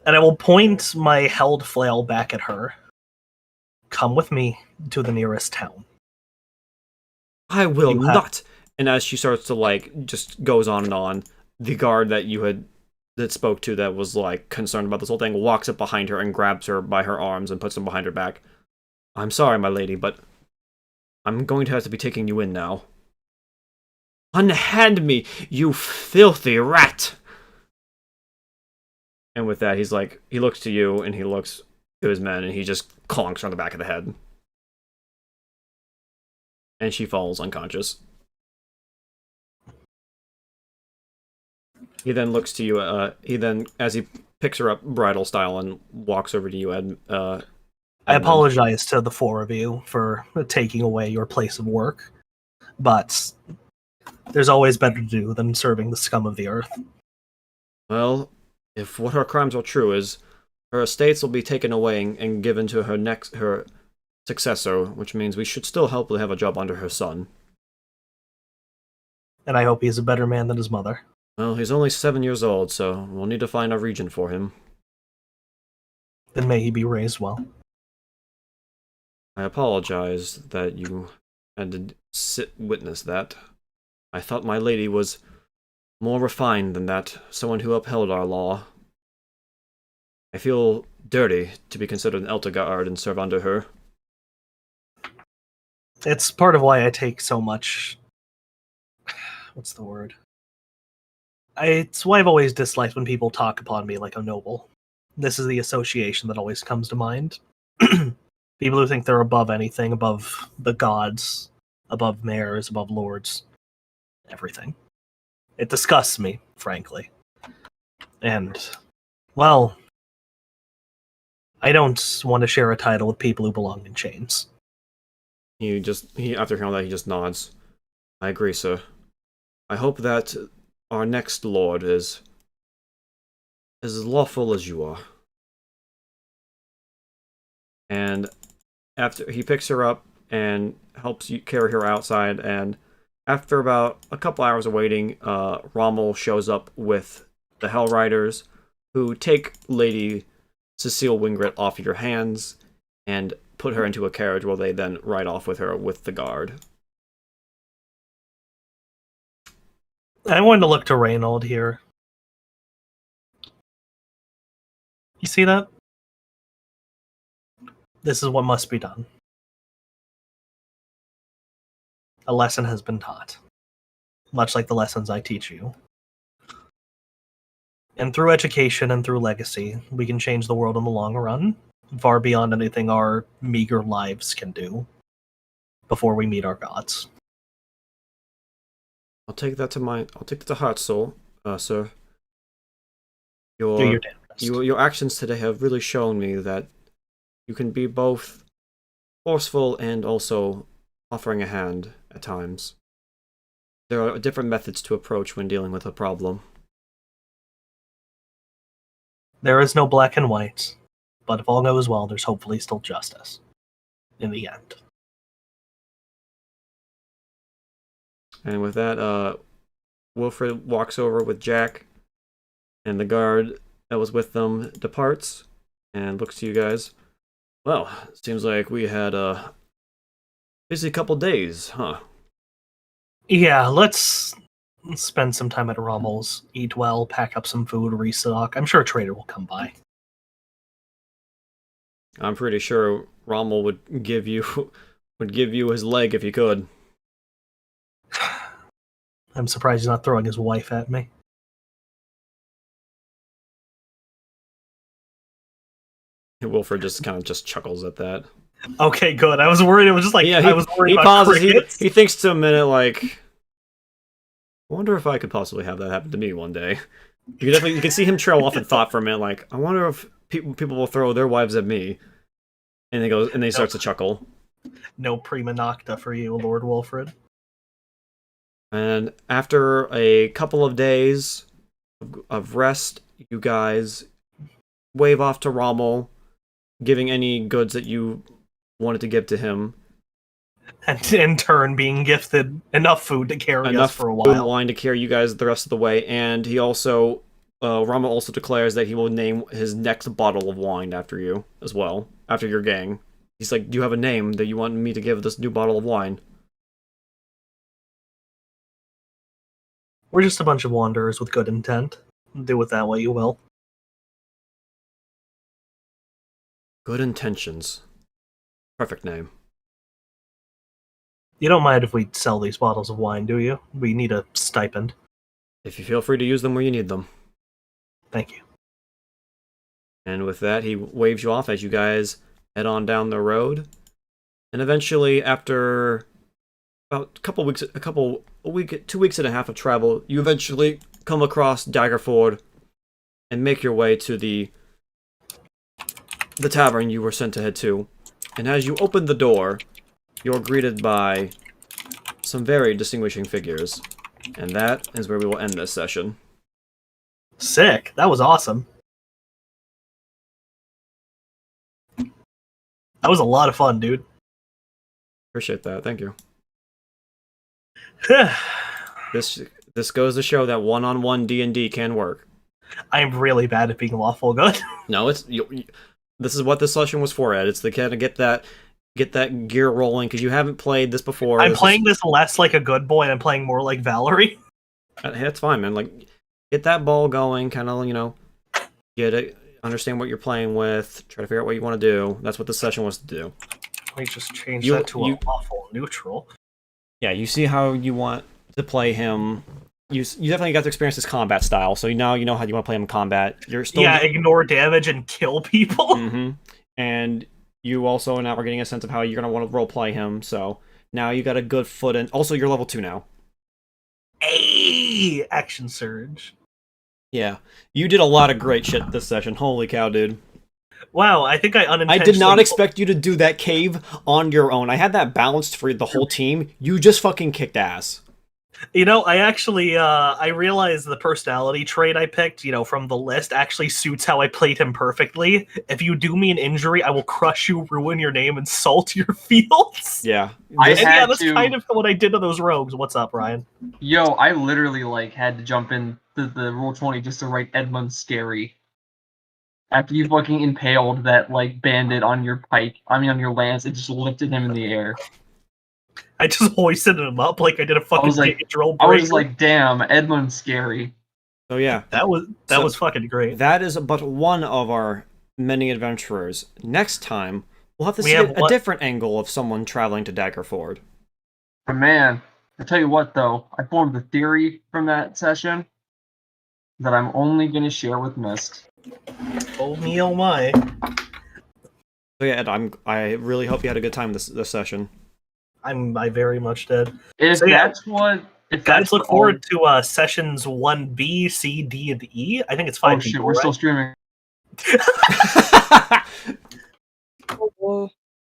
And I will point my held flail back at her. Come with me to the nearest town. I will not. And as she starts to just goes on, the guard that spoke to that was concerned about this whole thing walks up behind her and grabs her by her arms and puts them behind her back. I'm sorry, my lady, but I'm going to have to be taking you in now. Unhand me, you filthy rat! And with that, he looks to you and he looks to his men and he just clonks her on the back of the head. And she falls unconscious. He then looks to you, as he picks her up bridal style and walks over to you, I apologize to the four of you for taking away your place of work, but there's always better to do than serving the scum of the earth. Well, if what her crimes are true is, her estates will be taken away and given to her successor, which means we should still hopefully have a job under her son. And I hope he's a better man than his mother. Well, he's only 7 years old, so we'll need to find a regent for him. Then may he be raised well. I apologize that you had to witness that. I thought my lady was more refined than that, someone who upheld our law. I feel dirty to be considered an Elterguard and serve under her. It's part of why I take so much... What's the word? It's why I've always disliked when people talk upon me like a noble. This is the association that always comes to mind. People who think they're above anything, above the gods, above mayors, above lords, everything. It disgusts me, frankly. And, well, I don't want to share a title with people who belong in chains. After hearing that, he just nods. I agree, sir. I hope that our next lord is as lawful as you are. And after he picks her up and helps you carry her outside, and after about a couple hours of waiting, Rommel shows up with the Hell Riders, who take Lady Cecile Wingrid off your hands and put her into a carriage while they then ride off with her with the guard. I wanted to look to Reynold here. You see that? This is what must be done. A lesson has been taught, much like the lessons I teach you. And through education and through legacy, we can change the world in the long run, far beyond anything our meager lives can do, before we meet our gods. I'll take that to heart, sir. Do your damn best. Your actions today have really shown me that you can be both forceful and also offering a hand at times. There are different methods to approach when dealing with a problem. There is no black and white, but if all goes well, there's hopefully still justice in the end. And with that, Wilfred walks over with Jack, and the guard that was with them departs and looks to you guys. Well, seems like we had a busy couple days, huh? Yeah, let's spend some time at Rommel's, eat well, pack up some food, restock. I'm sure a trader will come by. I'm pretty sure Rommel would give you his leg if he could. I'm surprised he's not throwing his wife at me. Wilfred just kind of chuckles at that. Okay, good. I was worried. It was just I was worried he about pauses. crickets. He thinks to a minute, I wonder if I could possibly have that happen to me one day. You can see him trail off in thought for a minute, I wonder if people will throw their wives at me. And he starts to chuckle. No prima nocta for you, Lord Wilfred. And after a couple of days of rest, you guys wave off to Rommel, giving any goods that you wanted to give to him. And in turn, being gifted enough food to carry us for a food and while. wine to carry you guys the rest of the way, and he also, Rama also declares that he will name his next bottle of wine after you as well, after your gang. He's like, do you have a name that you want me to give this new bottle of wine? We're just a bunch of wanderers with good intent. Do with that what you will. Good intentions. Perfect name. You don't mind if we sell these bottles of wine, do you? We need a stipend. If you feel free to use them where you need them. Thank you. And with that, he waves you off as you guys head on down the road. And eventually, after about a week, 2 weeks and a half of travel, you eventually come across Daggerford and make your way to the tavern you were sent to head to. And as you open the door, you're greeted by some very distinguishing figures. And that is where we will end this session. Sick. That was awesome. That was a lot of fun, dude. Appreciate that. Thank you. This goes to show that one-on-one D&D can work. I'm really bad at being lawful good. No, this is what this session was for, Ed. It's to kind of get that gear rolling, because you haven't played this before. I'm playing this less like a good boy, and I'm playing more like Valerie. Hey, that's fine, man. Like, get that ball going, kind of, get it, understand what you're playing with, try to figure out what you want to do. That's what this session was to do. Let me just change that to a lawful neutral. Yeah, you see how you want to play him. You definitely got to experience his combat style, so now you know how you want to play him in combat. You're still ignore damage and kill people. Mm-hmm. And you also now are getting a sense of how you're gonna want to roleplay him. So now you got a good foot in. Also, you're level 2 now. Hey, action surge. Yeah, you did a lot of great shit this session. Holy cow, dude! Wow, I think I unintentionally... I did not expect you to do that cave on your own. I had that balanced for the whole team. You just fucking kicked ass. You know, I actually, I realized the personality trait I picked, from the list actually suits how I played him perfectly. If you do me an injury, I will crush you, ruin your name, and salt your fields. Yeah. That's kind of what I did to those rogues. What's up, Ryan? Yo, I literally, had to jump in the Roll20 just to write Edmund Scary. After you fucking impaled that, bandit on your on your lance, it just lifted him in the air. I just hoisted him up like I did a fucking drill break. I was like, damn, Edmund's scary. So yeah. That was fucking great. That is but one of our many adventurers. Next time, we'll have to see a different angle of someone traveling to Daggerford. But man, I tell you what though, I formed a theory from that session that I'm only going to share with Mist. Oh me, oh my. So yeah, Ed, I really hope you had a good time this session. I very much did. If guys, look forward to sessions 1B, C, D, and E. I think it's 5 people. Oh shit, we're still streaming.